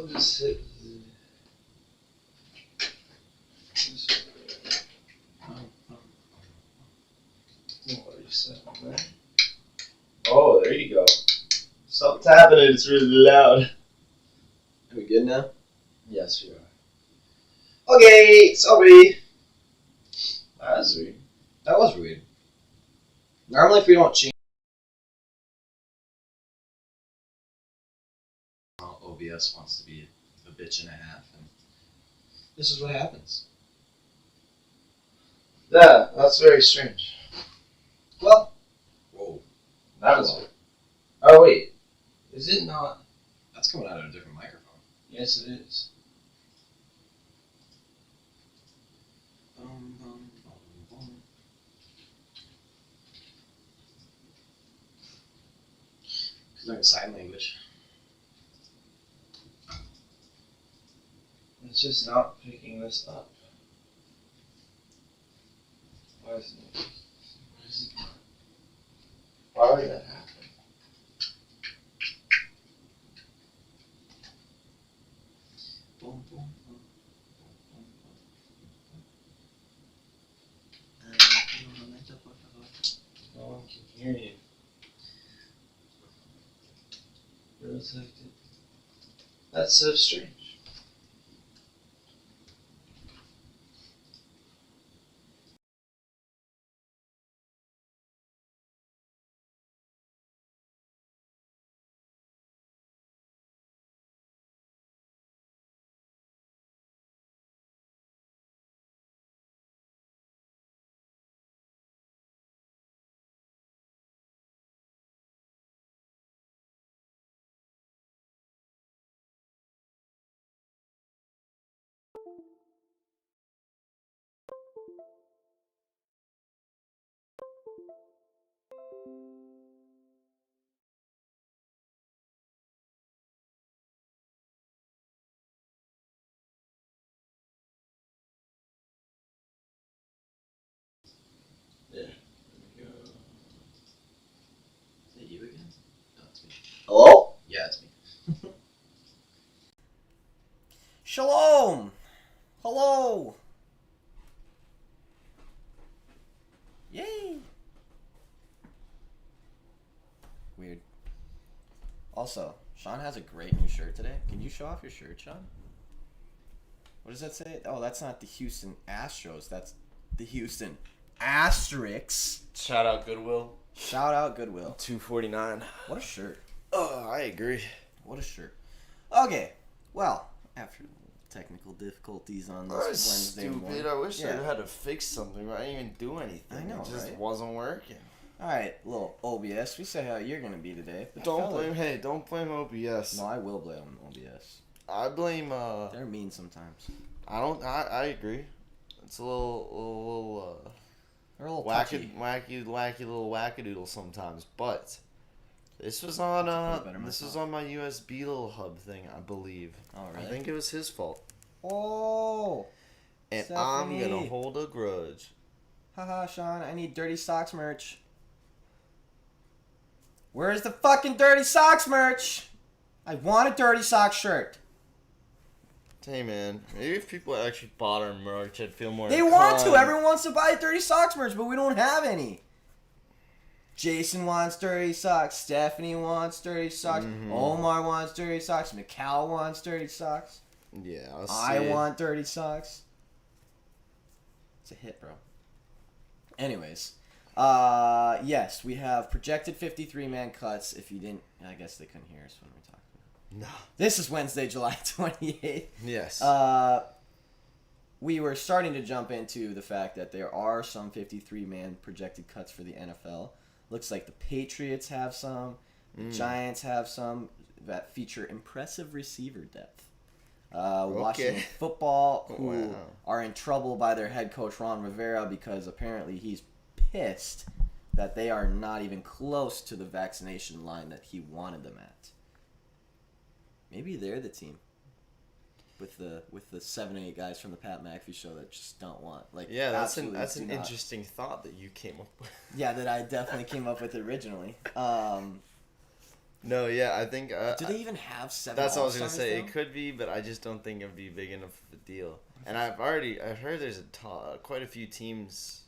I'll just hit what you said, man. Oh, there you go. Stop tapping it, it's really loud. Are we good now? Yes, we are. Okay, sorry. That was weird. That was weird. Normally if we don't change OBS wants to be a bitch and a half, and this is what happens. Yeah, that's very strange. Well, whoa, That was it. Oh, wait. Is it not? that's coming out of a different microphone. Yes, it is. Because I'm in sign language. It's just not picking this up. Why is it? Why would that happen? Boom, boom, boom, boom, boom. No one can hear you. Protected. That's so strange. There we go. Is it you again? No, it's me. Hello? Yeah, it's me. Shalom! Hello! Yay! Weird. Also, Sean has a great new shirt today. Can you show off your shirt, Sean? What does that say? Oh, that's not the Houston Astros. That's the Houston Asterix. Shout out Goodwill. Shout out Goodwill. $2.49. What a shirt. Oh, I agree. What a shirt. Okay, well, after technical difficulties on this That's Wednesday stupid. morning. I wish I had to fix something, but I didn't even do anything. I know, it just right? wasn't working. Alright, little OBS. We say how you're going to be today. Don't blame OBS. No, I will blame OBS. I blame, They're mean sometimes. I agree. It's a little They're a little wacky touchy. little wackadoodle sometimes, but this was on my USB little hub thing, I believe. Oh, really? I think it was his fault. Oh! And Stephanie. I'm gonna hold a grudge. Haha, Sean, I need Dirty Socks merch. Where's the fucking Dirty Socks merch? I want a Dirty Socks shirt. Hey man, maybe if people actually bought our merch, I'd feel more They want to. Everyone wants to buy Dirty Socks merch, but we don't have any. Jason wants Dirty Socks. Stephanie wants Dirty Socks. Mm-hmm. Omar wants Dirty Socks. Mikal wants Dirty Socks. Yeah, I want Dirty Socks. It's a hit, bro. Anyways, yes, we have projected 53-man cuts. If you didn't, I guess they couldn't hear us when we talked. No. This is Wednesday, July 28th. Yes. We were starting to jump into the fact that there are some 53-man projected cuts for the NFL. Looks like the Patriots have some. The Giants have some that feature impressive receiver depth. Washington Football, who are in trouble by their head coach Ron Rivera because apparently he's pissed that they are not even close to the vaccination line that he wanted them at. Maybe they're the team with the 7 or 8 guys from the Pat McAfee show that just don't want that's an interesting thought that you came up with. Yeah, that I definitely came up with originally. No, yeah, I think. Do they even have 7? That's what I was gonna All-Stars, say. though? It could be, but I just don't think it'd be big enough of a deal. And I've heard there's quite a few teams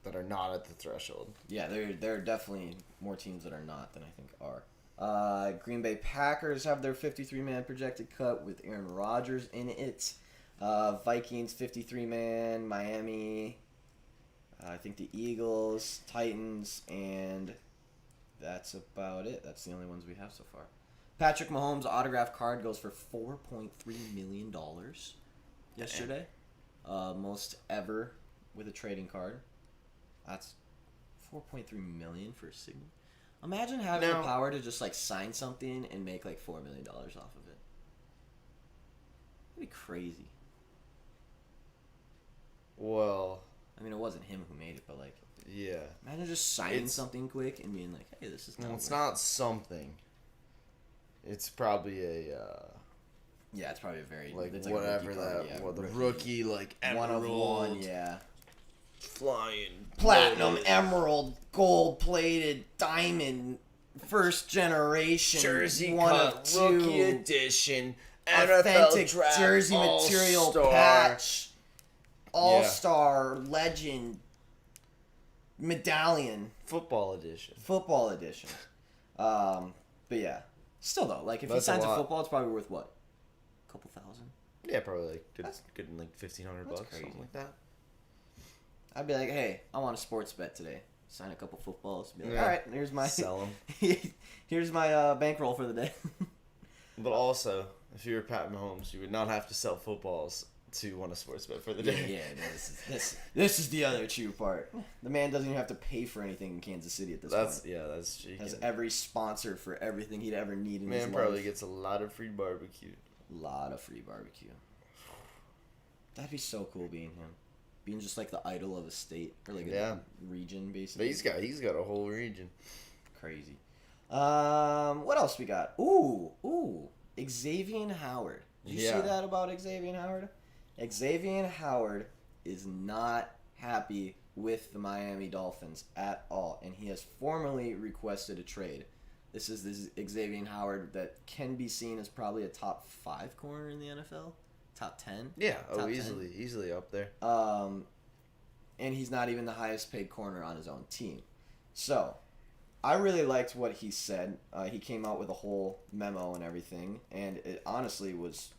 that are not at the threshold. Yeah, there are definitely more teams that are not than I think are. Green Bay Packers have their 53-man projected cut with Aaron Rodgers in it. Vikings 53-man, Miami. I think the Eagles, Titans, and that's about it. That's the only ones we have so far. Patrick Mahomes' autograph card goes for $4.3 million yesterday. Most ever with a trading card. That's $4.3 million for a signature. Imagine having the power to just like sign something and make like $4 million off of it. That'd be crazy. Well, I mean, it wasn't him who made it, but like, yeah. imagine just signing something quick and being like, "Hey, this is." Well, it's not something. It's probably a. Yeah, it's probably a very like it's whatever the rookie like emerald, 1 of 1, yeah. Flying Platinum, gold. emerald, gold-plated, diamond, first generation, Jersey 1 cut, of 2, rookie edition, authentic NFL draft, jersey material all-star. patch, all-star, legend, medallion, football edition. But yeah, still though, like if he That's signs a a lot. football, it's probably worth what? A couple thousand? Yeah, probably like good, That's- good in like $1,500 that's bucks, crazy. something like that. I'd be like, hey, I want a sports bet today. Sign a couple footballs. Be like, Yeah. all right, here's my Sell them. here's my bankroll for the day. But also, if you were Pat Mahomes, you would not have to sell footballs to win a sports bet for the Yeah, day. this is the other true part. The man doesn't even have to pay for anything in Kansas City at this point. That's true. Has every sponsor for everything he'd ever need in his Man life. probably gets a lot of free barbecue. Lot of free barbecue. That'd be so cool being him. Being just like the idol of a state or like a region, basically. But he's got a whole region. Crazy. What else we got? Ooh, Xavier Howard. Did you see that about Xavier Howard? Xavier Howard is not happy with the Miami Dolphins at all, and he has formally requested a trade. This is Xavier Howard that can be seen as probably a top 5 corner in the NFL, top 10. Yeah, top easily up there. 10. And he's not even the highest paid corner on his own team. So, I really liked what he said. He came out with a whole memo and everything, and it honestly was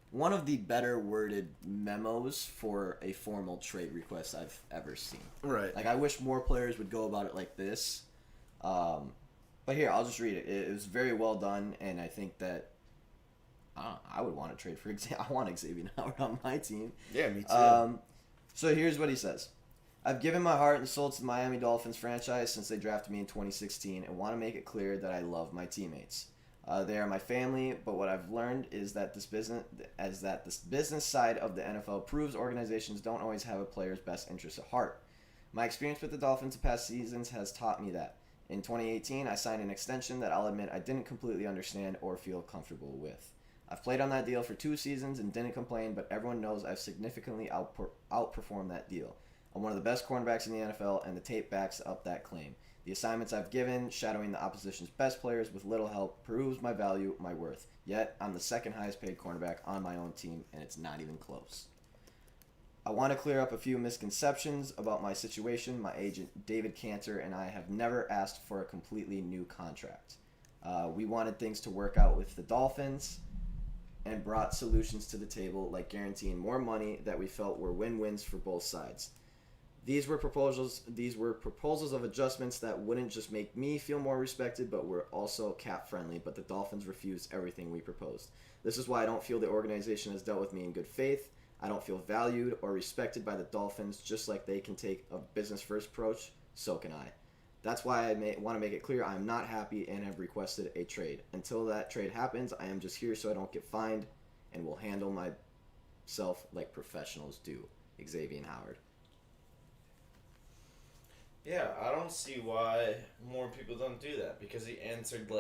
one of the better worded memos for a formal trade request I've ever seen. Right. Like, I wish more players would go about it like this. But here, I'll just read it. It was very well done, and I think that I would want to trade for Xavier. I want Xavier Howard on my team. Yeah, me too. So here's what he says. I've given my heart and soul to the Miami Dolphins franchise since they drafted me in 2016 and want to make it clear that I love my teammates. They are my family, but what I've learned is that this business side of the NFL proves organizations don't always have a player's best interests at heart. My experience with the Dolphins the past seasons has taught me that. In 2018, I signed an extension that I'll admit I didn't completely understand or feel comfortable with. I've played on that deal for 2 seasons and didn't complain, but everyone knows I've significantly outperformed that deal. I'm one of the best cornerbacks in the NFL, and the tape backs up that claim. The assignments I've given, shadowing the opposition's best players with little help, proves my value, my worth. Yet, I'm the second highest paid cornerback on my own team, and it's not even close. I want to clear up a few misconceptions about my situation. My agent, David Cantor, and I have never asked for a completely new contract. We wanted things to work out with the Dolphins and brought solutions to the table, like guaranteeing more money that we felt were win-wins for both sides. These were proposals of adjustments that wouldn't just make me feel more respected, but were also cap-friendly, but the Dolphins refused everything we proposed. This is why I don't feel the organization has dealt with me in good faith. I don't feel valued or respected by the Dolphins, just like they can take a business-first approach, so can I. That's why I want to make it clear I'm not happy and have requested a trade. Until that trade happens, I am just here so I don't get fined and will handle myself like professionals do. Xavier Howard. Yeah, I don't see why more people don't do that, because he answered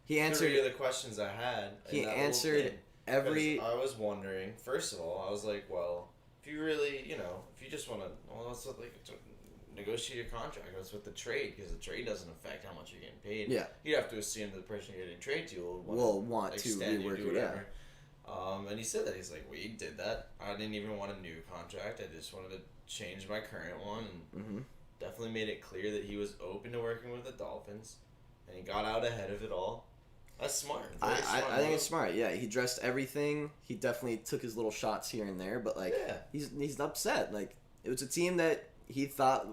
He answered 3 of the questions I had. He answered every. I was wondering. First of all, I was like, well, if you really, if you just want to, well, let's negotiate your contract. That's with the trade, because the trade doesn't affect how much you're getting paid. Yeah. You'd have to assume that the person you're getting traded to will want to rework it. Yeah. And he said that. He's like, we did that. I didn't even want a new contract. I just wanted to change my current one. And definitely made it clear that he was open to working with the Dolphins. And he got out ahead of it all. That's smart. I think it's smart. Yeah, he dressed everything. He definitely took his little shots here and there. But, like, he's upset. Like, it was a team that he thought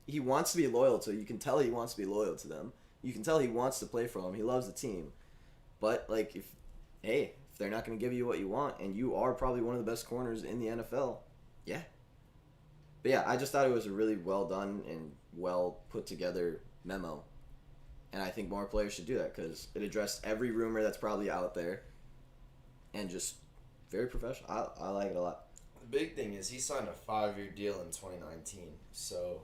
he wants to be loyal to. You can tell he wants to be loyal to them. You can tell he wants to play for them. He loves the team. But, like, if they're not going to give you what you want, and you are probably one of the best corners in the NFL, yeah. But yeah, I just thought it was a really well done and well put together memo. And I think more players should do that, because it addressed every rumor that's probably out there, and just very professional. I like it a lot. The big thing is he signed a 5-year deal in 2019, so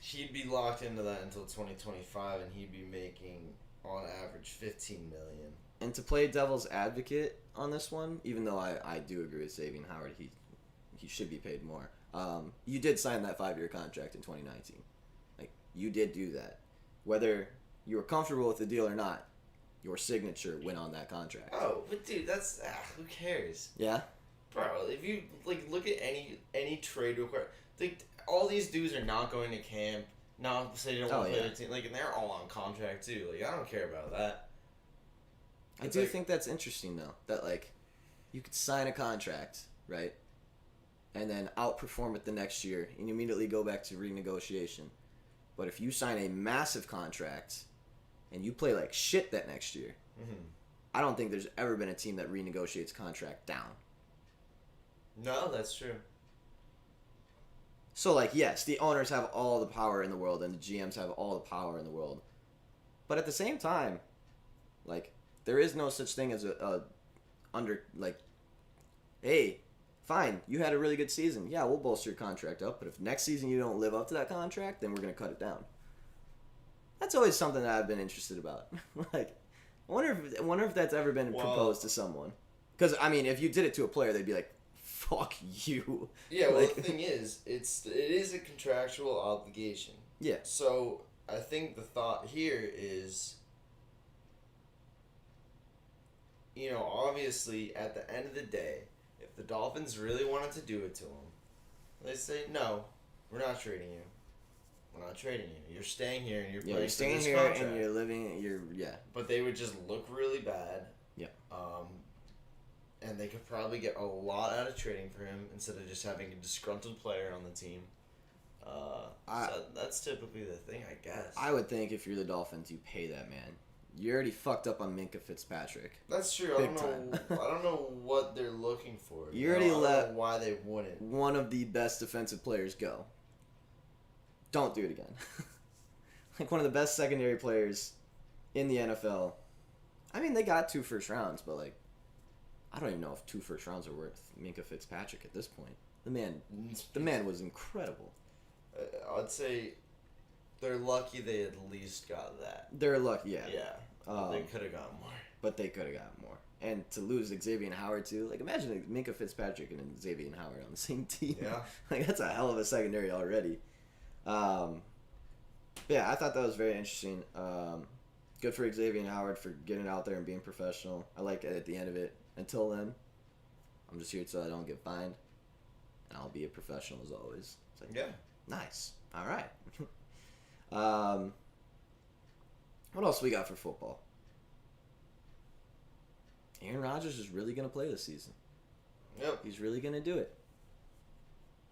he'd be locked into that until 2025, and he'd be making on average $15 million. And to play devil's advocate on this one, even though I do agree with Xavier Howard, he should be paid more. You did sign that 5-year contract in 2019. Like, you did do that. Whether you were comfortable with the deal or not, your signature went on that contract. Oh, but dude, that's who cares? Yeah? Bro, if you look at any trade request, all these dudes are not going to camp. Not say they don't want to play the team. Like, and they're all on contract too. Like, I don't care about that. I do think that's interesting though. That, like, you could sign a contract, right, and then outperform it the next year, and immediately go back to renegotiation. But if you sign a massive contract and you play like shit that next year, I don't think there's ever been a team that renegotiates contract down. No, that's true. So, like, yes, the owners have all the power in the world and the GMs have all the power in the world. But at the same time, like, there is no such thing as hey, fine, you had a really good season. Yeah, we'll bolster your contract up. But if next season you don't live up to that contract, then we're going to cut it down. That's always something that I've been interested about. Like, I wonder if that's ever been proposed to someone. Because, I mean, if you did it to a player, they'd be like, fuck you. Yeah, well, the thing is, it is a contractual obligation. Yeah. So, I think the thought here is, you know, obviously, at the end of the day, if the Dolphins really wanted to do it to him, they say, no, we're not trading you. We're not trading you. You're staying here and you're playing for this contract. And you're living, But they would just look really bad. Yeah. And they could probably get a lot out of trading for him instead of just having a disgruntled player on the team. So that's typically the thing, I guess. I would think if you're the Dolphins, you pay that man. You already fucked up on Minkah Fitzpatrick. That's true. I don't know what they're looking for. You already let I don't know why they wouldn't. One of the best defensive players go. Don't do it again. Like, one of the best secondary players in the NFL. I mean, they got 2 first rounds, but, like, I don't even know if 2 first rounds are worth Minkah Fitzpatrick at this point. The man was incredible. I'd say they're lucky they at least got that. They're lucky, yeah. Yeah. They could have gotten more. But they could have gotten more. And to lose Xavier Howard, too. Like, imagine Minkah Fitzpatrick and Xavier Howard on the same team. Yeah. Like, that's a hell of a secondary already. Yeah, I thought that was very interesting. Good for Xavier Howard for getting out there and being professional. I like it at the end of it. Until then, I'm just here so I don't get fined. And I'll be a professional as always. It's like, yeah. Nice. All right. What else we got for football? Aaron Rodgers is really going to play this season. Yep. He's really going to do it.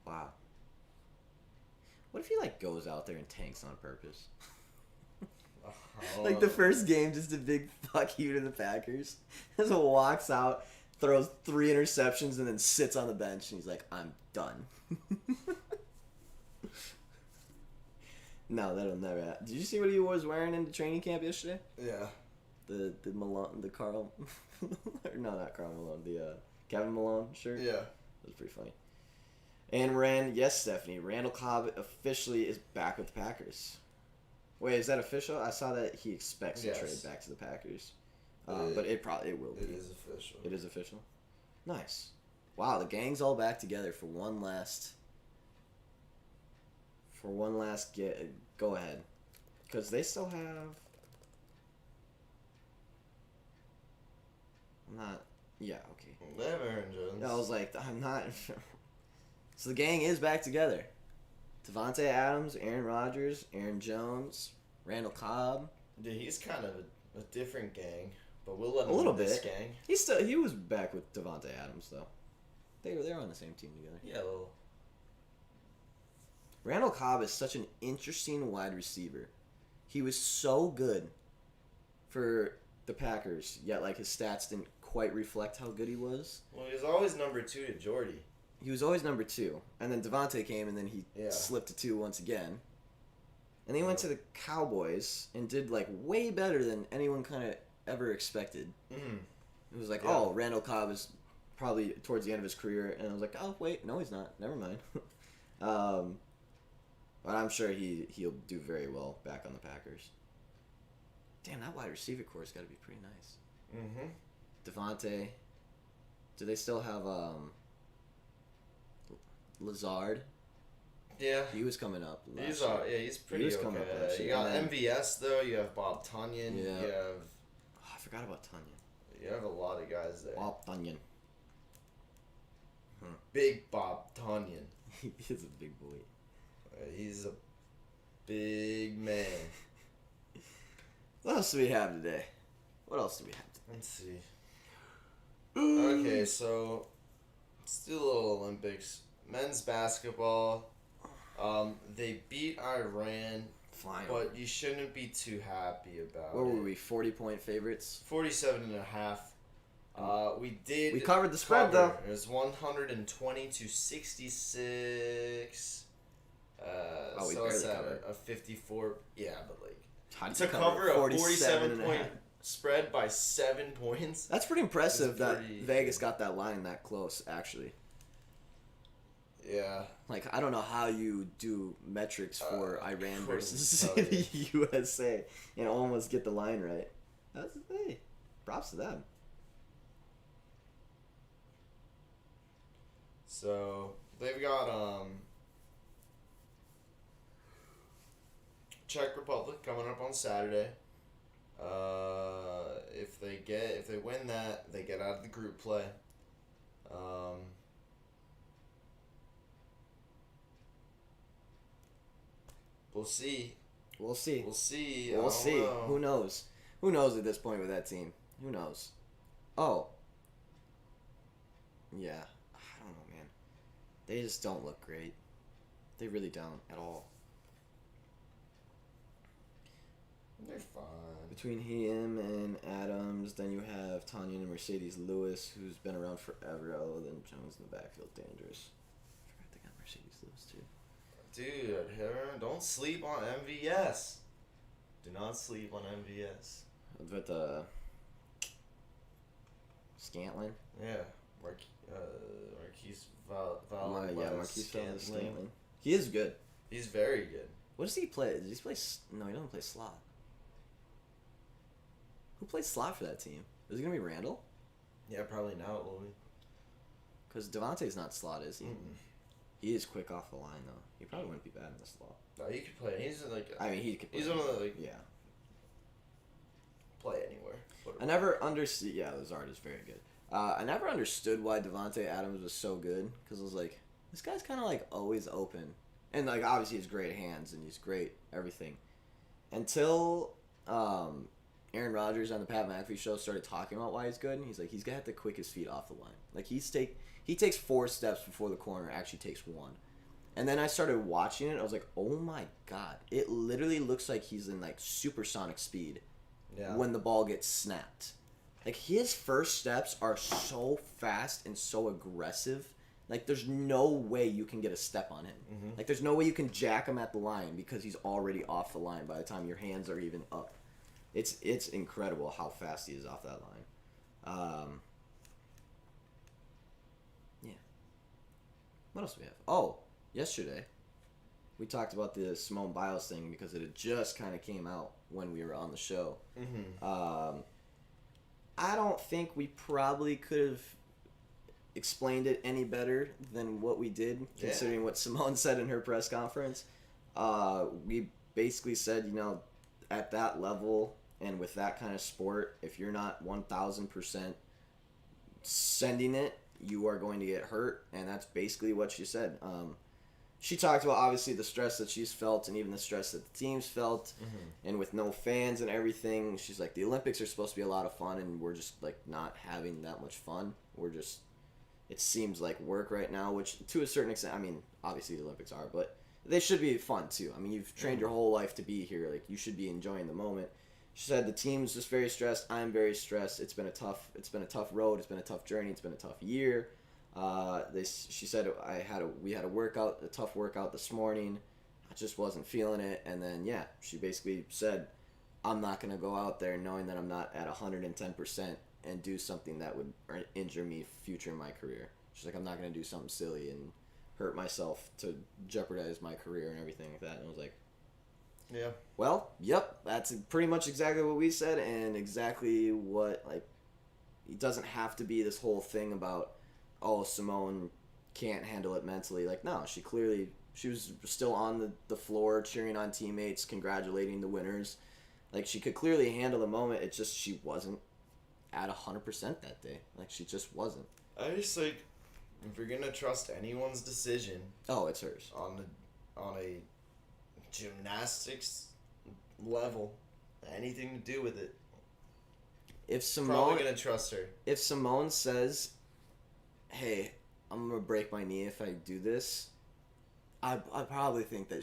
Wow. What if he, like, goes out there and tanks on purpose? Like, the first game, just a big fuck you to the Packers. Just walks out, throws 3 interceptions, and then sits on the bench, and he's like, I'm done. No, that'll never happen. Did you see what he was wearing in the training camp yesterday? Yeah. The Malone, the Carl, or no, not Carl Malone, the Kevin Malone shirt? Yeah. That was pretty funny. And Stephanie, Randall Cobb officially is back with the Packers. Wait, is that official? I saw that he expects to trade back to the Packers. But it will be. It is official. It is official? Nice. Wow, the gang's all back together for one last for one last go ahead. Because they still have... I'm not... Yeah, okay. They have Aaron Jones. I was like, I'm not... So the gang is back together. Devontae Adams, Aaron Rodgers, Aaron Jones, Randall Cobb. Dude, he's kind of a different gang, but we'll let him A little in this bit. gang. He was back with Devontae Adams, though. They're on the same team together. Yeah, a little. Randall Cobb is such an interesting wide receiver. He was so good for the Packers, yet like his stats didn't quite reflect how good he was. Well, he was always number 2 to Jordy. He was always number 2, and then Devontae came, and then he slipped to 2 once again. And he went to the Cowboys and did like way better than anyone kind of ever expected. Mm-hmm. It was like, oh, Randall Cobb is probably towards the end of his career, and I was like, oh wait, no, he's not. Never mind. But I'm sure he'll do very well back on the Packers. Damn, that wide receiver core's got to be pretty nice. Mm-hmm. Devontae. Do they still have Lazard? Yeah. He was coming up. He's pretty was okay. coming up last You year. got And then- MVS though. You have Bob Tunyon. Yeah. You have Oh, I forgot about Tunyon. you have a lot of guys there. Bob Tunyon. Big Bob Tunyon. He's a big boy. He's a big man. What else do we have today? Let's see. Okay, so let's do a little Olympics. Men's basketball. They beat Iran, Fine. but you shouldn't be too happy about What it. were we, 40-point favorites? 47.5. We covered the spread, though. It was 120 to 66. We So it's barely at covered. a 54. Yeah, but like How did to you cover a 47 and a 47-point half? spread by 7 points. That's pretty impressive that pretty- Vegas got that line that close, actually. Yeah. Like, I don't know how you do metrics for Iran couldn't versus tell the USA and almost get the line right. That's hey, props to them. So they've got Czech Republic coming up on Saturday. If they win that, they get out of the group play. We'll see. We'll see. We'll see. We'll I don't see. know. Who knows? Who knows at this point with that team? Who knows? Oh. Yeah. I don't know, man. They just don't look great. They really don't at all. They're fine. Between him and Adams, then you have Tanya and Mercedes Lewis, who's been around forever, other than Jones in the backfield, dangerous. I forgot they got Mercedes Lewis too. Dude, don't sleep on MVS. Do not sleep on MVS. With Scantlin. Yeah, Marquise Marquise Scantlin. He is good. He's very good. What does he play? Does he play? No, he doesn't play slot. Who plays slot for that team? Is it gonna be Randall? Yeah, probably now it will be. Because Devontae's not slot, is he? Mm-mm. He is quick off the line though. He probably wouldn't be bad in the slot. No, he could play. He's like. I mean, he could. He's one of the yeah. Play anywhere. I never understood. Yeah, Lazard is very good. I never understood why Devontae Adams was so good because I was like, this guy's kind of like always open, and like obviously he has great hands and he's great everything, until Aaron Rodgers on the Pat McAfee show started talking about why he's good, and he's like he's got the quickest feet off the line. Like he takes 4 steps before the corner actually takes 1. And then I started watching it. I was like, oh my god, it literally looks like he's in like supersonic speed. Yeah. When the ball gets snapped. Like, his first steps are so fast and so aggressive. Like, there's no way you can get a step on him. Mm-hmm. Like, there's no way you can jack him at the line because he's already off the line by the time your hands are even up. It's incredible how fast he is off that line. Yeah. What else do we have? Oh, yesterday we talked about the Simone Biles thing because it had just kind of came out when we were on the show. Mm-hmm. I don't think we probably could have explained it any better than what we did, considering what Simone said in her press conference. We basically said, at that level and with that kind of sport, if you're not 1,000% sending it, you are going to get hurt, and that's basically what she said. She talked about obviously the stress that she's felt and even the stress that the team's felt, and with no fans and everything. She's like, the Olympics are supposed to be a lot of fun, and we're just like not having that much fun. It seems like work right now, which to a certain extent, I mean, obviously the Olympics are, but they should be fun too. I mean, you've trained your whole life to be here. Like, you should be enjoying the moment. She said the team's just very stressed. I'm very stressed. It's been a tough road. It's been a tough journey. It's been a tough year. She said we had a tough workout this morning. I just wasn't feeling it, and then she basically said, I'm not gonna go out there knowing that I'm not at 110% and do something that would injure me future in my career. She's like, I'm not gonna do something silly and hurt myself to jeopardize my career and everything like that. And I was like, yeah. Well, yep, that's pretty much exactly what we said, and exactly what, like, it doesn't have to be this whole thing about, oh, Simone can't handle it mentally. Like, no, she was still on the floor cheering on teammates, congratulating the winners. Like, she could clearly handle the moment. It's just she wasn't at 100% that day. Like, she just wasn't. I just, like, if you're going to trust anyone's decision... Oh, it's hers. On a gymnastics level, anything to do with it, if Simone... probably going to trust her. If Simone says, hey, I'm going to break my knee if I do this... I probably think that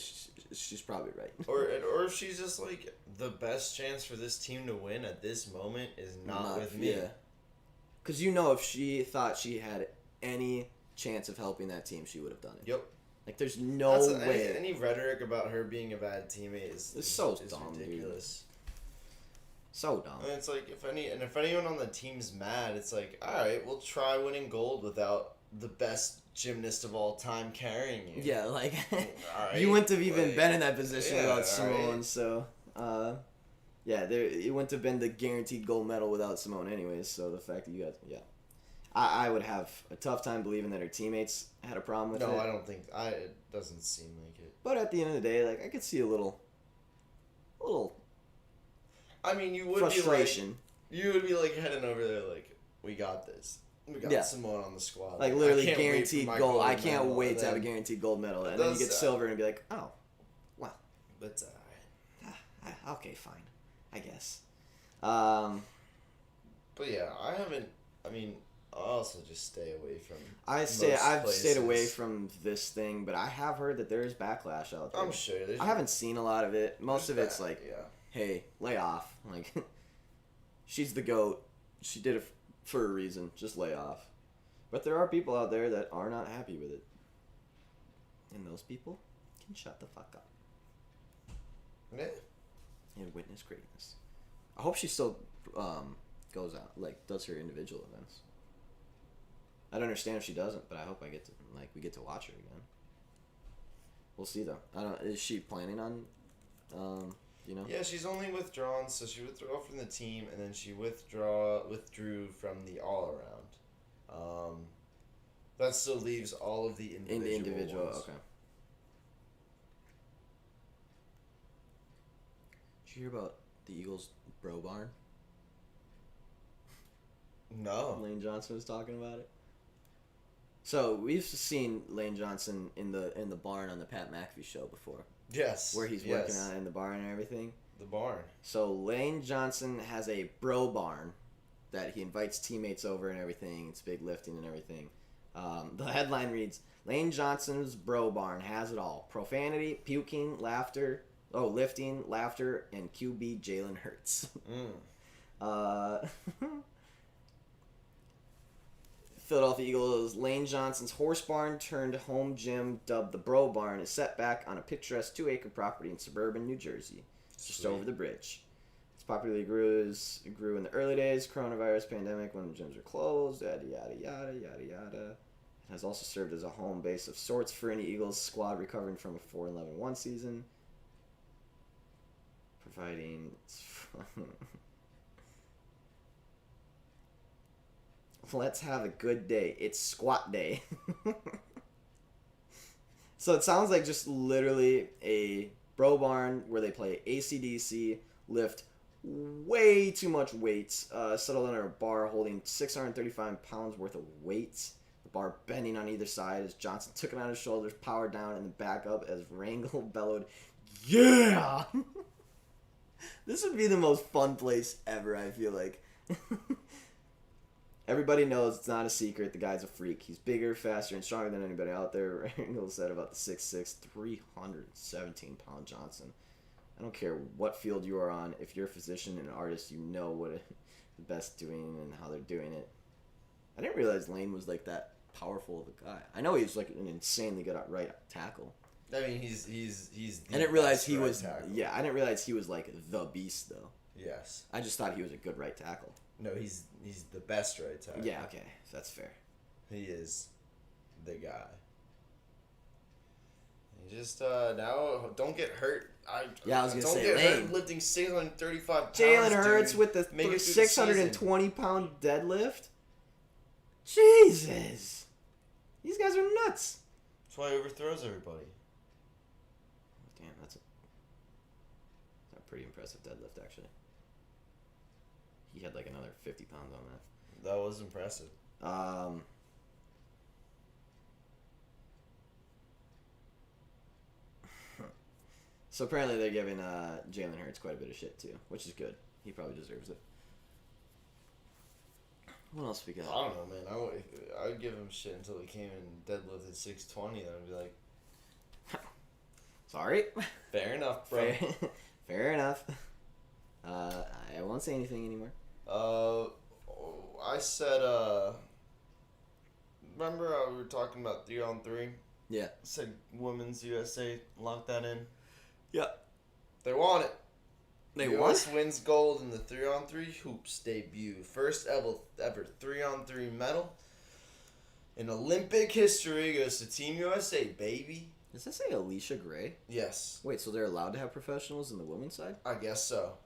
she's probably right. Or if she's just like, the best chance for this team to win at this moment is not with me. Yeah. Because if she thought she had any chance of helping that team, she would have done it. Yep. Like, there's no way. Any rhetoric about her being a bad teammate is so dumb, ridiculous. Dude. So dumb. And it's like, if anyone on the team's mad, it's like, all right, we'll try winning gold without the best gymnast of all time carrying you. Yeah, like, right, you wouldn't have even been in that position without Simone, right. So, it wouldn't have been the guaranteed gold medal without Simone anyways, so the fact that you got, I would have a tough time believing that her teammates had a problem with it. No, I don't think, it doesn't seem like it. But at the end of the day, like, I could see a little I mean, you would frustration. You would be like heading over there like, we got this. We got Simone on the squad. Like, literally guaranteed gold. I can't wait to have a guaranteed gold medal. And then you get silver and be like, oh, well. That's alright. Okay, fine. I guess. But yeah, I also just stay away from I've stayed away from this thing, but I have heard that there is backlash out there. I'm sure. I haven't seen a lot of it. Most of it's like, hey, lay off. Like, she's the GOAT. She did it for a reason. Just lay off. But there are people out there that are not happy with it. And those people can shut the fuck up. Yeah. And witness greatness. I hope she still goes out, like, does her individual events. I'd understand if she doesn't, but I hope we get to watch her again. We'll see though. Is she planning on, Yeah, she's only withdrawn, so she withdrew from the team, and then she withdrew from the all around. That still leaves all of the individual ones. Okay. Did you hear about the Eagles' bro barn? No. Lane Johnson was talking about it. So we've seen Lane Johnson in the barn on the Pat McAfee show before. Yes. Where he's working out in the barn and everything. The barn. So Lane Johnson has a bro barn that he invites teammates over and everything. It's big lifting and everything. The headline reads, Lane Johnson's bro barn has it all. Profanity, puking, lifting, laughter, and QB Jalen Hurts. Philadelphia Eagles Lane Johnson's horse barn turned home gym, dubbed the Bro Barn, is set back on a picturesque 2-acre property in suburban New Jersey, just over the bridge. Its popularity grew in the early days, coronavirus pandemic, when the gyms were closed, yada, yada, yada, yada, yada. It has also served as a home base of sorts for any Eagles squad recovering from a 4-11-1 season, providing... Let's have a good day. It's squat day. So it sounds like just literally a bro barn where they play AC/DC, lift way too much weights, settled under a bar holding 635 pounds worth of weights. The bar bending on either side as Johnson took it on his shoulders, powered down, and then back up as Rangel bellowed, "Yeah!" This would be the most fun place ever, I feel like. Everybody knows it's not a secret. The guy's a freak. He's bigger, faster, and stronger than anybody out there. Rangel said about the 6'6", 317-pound Johnson. I don't care what field you are on. If you're a physician and an artist, you know what the best doing and how they're doing it. I didn't realize Lane was like that powerful of a guy. I know he's like an insanely good right tackle. I mean, he's. I didn't realize he was. Tackle. Yeah, I didn't realize he was like the beast though. Yes. I just thought he was a good right tackle. No, he's the best right tackle. Yeah, okay, that's fair. He is the guy. You just now don't get hurt. I was gonna say, Lane. Hurt lifting 635 pounds. Jalen Hurts dude. with the Make it 620-pound deadlift. Jesus, these guys are nuts. That's why he overthrows everybody. Damn, that's a pretty impressive deadlift, actually. He had like another 50 pounds on that. That was impressive. So apparently they're giving Jalen Hurts quite a bit of shit too, which is good. He probably deserves it. What else we got? I don't know, man. I would give him shit until he came and deadlifted 620. Then I'd be like, sorry. Fair enough, bro. Fair enough. I won't say anything anymore. I said, remember we were talking about 3-on-3? Yeah. I said Women's USA, lock that in. Yep. They want it. They US wins gold in the 3-on-3 hoops debut. First ever 3-on-3 medal in Olympic history goes to Team USA, baby. Does that say Alicia Gray? Yes. Wait, so they're allowed to have professionals in the women's side? I guess so.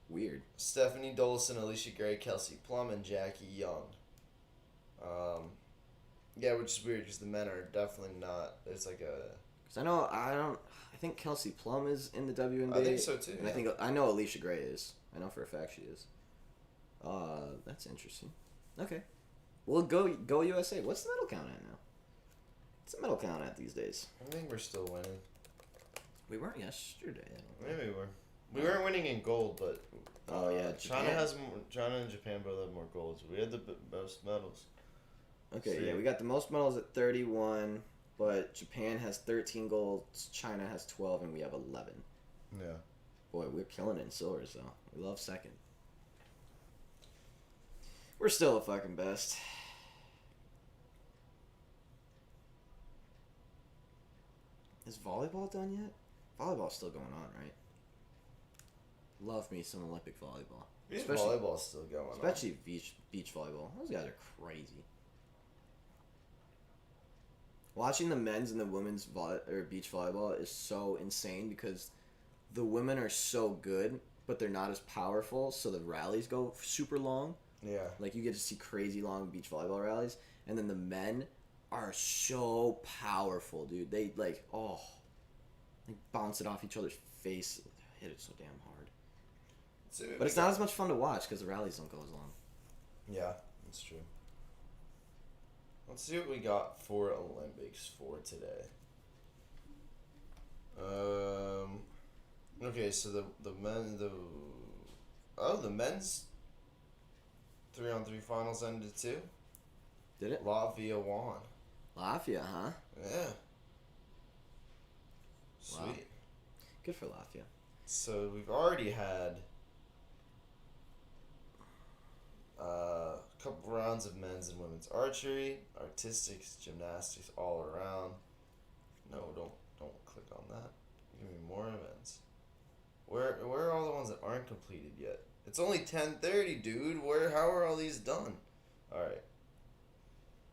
Weird. Stephanie Dolson, Alicia Gray, Kelsey Plum, and Jackie Young. Yeah, which is weird because the men are definitely not. It's like a. Because I think Kelsey Plum is in the WNBA. I think so too. And yeah. I know Alicia Gray is. I know for a fact she is. That's interesting. Okay. Well, go USA. What's the medal count at now? What's the medal count at these days? I think we're still winning. We weren't yesterday. Maybe we were. We weren't winning in gold, but. Oh yeah, China has more. China and Japan both have more golds. We had the most medals. Okay, yeah, we got the most medals at 31, but Japan has 13 golds, China has 12, and we have 11. Yeah. Boy, we're killing it in silvers, though. We love second. We're still the fucking best. Is volleyball done yet? Volleyball's still going on, right? Love me some Olympic volleyball. Volleyball's still going on. Especially beach volleyball. Those guys are crazy. Watching the men's and the women's beach volleyball is so insane because the women are so good, but they're not as powerful, so the rallies go super long. Yeah. Like, you get to see crazy long beach volleyball rallies, and then the men are so powerful, dude. They, like, bounce it off each other's face. They hit it so damn hard. But it's not as much fun to watch because the rallies don't go as long. Yeah, that's true. Let's see what we got for Olympics for today. Okay, so the men's 3-on-3 finals ended too. Did it? Latvia won. Latvia, huh? Yeah. Sweet. Wow. Good for Latvia. So we've already had a couple rounds of men's and women's archery, artistics, gymnastics, all around. No, don't click on that. Give me more events. Where are all the ones that aren't completed yet? It's only 10:30, dude. How are all these done? All right.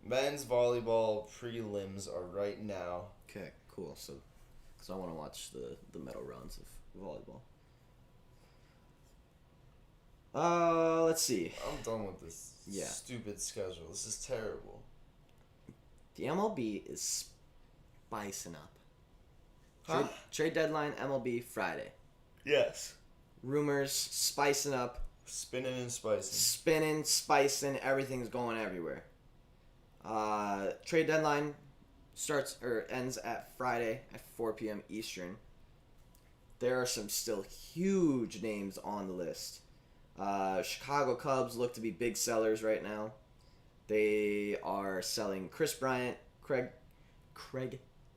Men's volleyball prelims are right now. Okay, cool. So, because I want to watch the medal rounds of volleyball. Let's see. I'm done with this Yeah. stupid schedule. This is terrible. The MLB is spicing up. Trade deadline MLB Friday. Yes. Rumors spicing up. Spinning and spicing. Spinning, spicing, everything's going everywhere. Trade deadline ends at Friday at 4 p.m. Eastern. There are some still huge names on the list. Chicago Cubs look to be big sellers right now. They are selling Chris Bryant, Craig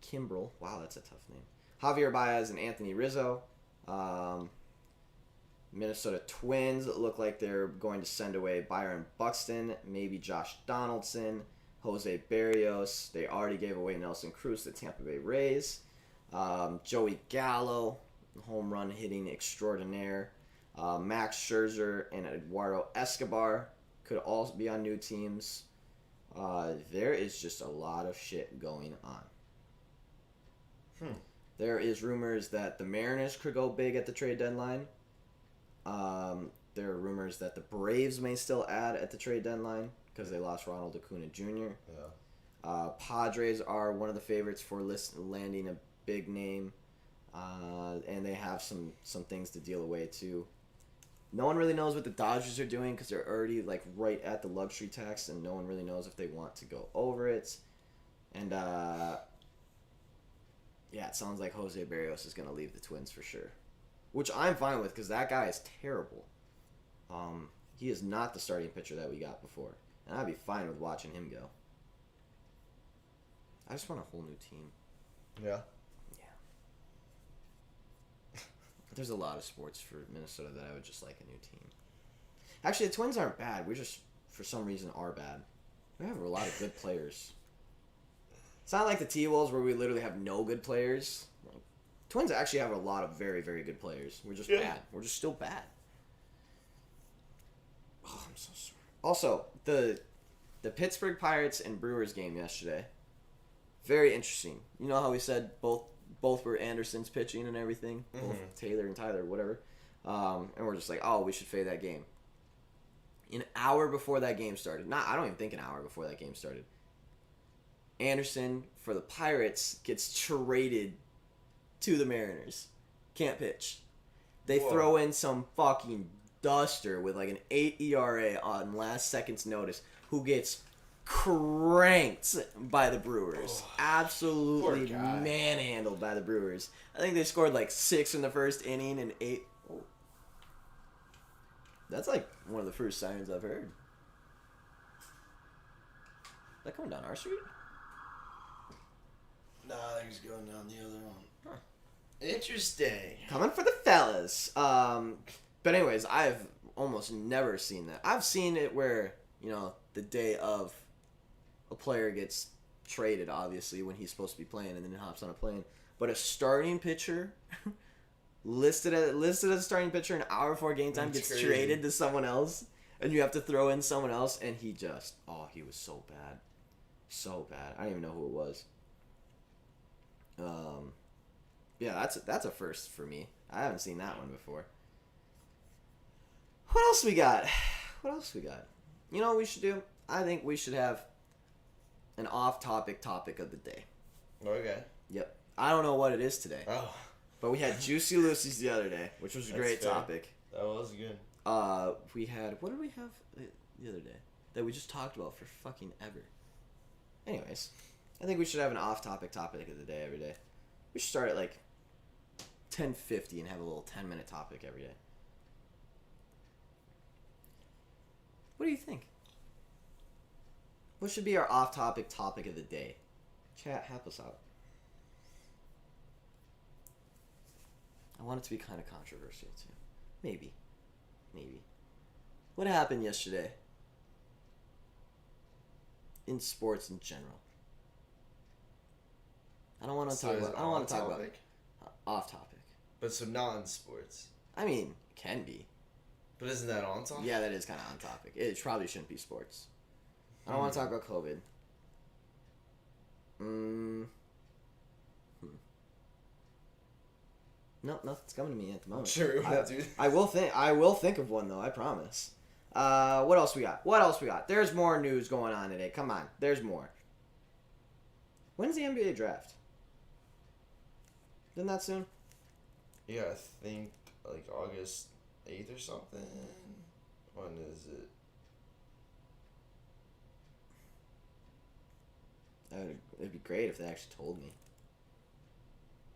Kimbrell. Wow, that's a tough name. Javier Baez and Anthony Rizzo. Minnesota Twins look like they're going to send away Byron Buxton, maybe Josh Donaldson, Jose Barrios. They already gave away Nelson Cruz to Tampa Bay Rays. Joey Gallo, home run hitting extraordinaire. Max Scherzer and Eduardo Escobar could also be on new teams. There is just a lot of shit going on. There is rumors that the Mariners could go big at the trade deadline. There are rumors that the Braves may still add at the trade deadline because they lost Ronald Acuna Jr. Yeah. Padres are one of the favorites for landing a big name, and they have some things to deal away too. No one really knows what the Dodgers are doing because they're already like right at the luxury tax, and no one really knows if they want to go over it. And yeah, it sounds like Jose Barrios is going to leave the Twins for sure. Which I'm fine with because that guy is terrible. He is not the starting pitcher that we got before. And I'd be fine with watching him go. I just want a whole new team. Yeah. There's a lot of sports for Minnesota that I would just like a new team. Actually, the Twins aren't bad. We just, for some reason, are bad. We have a lot of good players. It's not like the T-Wolves where we literally have no good players. Twins actually have a lot of very, very good players. We're just bad. We're just still bad. Oh, I'm so sorry. Also, the Pittsburgh Pirates and Brewers game yesterday. Very interesting. You know how we said both were Anderson's pitching and everything? Mm-hmm. Both Taylor and Tyler, whatever. And we're just like, oh, we should fade that game. An hour before that game started. I don't even think an hour before that game started. Anderson, for the Pirates, gets traded to the Mariners. Can't pitch. They throw in some fucking duster with like an 8 ERA on last second's notice who gets cranked by the Brewers. Absolutely manhandled by the Brewers. I think they scored like 6 in the first inning and 8. Oh. That's like one of the first sirens I've heard. Is that coming down our street? Nah, I think he's going down the other one. Huh. Interesting. Coming for the fellas. But anyways, I've almost never seen that. I've seen it where, the day of a player gets traded, obviously, when he's supposed to be playing, and then he hops on a plane. But a starting pitcher listed as a starting pitcher an hour before game time gets traded to someone else, and you have to throw in someone else, and he was so bad. So bad. I don't even know who it was. Yeah, that's a first for me. I haven't seen that one before. What else we got? You know what we should do? I think we should have an off-topic topic of the day. Okay. Yep. I don't know what it is today. Oh. But we had Juicy Lucy's the other day, which was a great topic. That was good. We had... What did we have the other day? That we just talked about for fucking ever. Anyways, I think we should have an off-topic topic of the day every day. We should start at like 10:50 and have a little 10-minute topic every day. What do you think? What should be our off-topic topic of the day? Chat, help us out. I want it to be kind of controversial too. Maybe. What happened yesterday? In sports in general. I don't want to talk about off topic. But so non-sports. I mean, it can be. But isn't that on topic? Yeah, that is kind of on topic. It probably shouldn't be sports. I don't want to talk about COVID. No, nothing's coming to me at the moment. Sure, dude. I will think of one though. I promise. What else we got? There's more news going on today. Come on, there's more. When's the NBA draft? Isn't that soon? Yeah, I think like August 8th or something. When is it? It'd be great if they actually told me.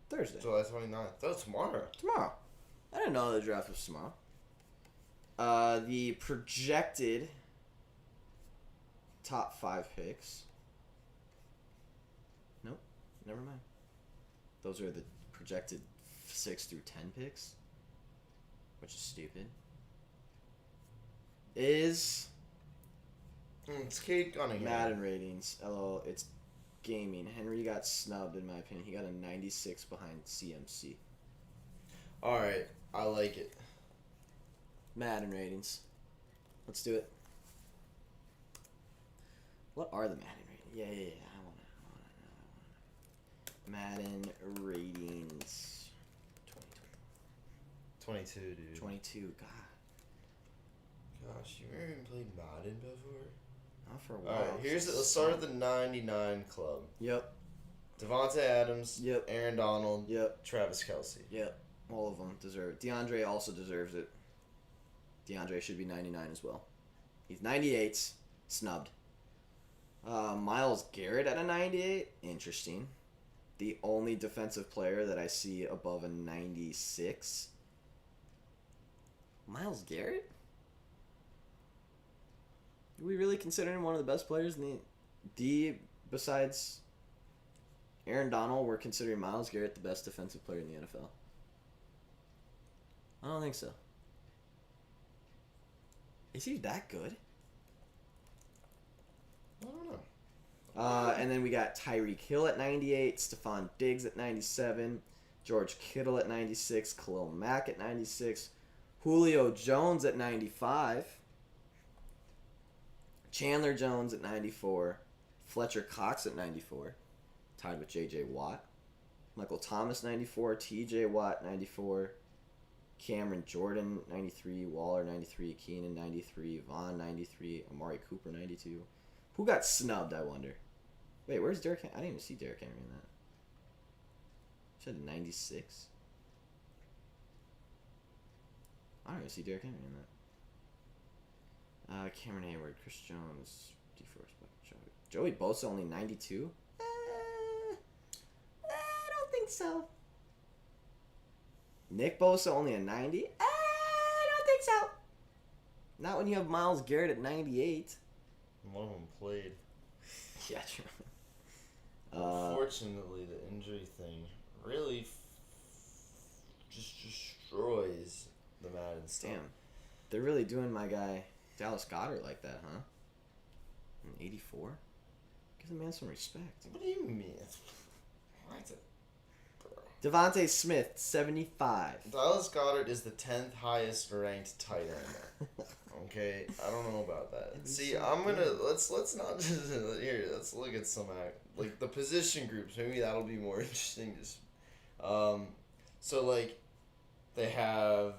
Thursday. July 29th. Oh, tomorrow. Tomorrow. I didn't know the draft was tomorrow. The projected top 5 picks. Nope. Never mind. Those are the projected 6 through 10 picks, which is stupid. Is It's Kate Cunningham. Madden ratings. LOL. It's gaming. Henry got snubbed, in my opinion. He got a 96 behind CMC. Alright, I like it. Madden ratings. Let's do it. What are the Madden ratings? Yeah. I wanna know. Madden ratings. 22, dude. 22. God. Gosh, you ever even played Madden before? Not for a while. Alright, let's start with the 99 club. Yep. Devontae Adams. Yep. Aaron Donald. Yep. Travis Kelce. Yep. All of them deserve it. DeAndre also deserves it. DeAndre should be 99 as well. He's 98. Snubbed. Myles Garrett at a 98. Interesting. The only defensive player that I see above a 96. Myles Garrett? Do we really consider him one of the best players in the D besides Aaron Donald? We're considering Myles Garrett the best defensive player in the NFL. I don't think so. Is he that good? I don't know. And then we got Tyreek Hill at 98, Stephon Diggs at 97, George Kittle at 96, Khalil Mack at 96, Julio Jones at 95, Chandler Jones at 94, Fletcher Cox at 94, tied with J.J. Watt, Michael Thomas 94, T.J. Watt 94, Cameron Jordan 93, Waller 93, Keenan 93, Vaughn 93, Amari Cooper 92. Who got snubbed, I wonder? Wait, where's Derrick Henry? I didn't even see Derrick Henry in that. She had a 96. I don't even see Derrick Henry in that. Cameron Hayward, Chris Jones, D4, Joey Bosa only 92? I don't think so. Nick Bosa only a 90? I don't think so. Not when you have Myles Garrett at 98. One of them played. Yeah, true. Unfortunately, the injury thing really just destroys the Madden stuff. Damn. They're really doing my guy Dallas Goedert like that, huh? In 84? Give the man some respect. What do you mean? What? Devontae Smith, 75. Dallas Goedert is the 10th highest ranked tight end. Okay, I don't know about that. See, I'm gonna let's not just here. Let's look at some like the position groups. Maybe that'll be more interesting. Just so like they have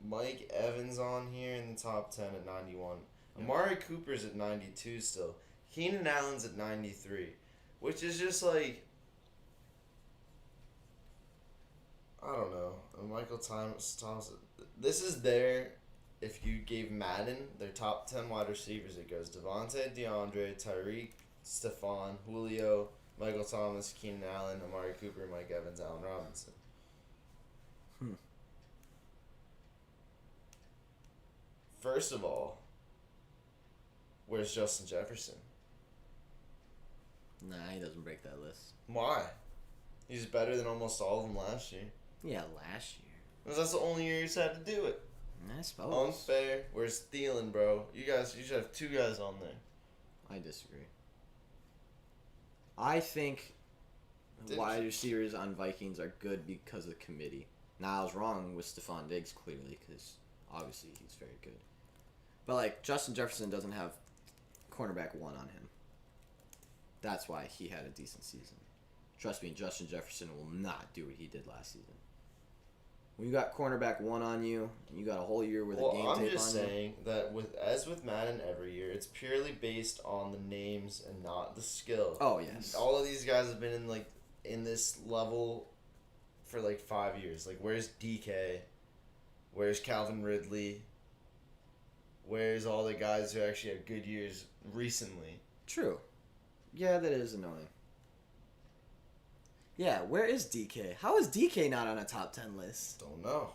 Mike Evans on here in the top 10 at 91. Amari Cooper's at 92 still. Keenan Allen's at 93, which is just like, I don't know. Michael Thomas. This is their, if you gave Madden their top 10 wide receivers, it goes Devontae, DeAndre, Tyreek, Stephon, Julio, Michael Thomas, Keenan Allen, Amari Cooper, Mike Evans, Allen Robinson. First of all, where's Justin Jefferson? Nah, he doesn't break that list. Why? He's better than almost all of them last year. Yeah, last year. Because that's the only year he's had to do it. I suppose. Unfair. Where's Thielen, bro? You should have 2 guys on there. I disagree. I think wide receivers on Vikings are good because of committee. Now, I was wrong with Stephon Diggs, clearly, because obviously he's very good. But, like, Justin Jefferson doesn't have cornerback 1 on him. That's why he had a decent season. Trust me, Justin Jefferson will not do what he did last season. When you got cornerback 1 on you, and you got a whole year worth of game tape on you. I'm just saying that with Madden every year, it's purely based on the names and not the skill. Oh, yes. All of these guys have been in this level for 5 years. Where's DK? Where's Calvin Ridley? Where's all the guys who actually had good years recently? True. Yeah, that is annoying. Yeah, where is DK? How is DK not on a top 10 list? Don't know.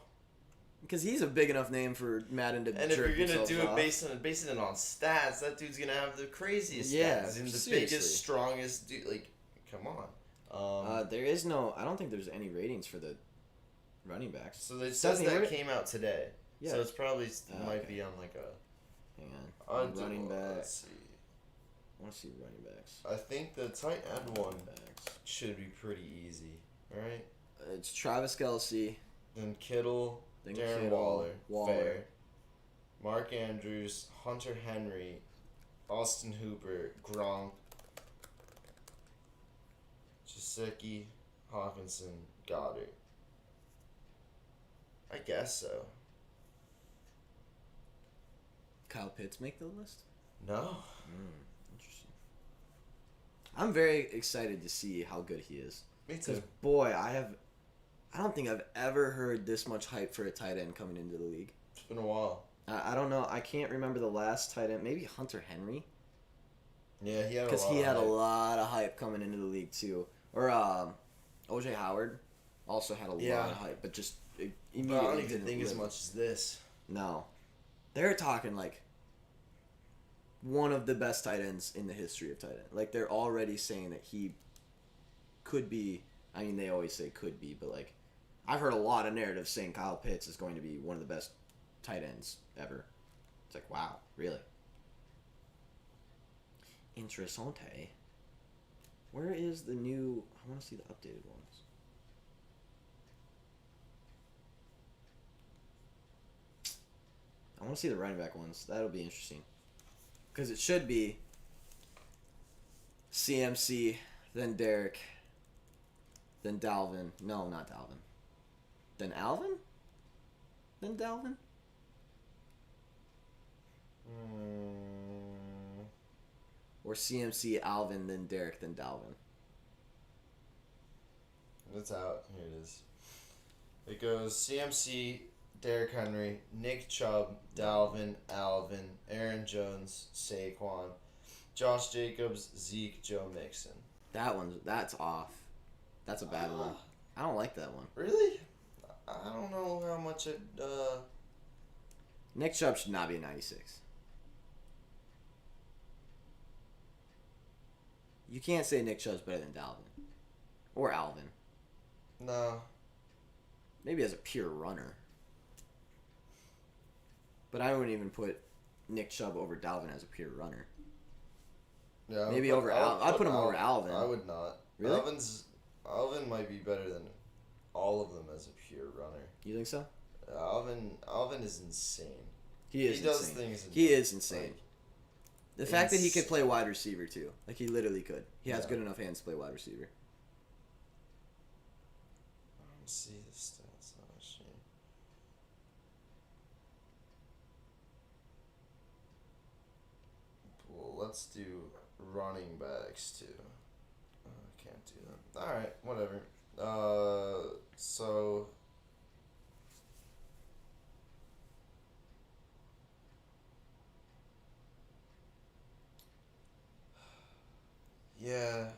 Because he's a big enough name for Madden to And if you're gonna do it basing it on stats, that dude's gonna have the craziest stats. And the biggest, strongest dude. Come on. There is no. I don't think there's any ratings for the running backs. So it says that came out today. Yeah. So it's probably might be on a. Hang on. Running backs. Let's see. I want to see running backs. I think the tight end one should be pretty easy, right? It's Travis Kelce. Then Kittle. Then Darren Waller. Fair. Mark Andrews. Hunter Henry. Austin Hooper. Gronk. Gesicki. Hawkinson. Goddard. I guess so. Kyle Pitts make the list? No. Interesting. I'm very excited to see how good he is. Me too. Because, boy, I don't think I've ever heard this much hype for a tight end coming into the league. It's been a while. I don't know. I can't remember the last tight end. Maybe Hunter Henry? Yeah, he had a lot. Because he had a lot of hype coming into the league, too. Or O.J. Howard also had a lot of hype, but just immediately I don't even think as much as this. No. They're talking one of the best tight ends in the history of tight end. They're already saying that he could be. I mean, they always say could be, but I've heard a lot of narratives saying Kyle Pitts is going to be one of the best tight ends ever. It's wow, really? Interessante. Where is the new? I want to see the updated ones. I want to see the running back ones. That'll be interesting. Because it should be CMC, then Derek, then Dalvin. No, not Dalvin. Then Alvin? Then Dalvin? Or CMC, Alvin, then Derek, then Dalvin. It's out. Here it is. It goes CMC, Derrick Henry, Nick Chubb, Dalvin, Alvin, Aaron Jones, Saquon, Josh Jacobs, Zeke, Joe Mixon. That's off. That's a bad one. I don't like that one. Really? I don't know how much it. Nick Chubb should not be a 96. You can't say Nick Chubb's better than Dalvin. Or Alvin. No. Maybe as a pure runner. But I wouldn't even put Nick Chubb over Dalvin as a pure runner. Yeah, maybe over Alvin. I'd put him over Alvin. I would not. Really? Alvin might be better than all of them as a pure runner. You think so? Alvin is insane. He is. He does things. He is insane. The fact that he could play wide receiver too, he literally could. He has good enough hands to play wide receiver. Let's see the stats. Oh shit. Well, let's do running backs too. I can't do that. All right, whatever. So. Yeah,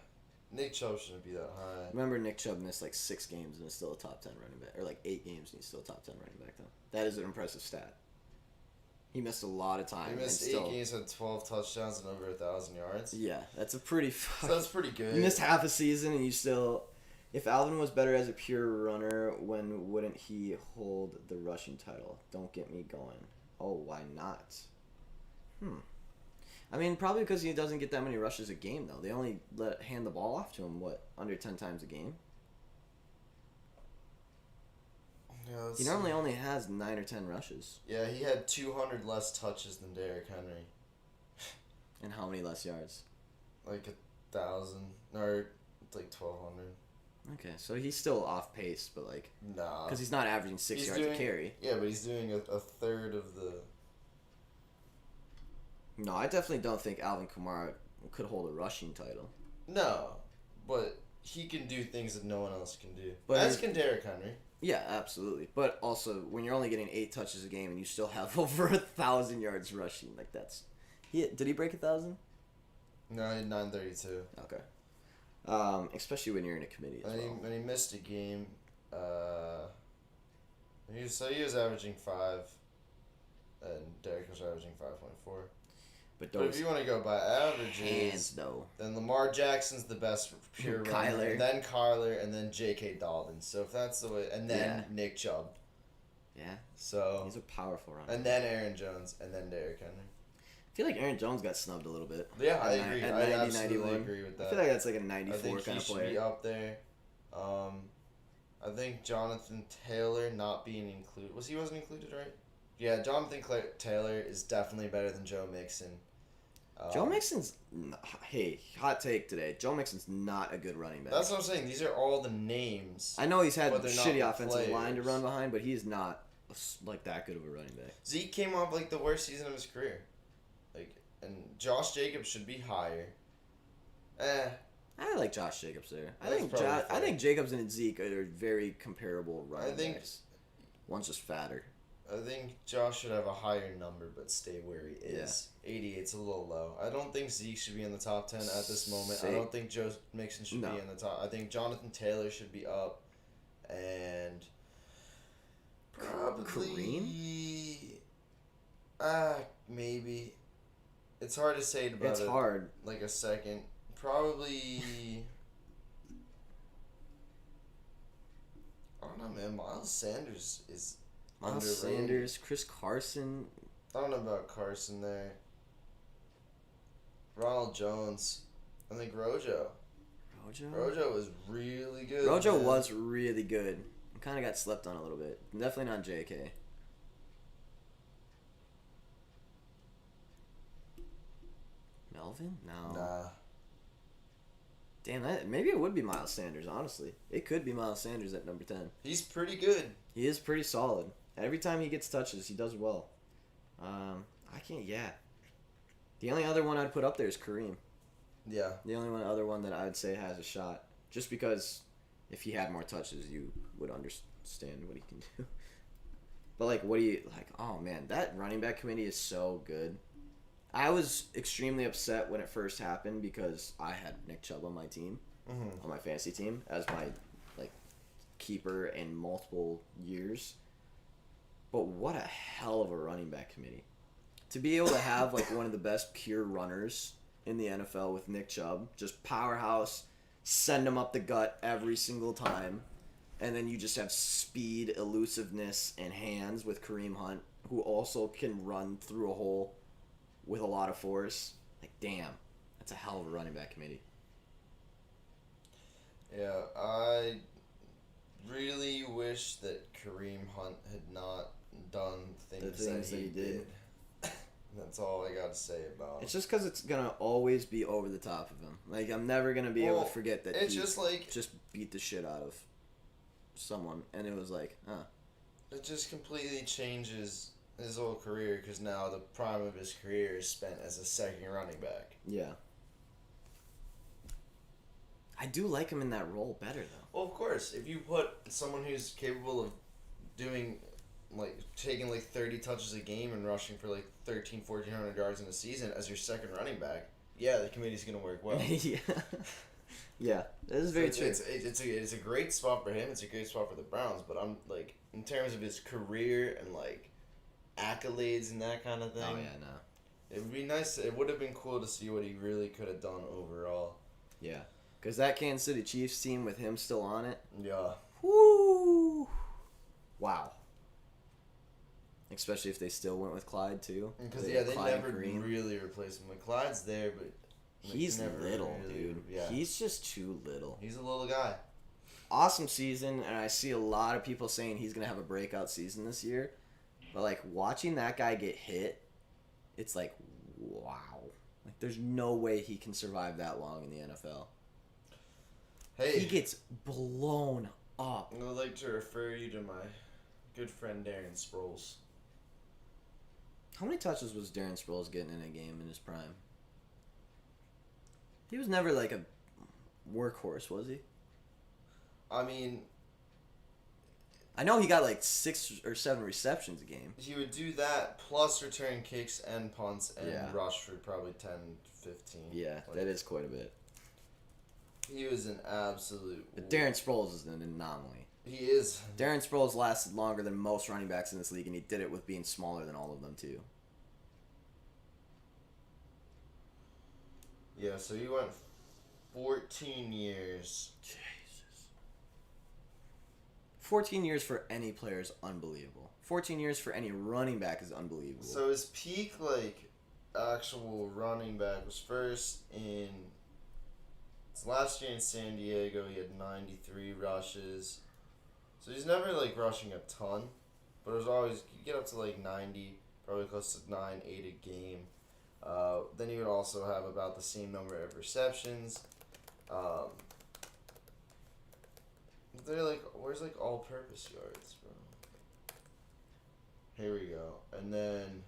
Nick Chubb shouldn't be that high. Remember, Nick Chubb missed 6 games and is still a top 10 running back, or 8 games and he's still a top 10 running back though. That is an impressive stat. He missed a lot of time. He missed 8 games, had 12 touchdowns and over 1,000 yards. Yeah, that's a pretty. So that's pretty good. You missed half a season and you still. If Alvin was better as a pure runner, when wouldn't he hold the rushing title? Don't get me going. Oh, why not? I mean, probably because he doesn't get that many rushes a game, though. They only hand the ball off to him, under 10 times a game? Yeah, he normally only has 9 or 10 rushes. Yeah, he had 200 less touches than Derrick Henry. And how many less yards? 1,000, or 1,200. Okay, so he's still off pace, but like, Nah. because he's not averaging 6 yards a carry. Yeah, but he's doing a third of the. No, I definitely don't think Alvin Kamara could hold a rushing title. No, but he can do things that no one else can do. But As can Derrick Henry. Yeah, absolutely. But also, when you're only getting 8 touches a game and you still have over 1,000 yards rushing, like that's, did he break 1,000? No, he had 932. Okay. Especially when you're in a committee as well. When he missed a game, he was averaging 5, and Derrick was averaging 5.4. But if you want to go by averages, hands, though, then Lamar Jackson's the best pure runner, then Kyler, and then J.K. Dobbins. So if that's the way, and then Nick Chubb. Yeah. So he's a powerful runner. And then Aaron Jones, and then Derrick Henry. I feel like Aaron Jones got snubbed a little bit. Yeah, I agree. I absolutely agree with that. I feel like that's like a 94 kind of player. I think he should be up there. I think Jonathan Taylor not being included. He wasn't included, right? Yeah, Jonathan Taylor is definitely better than Joe Mixon. Joe Mixon's, hey, hot take today. Joe Mixon's not a good running back. That's what I'm saying. These are all the names. I know he's had shitty offensive line to run behind, but he's not like that good of a running back. Zeke came off like the worst season of his career. And Josh Jacobs should be higher. I like Josh Jacobs there. I think Jacobs and Zeke are very comparable running backs. One's just fatter. I think Josh should have a higher number, but stay where he is. Yeah. 88's a little low. I don't think Zeke should be in the top 10 at this moment. I don't think Joe Mixon should be in the top. I think Jonathan Taylor should be up, and probably Kareem. Maybe. It's hard to say about It's hard. Like a second. Probably. I don't know, man. Miles Sanders is. Miles Sanders, Chris Carson. I don't know about Carson there. Ronald Jones. I think Rojo. Rojo was really good. Rojo was really good. Kind of got slept on a little bit. Definitely not JK. Melvin? No. Nah. Damn, maybe it would be Miles Sanders, honestly. It could be Miles Sanders at number 10. He's pretty good. He is pretty solid. Every time he gets touches, he does well. The only other one I'd put up there is Kareem. Yeah. The only other one that I'd say has a shot. Just because if he had more touches, you would understand what he can do. But, oh, man, that running back committee is so good. I was extremely upset when it first happened because I had Nick Chubb on my team, on my fantasy team, as my, keeper in multiple years. But what a hell of a running back committee. To be able to have, one of the best pure runners in the NFL with Nick Chubb, just powerhouse, send him up the gut every single time, and then you just have speed, elusiveness, and hands with Kareem Hunt, who also can run through a hole with a lot of force. Damn, that's a hell of a running back committee. Yeah, I really wish that Kareem Hunt had not done things that he did. That's all I got to say about it. It's just because it's going to always be over the top of him. I'm never going to be able to forget that he just beat the shit out of someone. And it was It just completely changes his whole career because now the prime of his career is spent as a second running back. Yeah. I do like him in that role better, though. Well, of course. If you put someone who's capable of doing, taking 30 touches a game and rushing for 1,400 yards in a season as your second running back, yeah, the committee's going to work well. Yeah. Yeah, that is very true. It's a great spot for him. It's a great spot for the Browns. But I'm, in terms of his career and, accolades and that kind of thing. Oh, yeah, no. It would be nice. It would have been cool to see what he really could have done overall. Yeah. Because that Kansas City Chiefs team with him still on it. Yeah. Woo! Wow. Especially if they still went with Clyde, too. Because, they never really replaced him. Clyde's there, but... He's little, dude. Yeah. He's just too little. He's a little guy. Awesome season, and I see a lot of people saying he's going to have a breakout season this year. But, watching that guy get hit, it's wow. There's no way he can survive that long in the NFL. Hey, he gets blown up. I would like to refer you to my good friend Darren Sproles. How many touches was Darren Sproles getting in a game in his prime? He was never like a workhorse, was he? I mean, I know he got like 6 or 7 receptions a game. he would do that plus return kicks and punts and Yeah. rush for probably 10, 15. Yeah, Like, that is quite a bit. He was an absolute. But Darren Sproles is an anomaly. He is. Darren Sproles lasted longer than most running backs in this league, and he did it with being smaller than all of them too. Yeah, so he went 14 years. Jesus. 14 years for any player is unbelievable. 14 years for any running back is unbelievable. So his peak, like, actual running back was first in his last year in San Diego. He had 93 rushes. So he's never, like, rushing a ton. But it was always, you get up to, like, 90, probably close to 9, 8 a game. Then he would also have about the same number of receptions. They're like, where's like all-purpose yards, bro? Here we go. And then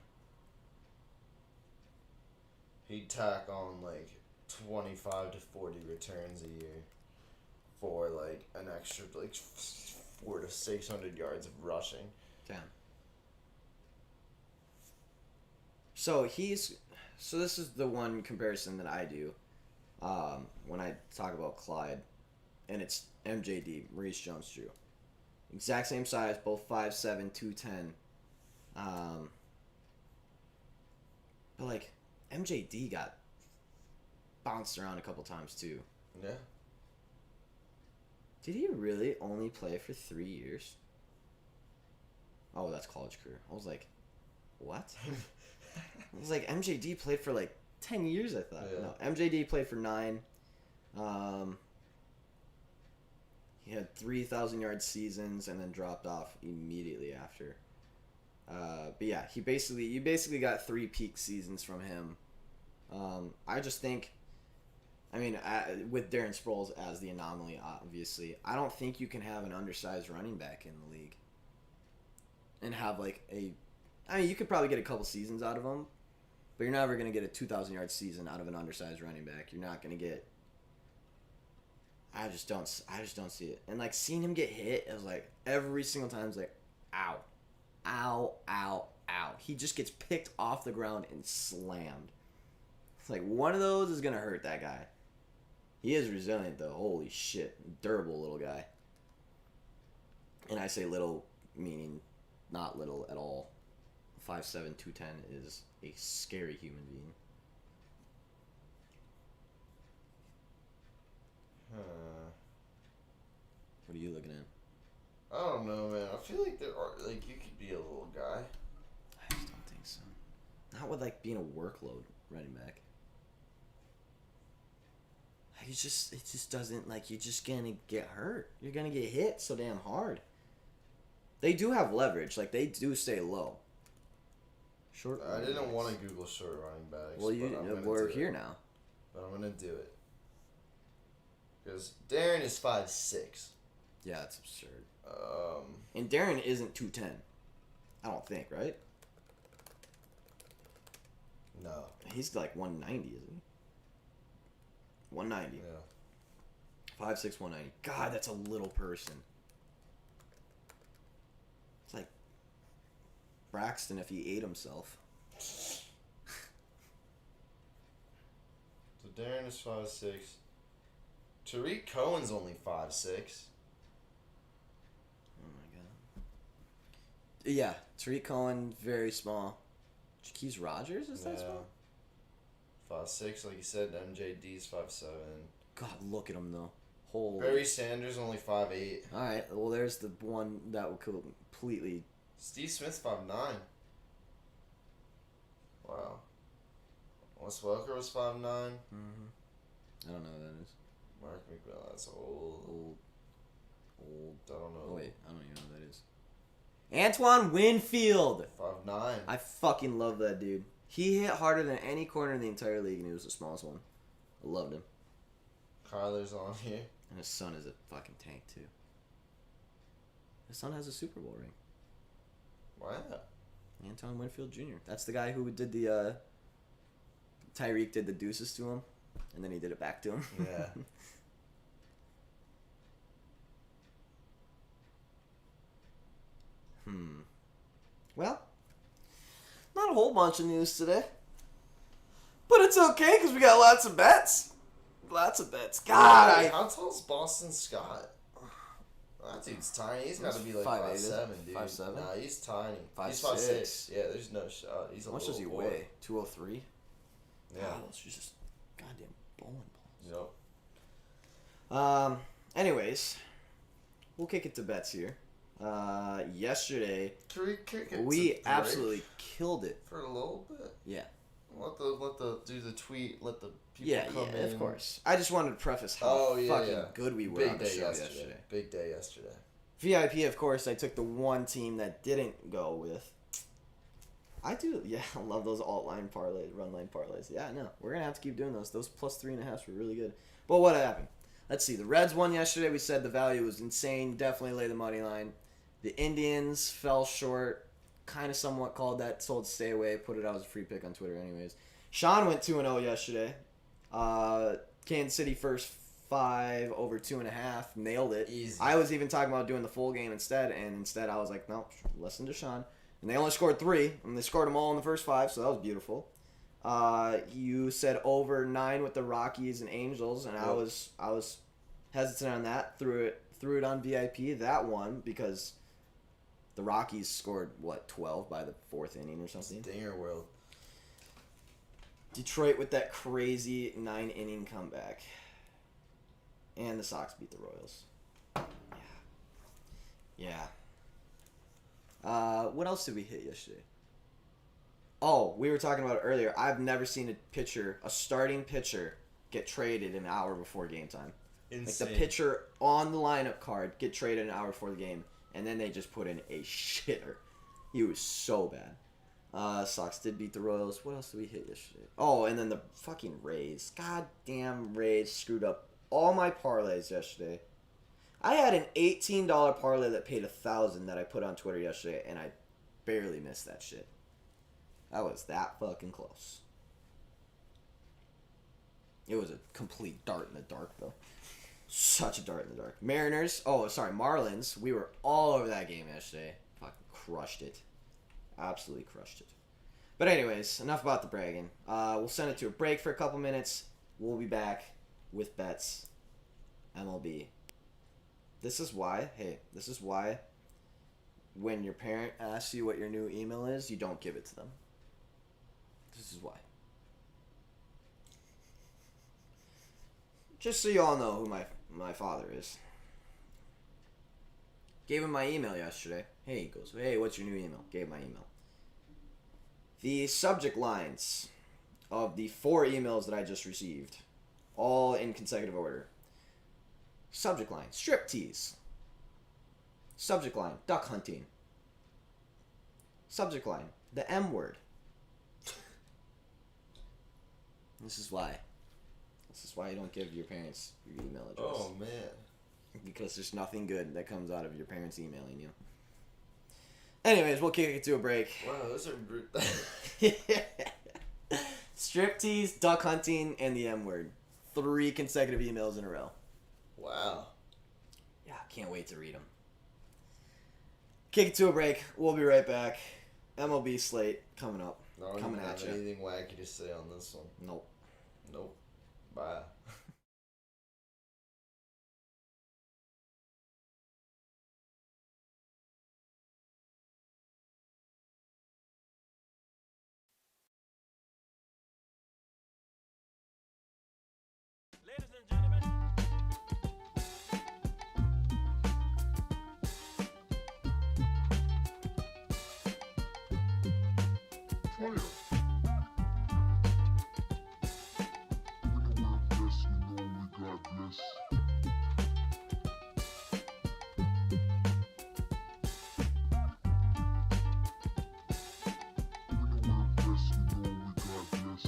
he'd tack on like 25 to 40 returns a year for like an extra like 400 to 600 yards of rushing. Damn. So this is the one comparison that I do when I talk about Clyde, and it's MJD, Maurice Jones-Drew. Exact same size, both 5'7", 210. But like MJD got bounced around a couple times too. Yeah. Did he really only play for 3 years? Oh, that's college career. I was like, what? I was like, MJD played for like 10 years, I thought. Yeah. No, MJD played for 9. He had 3,000-yard seasons and then dropped off immediately after. But yeah, you basically got 3 peak seasons from him. I just think, I mean, with Darren Sproles as the anomaly, obviously, I don't think you can have an undersized running back in the league and have like I mean, you could probably get a couple seasons out of him, but you're never going to get a 2,000-yard season out of an undersized running back. You're not going to get. I just don't see it. And like seeing him get hit, it was like every single time, it's like, ow, ow, ow, ow. He just gets picked off the ground and slammed. It's like one of those is gonna hurt that guy. He is resilient though. Holy shit, durable little guy. And I say little meaning not little at all. 5'7", 210 is a scary human being. What are you looking at? I don't know, man. I feel like there are like you could be a little guy. I just don't think so. Not with like being a workload running back. It just doesn't, like, you're just gonna get hurt. You're gonna get hit so damn hard. They do have leverage, like they do stay low. Short. I didn't want to Google short running backs. Well, we're here now. But I'm gonna do it. Because Darren is 5'6". Yeah, that's absurd. And Darren isn't 210. I don't think, right? No. He's like 190, isn't he? 190. Yeah. 5'6", 190. God, that's a little person. It's like Braxton if he ate himself. So Darren is 5'6". Tariq Cohen's only 5'6". Oh my god. Yeah, Tariq Cohen, very small. Jaquez Rogers is that small? 5'6", like you said. MJD's 5'7". God, look at him though. Holy. Barry Sanders only 5'8". All right, well there's the one that would completely. Steve Smith's 5'9". Wow. Wes Welker was 5'9". Mm-hmm. I don't know who that is. Mark McMillan, that's old. I don't know. Oh wait, I don't even know who that is. Antoine Winfield. 5'9". I fucking love that dude. He hit harder than any corner in the entire league, and he was the smallest one. I loved him. Kyler's on here. And his son is a fucking tank, too. His son has a Super Bowl ring. Wow. Anton Winfield Jr. That's the guy who did the, Tyreek did the deuces to him, and then he did it back to him. Yeah. Well, not a whole bunch of news today. But it's okay, because we got lots of bets. Lots of bets. God, How tall is Boston Scott? That dude's tiny. He's got to be like 5'7", dude. 5'7"? Nah, he's tiny. 5'6". He's 5'6". Yeah, there's no shot. He's a How much little does he boy. weigh? 203? Yeah. God, those are just goddamn bowling balls. Yep. Anyways, we'll kick it to bets here. Yesterday, Can we kick it we to absolutely killed it. for a little bit? Yeah. Let the do the tweet. Let the people Yeah, come in. of course. I just wanted to preface how fucking good we were Big on the day show yesterday. yesterday. Big day yesterday. VIP, of course, I took the one team that didn't go with. I do, yeah, I love those alt-line parlays, run-line parlays. Yeah, no, we're going to have to keep doing those. Those plus 3.5s were really good. But what happened? Let's see. The Reds won yesterday. We said the value was insane. Definitely lay the money line. The Indians fell short. Kind of somewhat called that. Told to stay away. Put it out as a free pick on Twitter anyways. Sean went 2-0 yesterday. Kansas City first 5 over 2.5. Nailed it. Easy. I was even talking about doing the full game instead. And instead I was like, no, listen to Sean. And they only scored 3. And they scored them all in the first 5. So that was beautiful. You said over 9 with the Rockies and Angels. And I was hesitant on that. Threw it on VIP. That one because the Rockies scored, 12 by the 4th inning or something? Dinger world. Detroit with that crazy 9-inning comeback. And the Sox beat the Royals. Yeah. What else did we hit yesterday? Oh, we were talking about it earlier. I've never seen a starting pitcher, get traded an hour before game time. Insane. Like the pitcher on the lineup card get traded an hour before the game, and then they just put in a shitter. He was so bad. Sox did beat the Royals. What else did we hit yesterday? Oh, and then the fucking Rays. Goddamn Rays screwed up all my parlays yesterday. I had an $18 parlay that paid $1,000 that I put on Twitter yesterday, and I barely missed that shit. I was that fucking close. It was a complete dart in the dark, though. Such a dart in the dark. Marlins. We were all over that game yesterday. Fucking crushed it. Absolutely crushed it. But anyways, enough about the bragging. We'll send it to a break for a couple minutes. We'll be back with bets. MLB. This is why when your parent asks you what your new email is, you don't give it to them. This is why. Just so you all know who my father is. Gave him my email yesterday. He goes, hey, what's your new email? Gave him my email. The subject lines of the 4 emails that I just received, all in consecutive order. Subject line, striptease. Subject line, duck hunting. Subject line, the M word. This is why. This is why you don't give your parents your email address. Oh, man. Because there's nothing good that comes out of your parents emailing you. Anyways, we'll kick it to a break. Wow, those are brute. Striptease, duck hunting, and the M word. 3 consecutive emails in a row. Wow. Yeah, can't wait to read them. Kick it to a break. We'll be right back. MLB slate coming up. Coming at you. Anything wacky to say on this one? Nope. Bye. Ladies and gentlemen. Fire. When the world bless, you know we God bless. When the world bless, you know we God bless.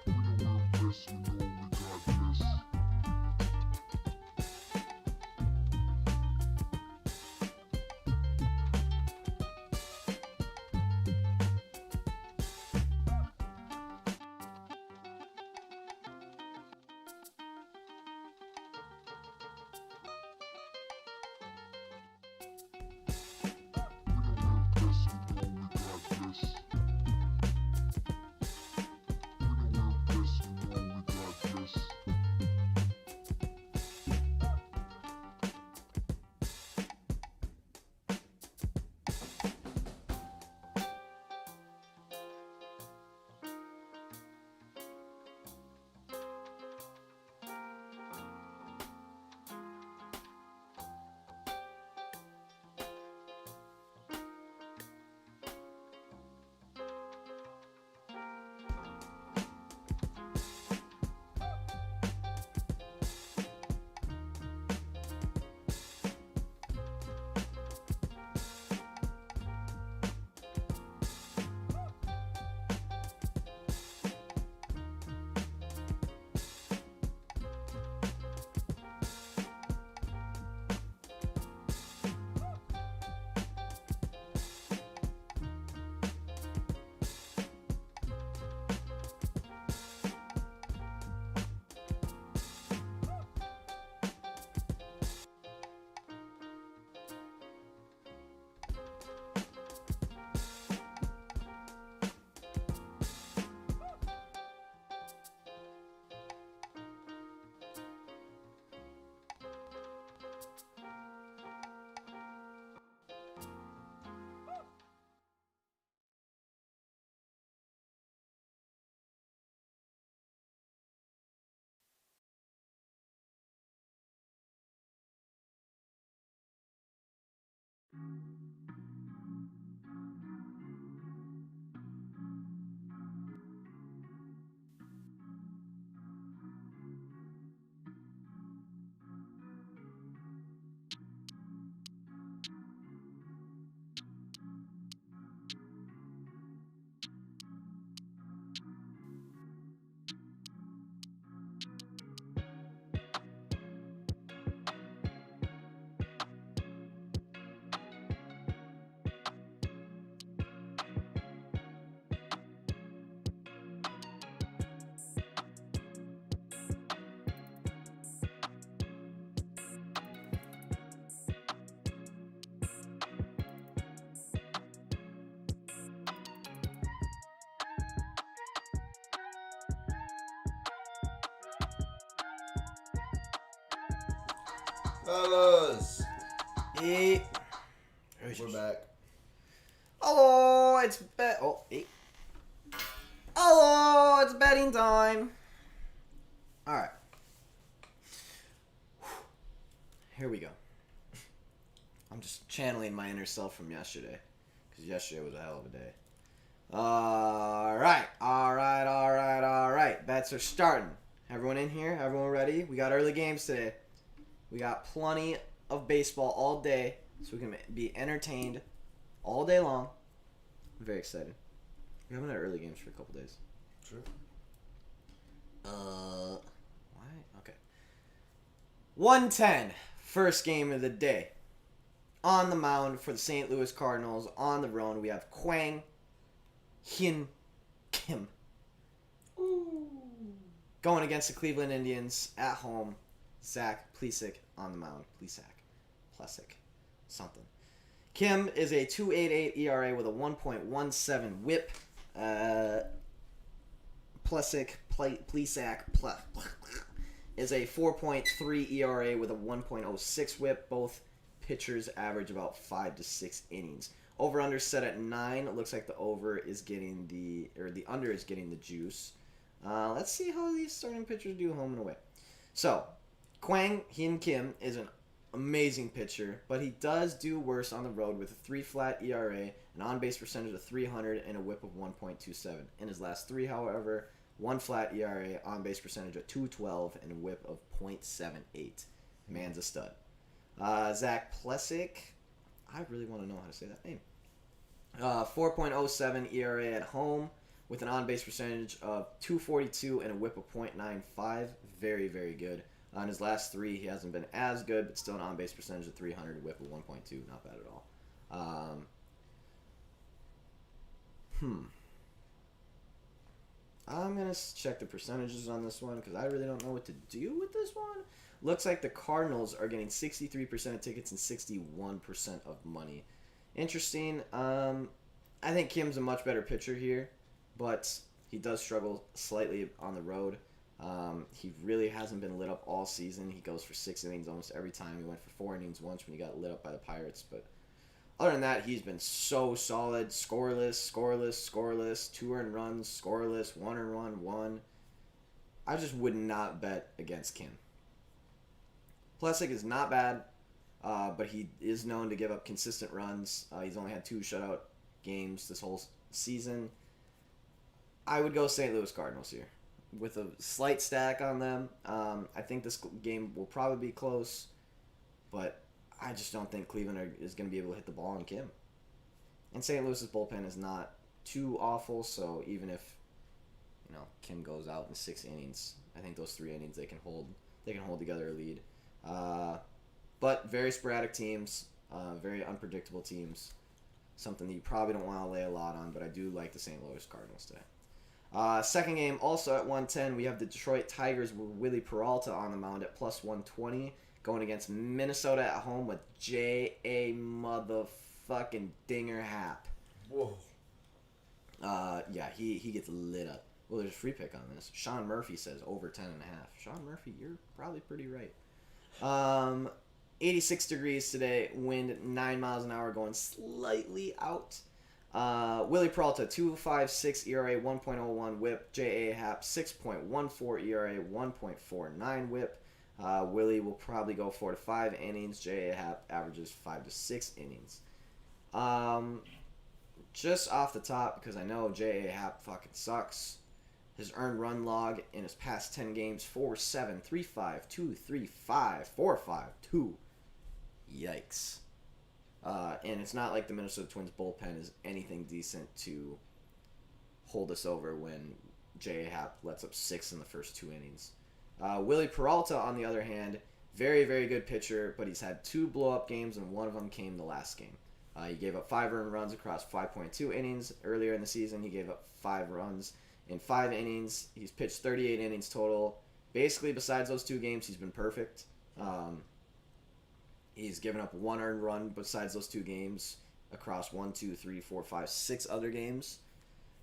When the world bless, you know we God bless. Fellas, Eight. we're back. Hello, it's eight. Hello, it's betting time. All right. Here we go. I'm just channeling my inner self from yesterday, because yesterday was a hell of a day. All right. Bets are starting. Everyone in here? Everyone ready? We got early games today. We got plenty of baseball all day, so we can be entertained all day long. I'm very excited. We haven't had early games for a couple days. True. Why? Okay. 1:10, first game of the day. On the mound for the St. Louis Cardinals, on the road, we have Kwang Hyun Kim. Going against the Cleveland Indians at home, Zach Plesac on the mound. Plesac. Something. Kim is a 2.88 ERA with a 1.17 whip. Plesac is a 4.3 ERA with a 1.06 whip. Both pitchers average about 5 to 6 innings. Over under set at 9. It looks like the under is getting the juice. Let's see how these starting pitchers do home and away. So, Kwang Hyun Kim is an amazing pitcher, but he does do worse on the road with a 3 flat ERA, an on-base percentage of 300, and a whip of 1.27. In his last 3, however, 1 flat ERA, on-base percentage of 212, and a whip of .78. Man's a stud. Zach Plesac, I really want to know how to say that name. 4.07 ERA at home with an on-base percentage of 242 and a whip of .95. Very, very good. On his last 3, he hasn't been as good, but still an on-base percentage of 300, a whip of 1.2. Not bad at all. I'm going to check the percentages on this one because I really don't know what to do with this one. Looks like the Cardinals are getting 63% of tickets and 61% of money. Interesting. I think Kim's a much better pitcher here, but he does struggle slightly on the road. He really hasn't been lit up all season. He goes for 6 innings almost every time. He went for 4 innings once when he got lit up by the Pirates. But other than that, he's been so solid. Scoreless. 2 earned runs, scoreless. 1 earned run, 1. I just would not bet against Kim. Plesac is not bad, but he is known to give up consistent runs. He's only had 2 shutout games this whole season. I would go St. Louis Cardinals here with a slight stack on them. I think this game will probably be close, but I just don't think Cleveland is going to be able to hit the ball on Kim. And St. Louis's bullpen is not too awful, so even if Kim goes out in 6 innings, I think those 3 innings they can hold together a lead. But very sporadic teams, very unpredictable teams. Something that you probably don't want to lay a lot on, but I do like the St. Louis Cardinals today. Second game, also at 110, we have the Detroit Tigers with Willie Peralta on the mound at plus 120, going against Minnesota at home with J.A. motherfucking Dinger Happ. Whoa. Yeah, he gets lit up. Well, there's a free pick on this. Sean Murphy says over 10.5. Sean Murphy, you're probably pretty right. 86 degrees today, wind 9 miles an hour, going slightly out. Willie Peralta, 2.56 ERA, 1.01 whip. J.A. Happ, 6.14 ERA, 1.49 whip. Willie will probably go 4 to 5 innings. J.A. Happ averages 5 to 6 innings. Just off the top, because I know J.A. Happ fucking sucks. His earned run log in his past 10 games, 4-7, 3-5, 2-3-5, 4-5, 2. Yikes. And it's not like the Minnesota Twins bullpen is anything decent to hold us over when J.A. Happ lets up 6 in the first 2 innings. Willie Peralta, on the other hand, very, very good pitcher, but he's had 2 blow-up games, and one of them came the last game. He gave up 5 earned runs across 5.2 innings. Earlier in the season, he gave up 5 runs in 5 innings. He's pitched 38 innings total. Basically, besides those 2 games, he's been perfect. He's given up 1 earned run besides those 2 games across 1, 2, 3, 4, 5, 6 other games.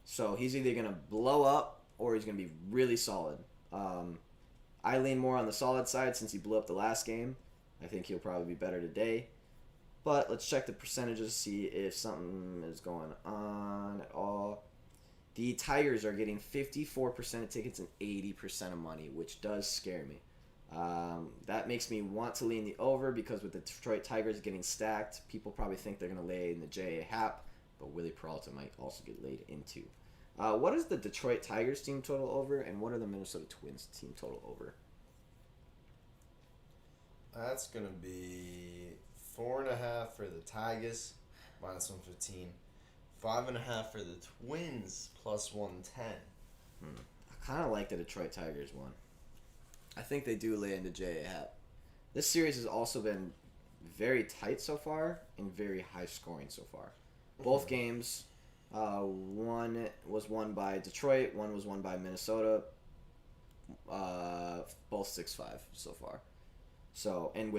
So he's either going to blow up or he's going to be really solid. I lean more on the solid side since he blew up the last game. I think he'll probably be better today. But let's check the percentages, see if something is going on at all. The Tigers are getting 54% of tickets and 80% of money, which does scare me. That makes me want to lean the over because with the Detroit Tigers getting stacked, people probably think they're going to lay in the J.A. Happ, but Willie Peralta might also get laid into. What is the Detroit Tigers team total over, and what are the Minnesota Twins team total over? That's going to be 4.5 for the Tigers, minus 115. 5.5 for the Twins, plus 110. I kind of like the Detroit Tigers one. I think they do lay into J.A. Happ. This series has also been very tight so far and very high scoring so far. Both games, one was won by Detroit, one was won by Minnesota. Both 6-5 so far. So, and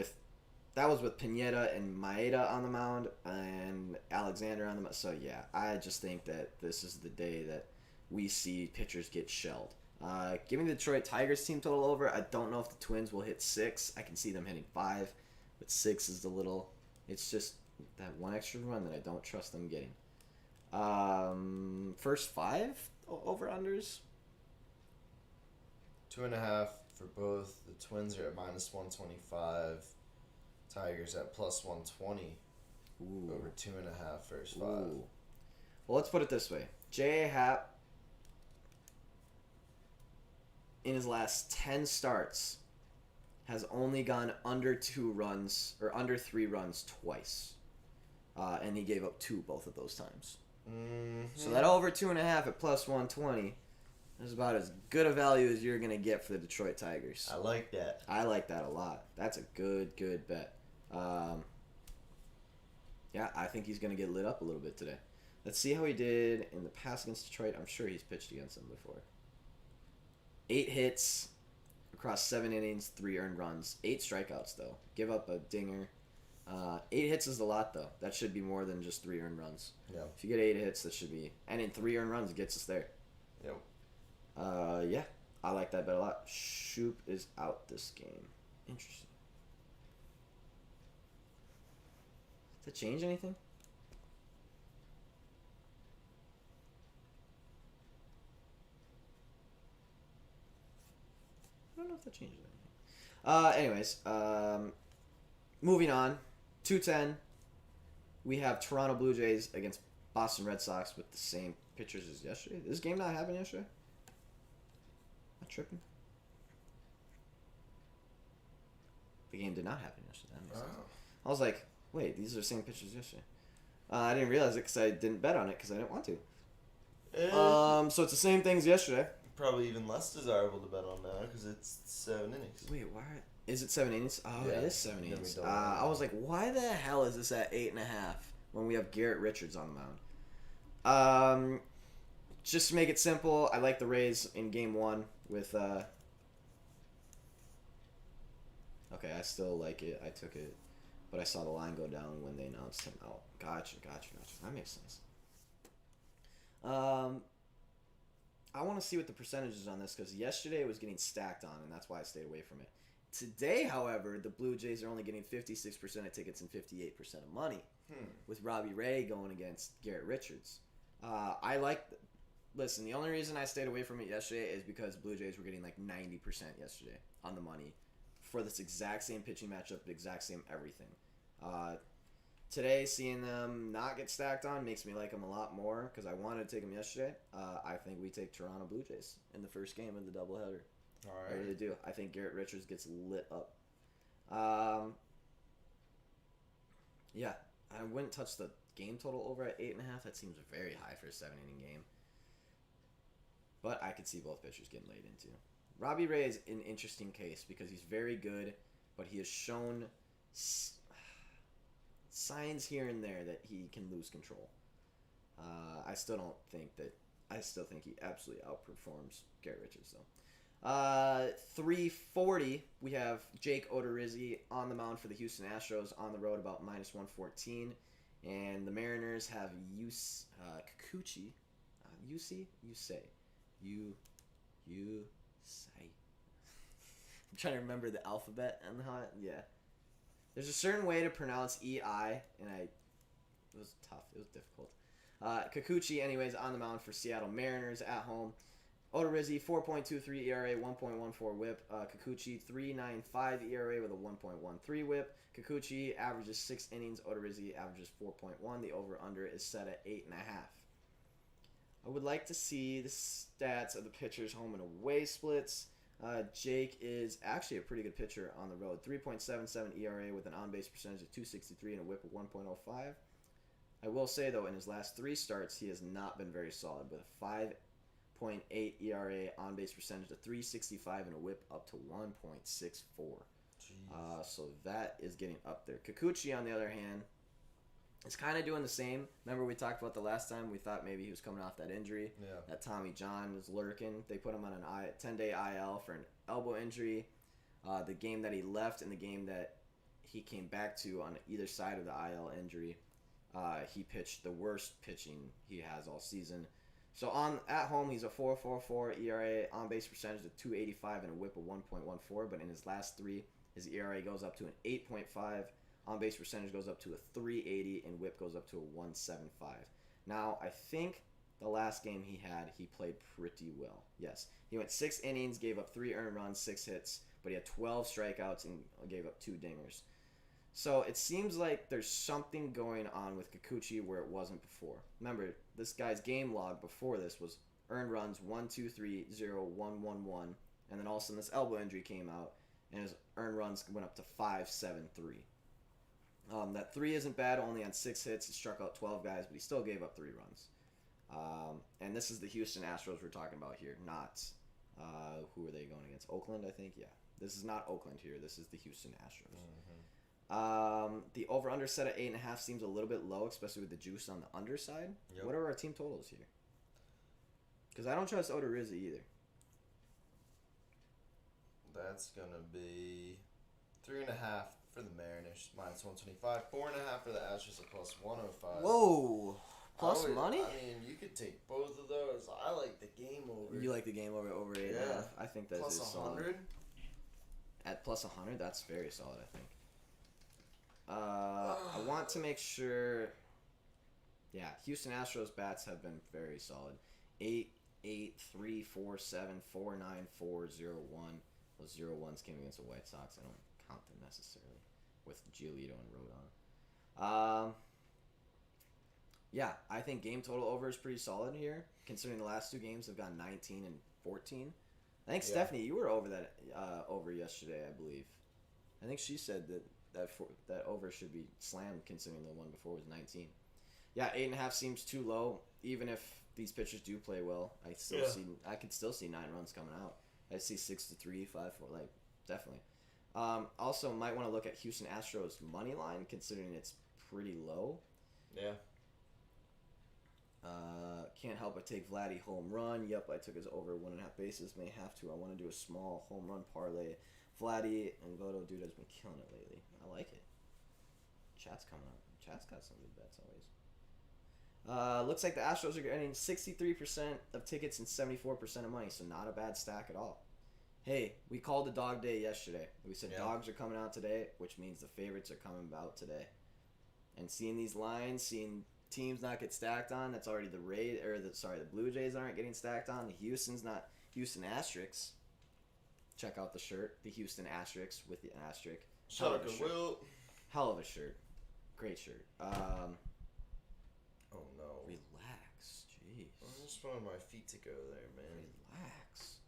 that was with Pineda and Maeda on the mound and Alexander on the mound. So, yeah, I just think that this is the day that we see pitchers get shelled. Give me the Detroit Tigers team total over. I don't know if the Twins will hit 6. I can see them hitting 5, but 6 is it's just that one extra run that I don't trust them getting. First 5 over-unders? 2.5 for both. The Twins are at minus 125. Tigers at plus 120. Ooh. Over 2.5 first 5. Ooh. Well, let's put it this way. J.A. Happ, in his last 10 starts, has only gone under 2 runs, or under 3 runs twice. And he gave up 2 both of those times. Mm-hmm. So that over 2.5 at plus 120 is about as good a value as you're going to get for the Detroit Tigers. I like that. I like that a lot. That's a good bet. Yeah, I think he's going to get lit up a little bit today. Let's see how he did in the past against Detroit. I'm sure he's pitched against them before. 8 hits across 7 innings, 3 earned runs. 8 strikeouts, though. Give up a dinger. 8 hits is a lot, though. That should be more than just 3 earned runs. Yeah. If you get 8 hits, that should be... And in 3 earned runs, it gets us there. Yep. Yeah, I like that bet a lot. Shoop is out this game. Interesting. Does it change anything? I don't know if that changes anything. Anyways, moving on. 2:10. We have Toronto Blue Jays against Boston Red Sox with the same pitchers as yesterday. Did this game not happen yesterday? Am I tripping? The game did not happen yesterday. That makes sense. I was like, wait, these are the same pitchers yesterday. I didn't realize it because I didn't bet on it because I didn't want to. So it's the same things yesterday. Probably even less desirable to bet on now because it's 7 innings. Wait, why? Is it 7 innings? Oh, Yeah, it is 7 then we innings. don't I was like, why the hell is this at 8.5 when we have Garrett Richards on the mound? Just to make it simple, I like the Rays in Game 1 with... Okay, I still like it. I took it. But I saw the line go down when they announced him out. Gotcha. That makes sense. I want to see what the percentage is on this because yesterday it was getting stacked on, and that's why I stayed away from it. Today, however, the Blue Jays are only getting 56% of tickets and 58% of money, with Robbie Ray going against Garrett Richards. Listen, the only reason I stayed away from it yesterday is because Blue Jays were getting like 90% yesterday on the money for this exact same pitching matchup, the exact same everything. Today, seeing them not get stacked on makes me like them a lot more because I wanted to take them yesterday. I think we take Toronto Blue Jays in the first game of the doubleheader. All I right. really do. I think Garrett Richards gets lit up. Yeah, I wouldn't touch the game total over at 8.5. That seems very high for a 7-inning game. But I could see both pitchers getting laid into. Robbie Ray is an interesting case because he's very good, but he has shown signs here and there that he can lose control. I still think he absolutely outperforms Garrett Richards though. 340, we have Jake Odorizzi on the mound for the Houston Astros on the road about -114. And the Mariners have Kikuchi. You say. I'm trying to remember the alphabet and how yeah. There's a certain way to pronounce EI, and it was tough. It was difficult. Kikuchi, anyways, on the mound for Seattle Mariners at home. Odorizzi, 4.23 ERA, 1.14 whip. Kikuchi, 3.95 ERA with a 1.13 whip. Kikuchi averages 6 innings. Odorizzi averages 4.1. The over-under is set at 8.5. I would like to see the stats of the pitchers' home and away splits. Jake is actually a pretty good pitcher on the road. 3.77 ERA with an on-base percentage of .263 and a whip of 1.05. I will say, though, in his last 3 starts, he has not been very solid with a 5.8 ERA, on-base percentage of .365 and a whip up to 1.64. So that is getting up there. Kikuchi, on the other hand, is kind of doing the same. Remember we talked about the last time we thought maybe he was coming off that injury. Yeah. That Tommy John was lurking. They put him on an 10-day IL for an elbow injury. The game that he left and the game that he came back to on either side of the IL injury, he pitched the worst pitching he has all season. So at home, he's a 4.44 ERA, on-base percentage of .285 and a whip of 1.14. But in his last 3, his ERA goes up to an 8.5. On-base percentage goes up to a .380 and whip goes up to a 1.75. Now, I think the last game he played pretty well. Yes, he went 6 innings, gave up 3 earned runs, 6 hits, but he had 12 strikeouts and gave up 2 dingers. So it seems like there's something going on with Kikuchi where it wasn't before. Remember, this guy's game log before this was earned runs 1, 2, 3, 0, 1, 1, 1, and then all of a sudden this elbow injury came out and his earned runs went up to 5, 7, 3. That 3 isn't bad, only on 6 hits. He struck out 12 guys, but he still gave up 3 runs. And this is the Houston Astros we're talking about here, not who are they going against? Oakland, I think? Yeah. This is not Oakland here. This is the Houston Astros. The over-under set at 8.5 seems a little bit low, especially with the juice on the underside. Yep. What are our team totals here? Because I don't trust Odorizzi either. That's going to be 3.5 for the Mariners, -125. 4.5 for the Astros at +105. Whoa! Plus money? I mean, you could take both of those. I like the game over. You like the game over 8.5? Yeah. I think that Plus is solid. 100? At +100, that's very solid, I think. I want to make sure. Yeah, Houston Astros bats have been very solid. 8, 8, 3, 4, 7, 4, 9, 4, 0, 1. Those 0-1s came against the White Sox. I don't count them necessarily with Giolito and Rodon. Yeah, I think game total over is pretty solid here, considering the last 2 games have gone 19 and 14. I think Stephanie, you were over that over yesterday, I believe. I think she said that over should be slammed, considering the one before was 19. Yeah, 8.5 seems too low. Even if these pitchers do play well, I could still see 9 runs coming out. I see 6-3, 5-4, like definitely. Also, might want to look at Houston Astros money line, considering it's pretty low. Yeah. Can't help but take Vladdy home run. Yep, I took his over 1.5 bases. May have to. I want to do a small home run parlay. Vladdy and Voto dude has been killing it lately. I like it. Chat's coming up. Chat's got some good bets always. Looks like the Astros are getting 63% of tickets and 74% of money, so not a bad stack at all. Hey, we called the dog day yesterday. We said dogs are coming out today, which means the favorites are coming out today. And seeing these lines, seeing teams not get stacked on, that's already the Blue Jays aren't getting stacked on. The Houston Asterisks. Check out the shirt, the Houston Asterisks with the asterisk. Shout out to Will. Hell of a shirt. Great shirt. Oh no. Relax. Jeez. I just wanted my feet to go there, man. Relax.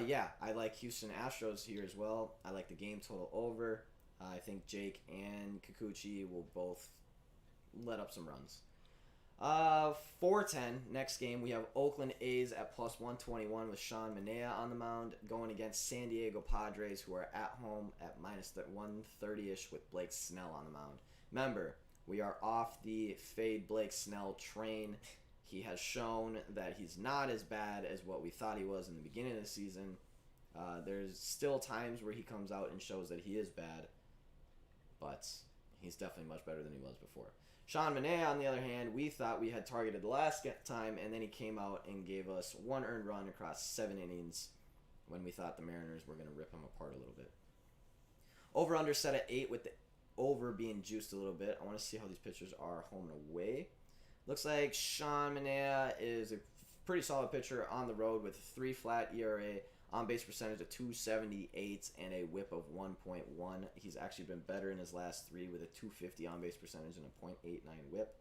Yeah, I like Houston Astros here as well. I like the game total over. I think Jake and Kikuchi will both let up some runs. 4-10, next game, we have Oakland A's at plus 121 with Sean Manaea on the mound going against San Diego Padres, who are at home at minus 130-ish with Blake Snell on the mound. Remember, we are off the fade Blake Snell train. He has shown that he's not as bad as what we thought he was in the beginning of the season. There's still times where he comes out and shows that he is bad, but he's definitely much better than he was before. Sean Manaea, on the other hand, we thought we had targeted the last time, and then he came out and gave us 1 earned run across 7 innings when we thought the Mariners were going to rip him apart a little bit. Over-under set at 8 with the over being juiced a little bit. I want to see how these pitchers are home and away. Looks like Sean Manaea is a pretty solid pitcher on the road with a 3 flat ERA, on-base percentage of 278, and a whip of 1.1. He's actually been better in his last 3 with a 250 on-base percentage and a .89 whip.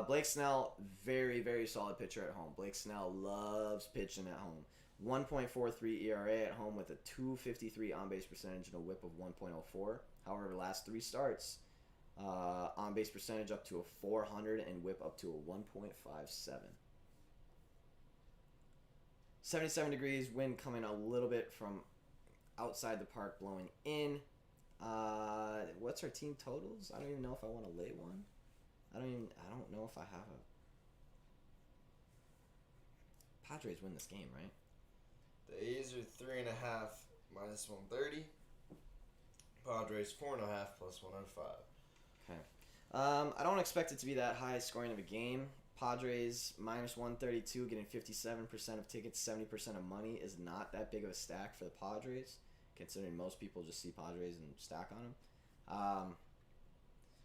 Blake Snell, very, very solid pitcher at home. Blake Snell loves pitching at home. 1.43 ERA at home with a 253 on-base percentage and a whip of 1.04. However, last 3 starts, on-base percentage up to a 400 and whip up to a 1.57. 77 degrees, wind coming a little bit from outside the park, blowing in. What's our team totals? I don't even know if I want to lay one. I don't know if I have a. Padres win this game, right? The A's are 3.5 minus 130. Padres 4.5 plus 105. Okay. I don't expect it to be that high scoring of a game. Padres minus 132, getting 57% of tickets, 70% of money is not that big of a stack for the Padres, considering most people just see Padres and stack on them.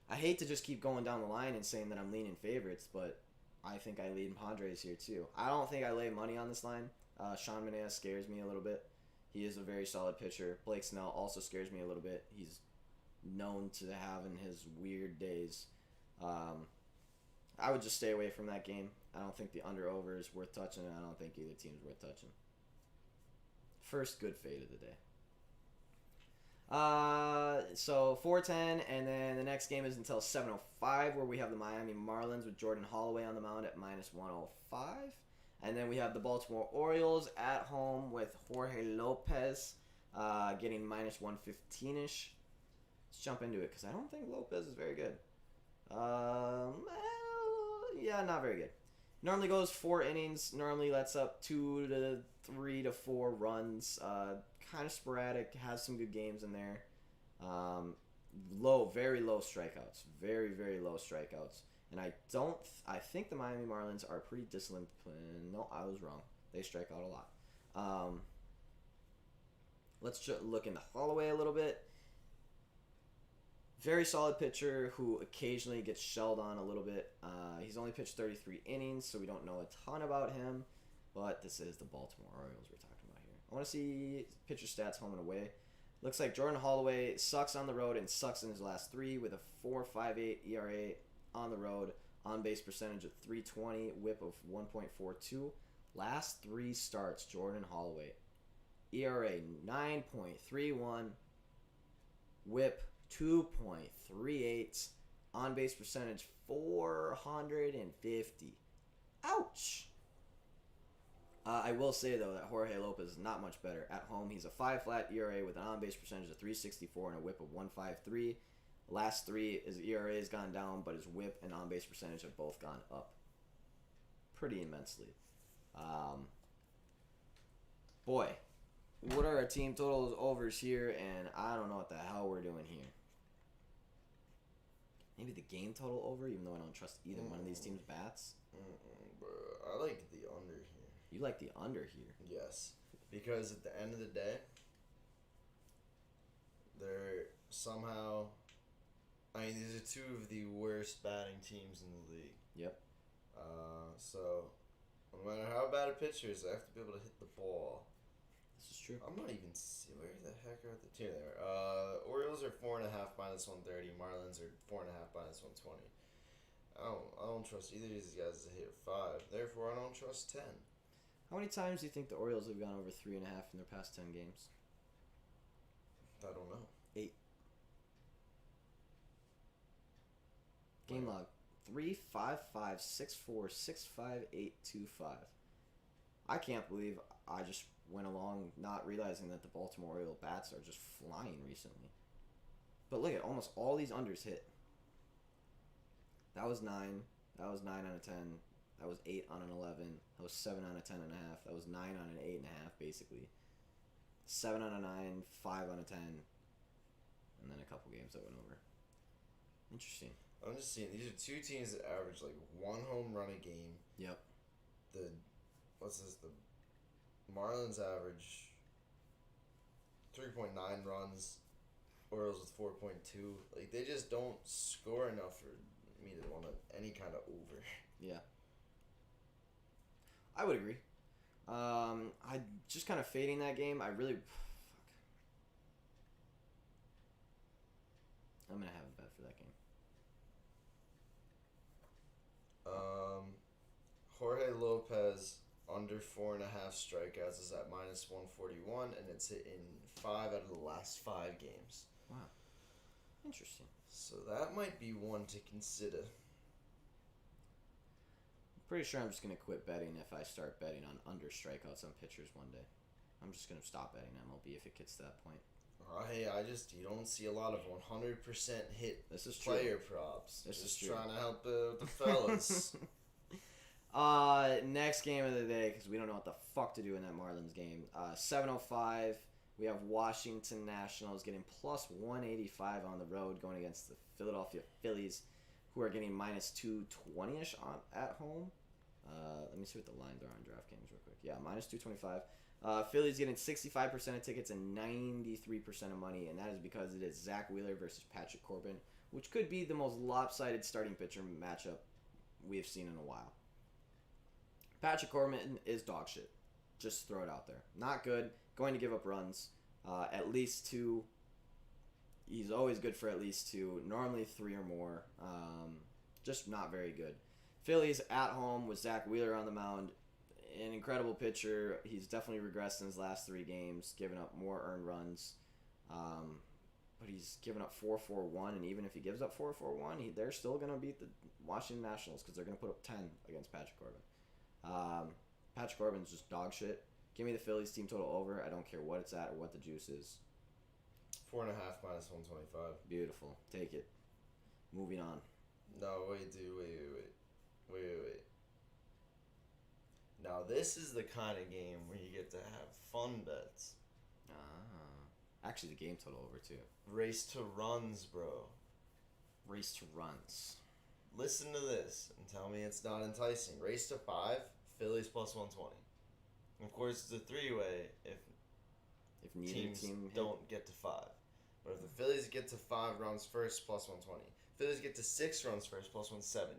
I hate to just keep going down the line and saying that I'm leaning favorites, but I think I lead in Padres here too. I don't think I lay money on this line. Sean Manaea scares me a little bit. He is a very solid pitcher. Blake Snell also scares me a little bit. He's known to have in his weird days. I would just stay away from that game. I don't think the under-over is worth touching, and I don't think either team is worth touching. First good fade of the day. So 4:10, and then the next game is until 7:05, where we have the Miami Marlins with Jordan Holloway on the mound at minus 105. And then we have the Baltimore Orioles at home with Jorge Lopez getting minus 115-ish. Let's jump into it, because I don't think Lopez is very good. Yeah, not very good. Normally goes 4 innings. Normally lets up 2 to 3 to 4 runs. Kind of sporadic. Has some good games in there. Very low strikeouts. Very, very low strikeouts. And I think the Miami Marlins are pretty disciplined. No, I was wrong. They strike out a lot. Let's look into Holloway a little bit. Very solid pitcher who occasionally gets shelled on a little bit. He's only pitched 33 innings, so we don't know a ton about him. But this is the Baltimore Orioles we're talking about here. I want to see pitcher stats home and away. Looks like Jordan Holloway sucks on the road and sucks in his last 3 with a 4.58 ERA on the road, on-base percentage of 320, whip of 1.42. Last 3 starts, Jordan Holloway. ERA 9.31, whip 2.38, on-base percentage 450. Ouch! I will say, though, that Jorge Lopez is not much better. At home, he's a 5 flat ERA with an on-base percentage of 364 and a whip of 153. The last 3, his ERA has gone down, but his whip and on-base percentage have both gone up pretty immensely. Boy, what are our team totals overs here? And I don't know what the hell we're doing here. Maybe the game total over, even though I don't trust either one of these teams' bats. I like the under here. You like the under here? Yes, because at the end of the day, they're somehow. I mean, these are 2 of the worst batting teams in the league. Yep. So, no matter how bad a pitcher is, they have to be able to hit the ball. This is true. I'm not even see where the heck are the here they are. Orioles are 4.5 minus 130. Marlins are 4.5 minus 120. I don't trust either of these guys to hit 5. Therefore, I don't trust 10. How many times do you think the Orioles have gone over 3.5 in their past 10 games? I don't know. 8. Game log 3, 5, 5, 6, 4, 6, 5, 8, 2, 5. I can't believe I just went along not realizing that the Baltimore Oriole bats are just flying recently. But look at almost all these unders hit. That was 9. That was 9 out of 10. That was 8 on an 11. That was 7 on a 10.5. That was 9 on an 8.5, basically. 7 on a 9, 5 on a 10, and then a couple games that went over. Interesting. I'm just seeing these are two teams that average like 1 home run a game. Yep. The Marlins average 3.9 runs. Orioles with 4.2. Like they just don't score enough for me to want any kind of over. Yeah. I would agree. I just kind of fading that game. I really. Fuck. I'm gonna have a bet for that game. Jorge Lopez under 4.5 strikeouts is at minus 141, and it's hit in 5 out of the last 5 games. Wow. Interesting. So that might be one to consider. Pretty sure I'm just gonna quit betting if I start betting on under strikeouts on pitchers one day. I'm just gonna stop betting MLB if it gets to that point. Hey, you don't see a lot of 100% hit This is true. player props. This is just true. trying to help the fellas. Next game of the day, because we don't know what the fuck to do in that Marlins game. 7:05. We have Washington Nationals getting plus 185 on the road going against the Philadelphia Phillies, who are getting minus 220-ish at home. Let me see what the lines are on DraftKings real quick. Yeah, minus 225. Phillies getting 65% of tickets and 93% of money, and that is because it is Zach Wheeler versus Patrick Corbin, which could be the most lopsided starting pitcher matchup we've seen in a while. Patrick Corbin is dog shit. Just throw it out there. Not good. Going to give up runs. At least 2. He's always good for at least 2. Normally 3 or more. Just not very good. Phillies at home with Zach Wheeler on the mound. An incredible pitcher. He's definitely regressed in his last 3 games, giving up more earned runs. But he's given up 4-4-1, and even if he gives up 4-4-1, they're still going to beat the Washington Nationals because they're going to put up 10 against Patrick Corbin. Patrick Corbin's just dog shit. Give me the Phillies team total over. I don't care what it's at or what the juice is. 4.5 minus 125. Beautiful. Take it. Moving on. No, wait. Now, this is the kind of game where you get to have fun bets. Actually, the game total over, too. Race to runs, bro. Race to runs. Listen to this and tell me it's not enticing. Race to 5, Phillies plus 120. Of course, it's a 3-way if neither teams team don't get to 5. But if the Phillies get to 5 runs first, plus 120. Phillies get to 6 runs first, plus 170.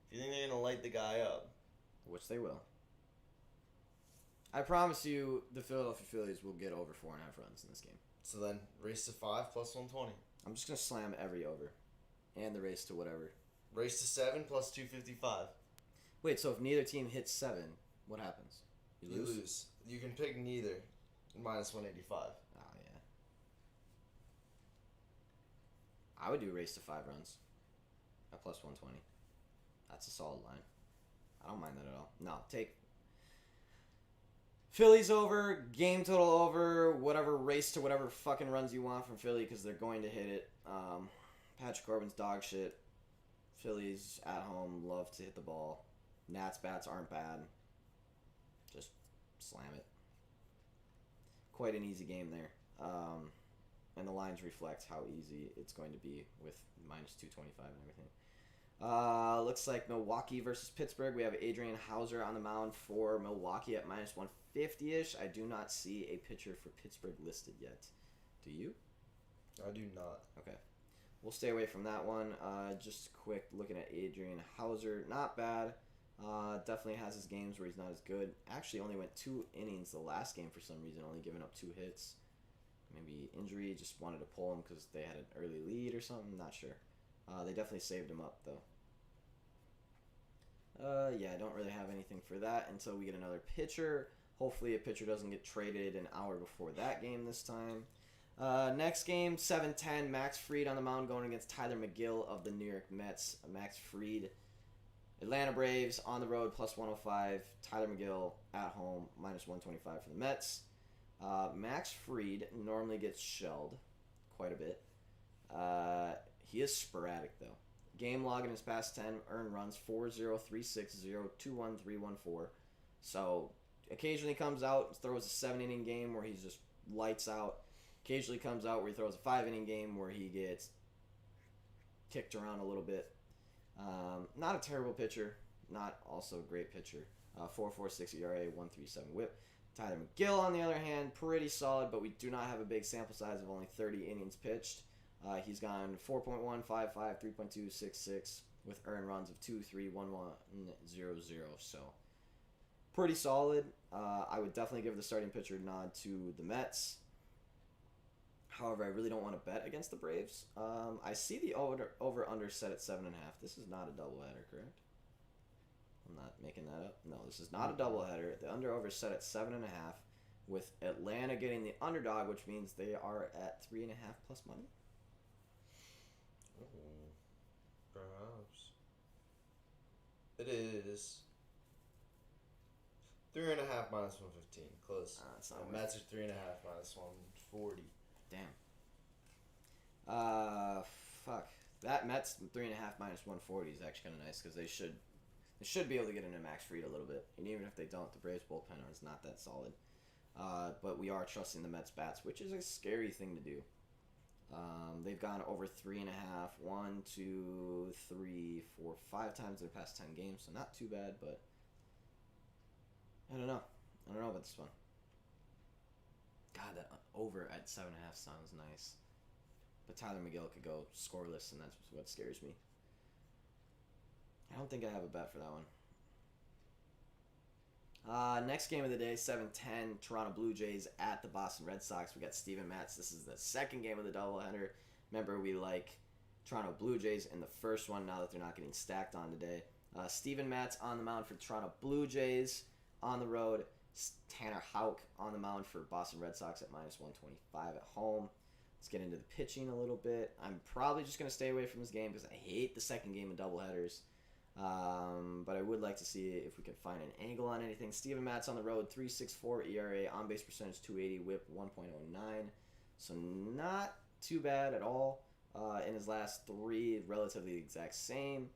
If you think they're going to light the guy up. Which they will. I promise you the Philadelphia Phillies will get over 4.5 runs in this game. So then, race to 5, plus 120. I'm just going to slam every over. And the race to whatever. Race to 7, plus 255. Wait, so if neither team hits 7, what happens? You lose? You can pick neither. Minus 185. Oh, yeah. I would do race to 5 runs. At plus 120. That's a solid line. I don't mind that at all. No, take Phillies over, game total over, whatever race to whatever fucking runs you want from Philly because they're going to hit it. Patrick Corbin's dog shit. Phillies at home love to hit the ball. Nats bats aren't bad. Just slam it. Quite an easy game there. And the lines reflect how easy it's going to be with minus 225 and everything. Looks like Milwaukee versus Pittsburgh. We have Adrian Hauser on the mound for Milwaukee at minus 150-ish. I do not see a pitcher for Pittsburgh listed yet. Do you? I do not. Okay. We'll stay away from that one. Just quick looking at Adrian Hauser. Not bad. Definitely has his games where he's not as good. Actually, only went 2 innings the last game for some reason, only giving up 2 hits. Maybe injury, just wanted to pull him because they had an early lead or something. Not sure. They definitely saved him up, though. Yeah, I don't really have anything for that until we get another pitcher. Hopefully a pitcher doesn't get traded an hour before that game this time. Next game, 7-10, Max Fried on the mound going against Tyler McGill of the New York Mets. Max Fried, Atlanta Braves on the road, plus 105. Tyler McGill at home, minus 125 for the Mets. Max Fried normally gets shelled quite a bit. He is sporadic, though. Game log in his past 10, earned runs 4.0360, 2.1314. So, occasionally comes out, throws a 7-inning game where he's just lights out. Occasionally comes out where he throws a 5-inning game where he gets kicked around a little bit. Not a terrible pitcher, not also a great pitcher. 4.46 ERA, 1.37 WHIP. Tyler McGill, on the other hand, pretty solid, but we do not have a big sample size of only 30 innings pitched. He's gone 4.155, 3.266 with earned runs of 2.31100. So pretty solid. I would definitely give the starting pitcher nod to the Mets. However, I really don't want to bet against the Braves. I see the over-under set at 7.5. This is not a doubleheader, correct? I'm not making that up. No, this is not a doubleheader. The under-over is set at 7.5, with Atlanta getting the underdog, which means they are at 3.5 plus money. Ooh, perhaps. It is 3.5 minus 115. Close. It's not The Mets are 3.5 minus 140. Damn. Fuck. That Mets 3.5 minus 140 is actually kind of nice because they should be able to get into Max Fried a little bit. And even if they don't, the Braves bullpen is not that solid. But we are trusting the Mets bats, which is a scary thing to do. They've gone over 3.5, 1, 2, 3, 4, 5 times in their past 10 games, so not too bad, but I don't know. I don't know about this one. God, that over at 7.5 sounds nice. But Tyler McGill could go scoreless, and that's what scares me. I don't think I have a bet for that one. Next game of the day, 7-10, Toronto Blue Jays at the Boston Red Sox. We got Steven Matz. This is the second game of the doubleheader. Remember, we like Toronto Blue Jays in the first one now that they're not getting stacked on today. Steven Matz on the mound for Toronto Blue Jays on the road. Tanner Houck on the mound for Boston Red Sox at minus 125 at home. Let's get into the pitching a little bit. I'm probably just going to stay away from this game because I hate the second game of doubleheaders. But I would like to see if we can find an angle on anything. Steven Matz on the road, 3.64 ERA, on-base percentage 280, WHIP 1.09. So not too bad at all. In his last 3, relatively the exact same.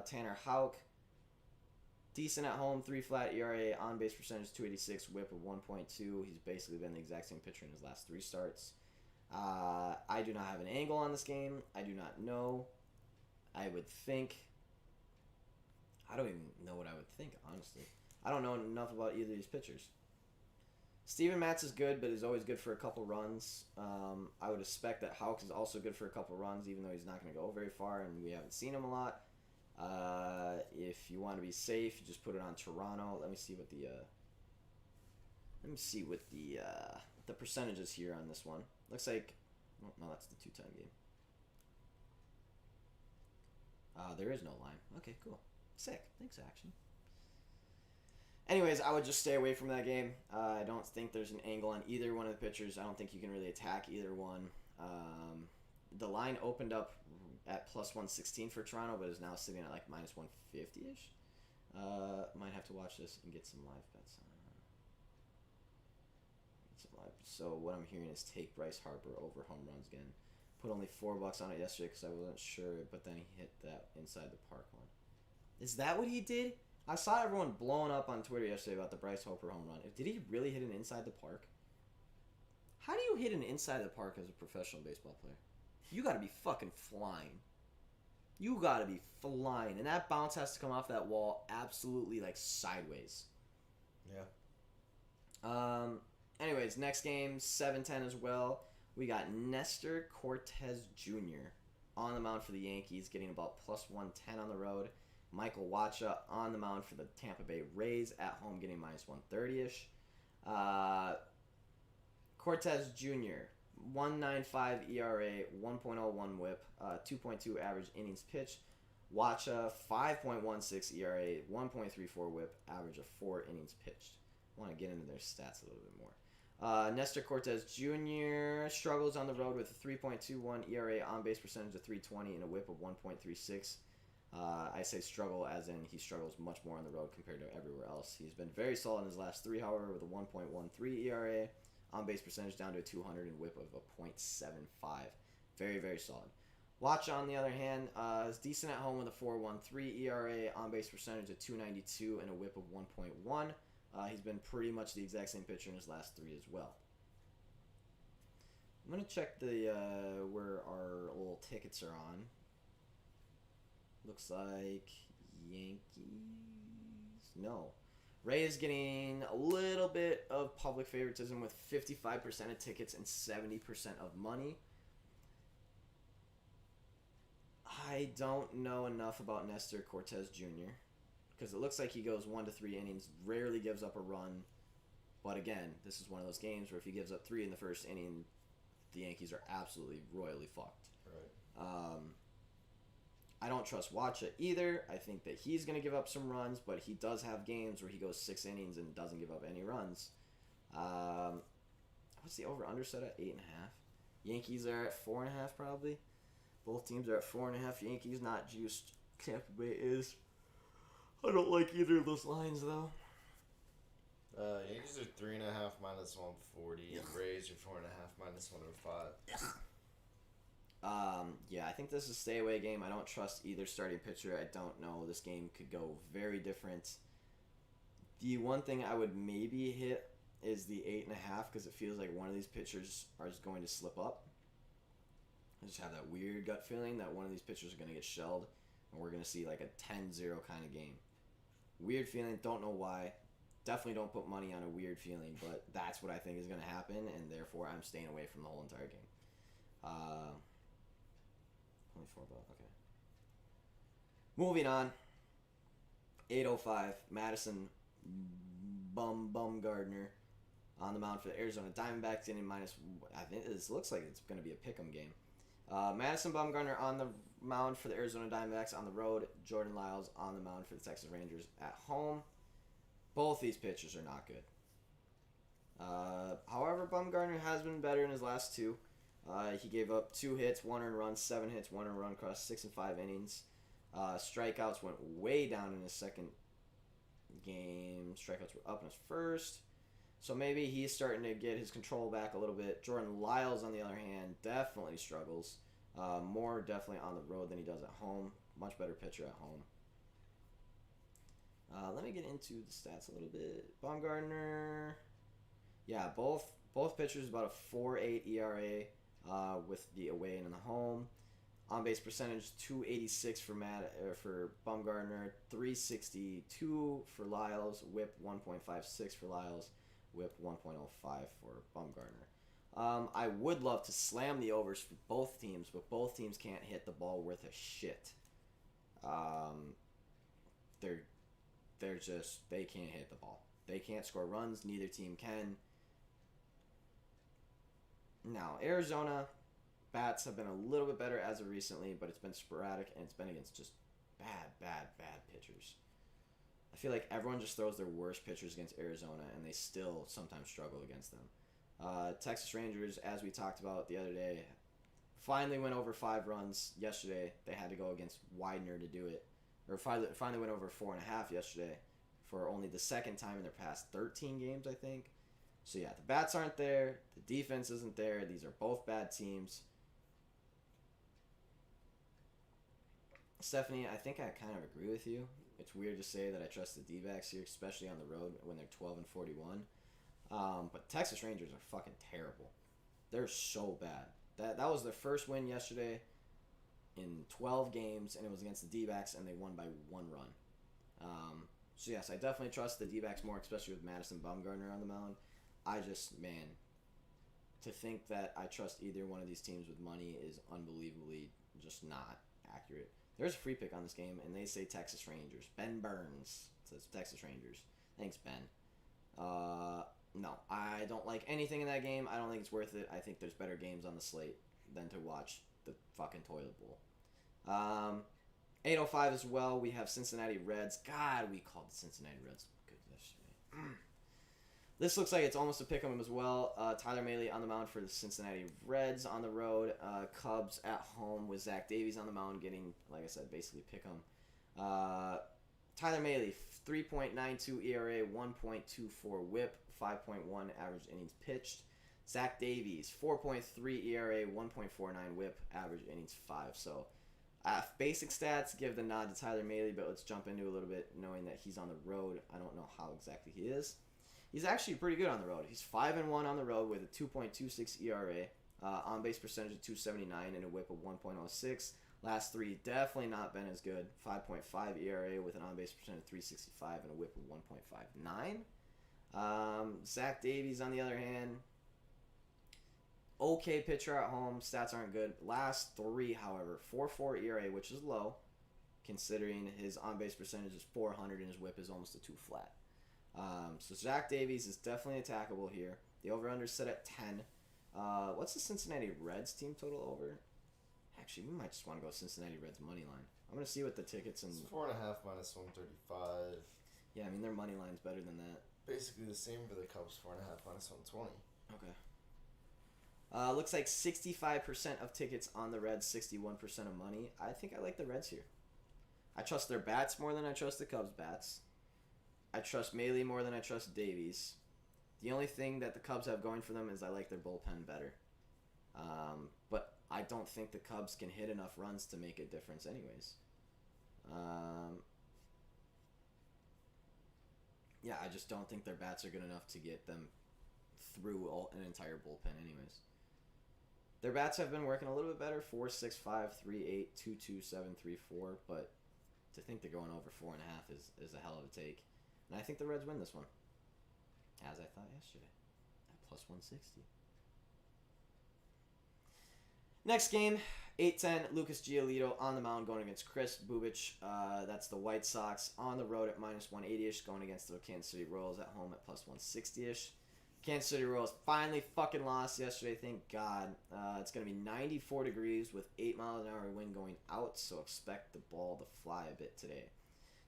Tanner Houck, decent at home, 3 flat ERA, on-base percentage 286, WHIP of 1.2. He's basically been the exact same pitcher in his last 3 starts. I do not have an angle on this game. I do not know. I would think... I don't even know what I would think, honestly. I don't know enough about either of these pitchers. Steven Matz is good, but he's always good for a couple runs. I would expect that Houck is also good for a couple runs, even though he's not going to go very far, and we haven't seen him a lot. If you want to be safe, you just put it on Toronto. Let me see what the percentages here on this one. Looks like, oh, no, that's the 2-time game. There is no line. Okay, cool. Sick. Thanks, Action. Anyways, I would just stay away from that game. I don't think there's an angle on either one of the pitchers. I don't think you can really attack either one. The line opened up at plus 116 for Toronto, but is now sitting at like minus 150-ish. Might have to watch this and get some live bets. So what I'm hearing is take Bryce Harper over home runs again. Put only $4 on it yesterday because I wasn't sure, but then he hit that inside the park one. Is that what he did? I saw everyone blowing up on Twitter yesterday about the Bryce Harper home run. Did he really hit an inside the park? How do you hit an inside the park as a professional baseball player? You got to be fucking flying. You got to be flying. And that bounce has to come off that wall absolutely like sideways. Yeah. Anyways, next game, 7-10 as well. We got Nestor Cortez Jr. on the mound for the Yankees, getting about plus 110 on the road. Michael Wacha on the mound for the Tampa Bay Rays at home, getting minus 130-ish. Cortez Jr., 1.95 ERA, 1.01 whip, 2.2 average innings pitched. Wacha, 5.16 ERA, 1.34 whip, average of 4 innings pitched. I want to get into their stats a little bit more. Nestor Cortez Jr. struggles on the road with a 3.21 ERA, on-base percentage of 320, and a whip of 1.36. I say struggle as in he struggles much more on the road compared to everywhere else. He's been very solid in his last 3, however, with a 1.13 ERA, on-base percentage down to a 200, and whip of a .75. Very, very solid. Watch, on the other hand, is decent at home with a 4.13 ERA, on-base percentage of 292, and a whip of 1.1. He's been pretty much the exact same pitcher in his last 3 as well. I'm going to check the where our little tickets are on. Looks like Yankees. No. Rays getting a little bit of public favoritism with 55% of tickets and 70% of money. I don't know enough about Nestor Cortez Jr. because it looks like he goes 1 to 3 innings, rarely gives up a run. But again, this is one of those games where if he gives up 3 in the first inning, the Yankees are absolutely royally fucked. Right. I don't trust Wacha either. I think that he's going to give up some runs, but he does have games where he goes 6 innings and doesn't give up any runs. What's the over-under set at? 8.5. Yankees are at 4.5 probably. Both teams are at 4.5. Yankees not juiced. Tampa Bay is. I don't like either of those lines though. Yankees are 3.5 minus 140, and Rays are 4.5 minus 105. Yeah, I think this is a stay away game. I don't trust either starting pitcher. I don't know. This game could go very different. The one thing I would maybe hit is the 8.5 because it feels like one of these pitchers are just going to slip up. I just have that weird gut feeling that one of these pitchers are going to get shelled and we're going to see like a 10-0 kind of game. Weird feeling. Don't know why. Definitely don't put money on a weird feeling, but that's what I think is going to happen, and therefore I'm staying away from the whole entire game. Only $4, okay. Moving on. 8:05, Madison Bumgarner on the mound for the Arizona Diamondbacks, getting minus. I think this looks like it's going to be a pick'em game. Madison Bumgarner on the mound for the Arizona Diamondbacks on the road. Jordan Lyles on the mound for the Texas Rangers at home. Both these pitchers are not good. However, Bumgarner has been better in his last 2. He gave up 2 hits, 1 earned run, 7 hits, 1 earned run across 6 and 5 innings. Strikeouts went way down in his second game. Strikeouts were up in his first. So maybe he's starting to get his control back a little bit. Jordan Lyles, on the other hand, definitely struggles. More definitely on the road than he does at home. Much better pitcher at home. Let me get into the stats a little bit. Bumgarner, yeah, both pitchers about a 4.8 ERA with the away and in the home. On base percentage 286 for Bumgarner, 362 for Lyles, whip 1.56 for Lyles, whip 1.05 for Bumgarner. I would love to slam the overs for both teams, but both teams can't hit the ball worth a shit. They can't hit the ball. They can't score runs. Neither team can. Now, Arizona bats have been a little bit better as of recently, but it's been sporadic, and it's been against just bad pitchers. I feel like everyone just throws their worst pitchers against Arizona, and they still sometimes struggle against them. Texas Rangers, as we talked about the other day, finally went over 5 runs yesterday. They had to go against Widener to do it. Or finally went over 4.5 yesterday for only the second time in their past 13 games, I think. So yeah, the bats aren't there. The defense isn't there. These are both bad teams. Stephanie, I think I kind of agree with you. It's weird to say that I trust the D-backs here, especially on the road when they're 12-41. But Texas Rangers are fucking terrible. They're so bad. That was their first win yesterday in 12 games, and it was against the D-backs, and they won by 1 run. So yes, I definitely trust the D-backs more, especially with Madison Bumgarner on the mound. I just, man, to think that I trust either one of these teams with money is unbelievably just not accurate. There's a free pick on this game, and they say Texas Rangers. Ben Burns says Texas Rangers. Thanks, Ben. No, I don't like anything in that game. I don't think it's worth it. I think there's better games on the slate than to watch the fucking toilet bowl. 8:05 as well. We have Cincinnati Reds. God, we called the Cincinnati Reds good yesterday. This looks like it's almost a pick 'em as well. Tyler Mahle on the mound for the Cincinnati Reds on the road. Cubs at home with Zach Davies on the mound, getting, like I said, basically pick 'em. Tyler Mahle, 3.92 ERA, 1.24 WHIP, 5.1 average innings pitched. Zach Davies, 4.3 ERA, 1.49 WHIP, average innings 5. So, basic stats give the nod to Tyler Mahle, but let's jump into a little bit, knowing that he's on the road. I don't know how exactly he is. He's actually pretty good on the road. He's 5-1 on the road with a 2.26 ERA, on base percentage of 279, and a WHIP of 1.06. Last three definitely not been as good. 5.5 ERA with an on base percentage of 365 and a WHIP of 1.59. Zach Davies on the other hand, okay pitcher at home. Stats aren't good. Last three, however, 4.4 ERA, which is low, considering his on base percentage is 400 and his WHIP is almost a 2 flat. So Zach Davies is definitely attackable here. The over-under is set at 10. What's the Cincinnati Reds team total over? Actually, we might just want to go Cincinnati Reds money line. I'm going to see what the tickets and... It's 4.5 minus 135. Yeah, I mean, their money line's better than that. Basically the same for the Cubs, 4.5 minus 120. Okay. Looks like 65% of tickets on the Reds, 61% of money. I think I like the Reds here. I trust their bats more than I trust the Cubs' bats. I trust Mahle more than I trust Davies. The only thing that the Cubs have going for them is I like their bullpen better. But I don't think the Cubs can hit enough runs to make a difference anyways. Yeah, I just don't think their bats are good enough to get them through an entire bullpen anyways. Their bats have been working a little bit better, 4.65, 3.8, 2.2, 7.34, but to think they're going over 4.5 is a hell of a take. And I think the Reds win this one, as I thought yesterday, at plus 160. Next game, 8-10, Lucas Giolito on the mound going against Chris Bubic. That's the White Sox on the road at minus 180-ish, going against the Kansas City Royals at home at plus 160-ish. Kansas City Royals finally fucking lost yesterday, thank God. It's going to be 94 degrees with 8 miles an hour wind going out, so expect the ball to fly a bit today.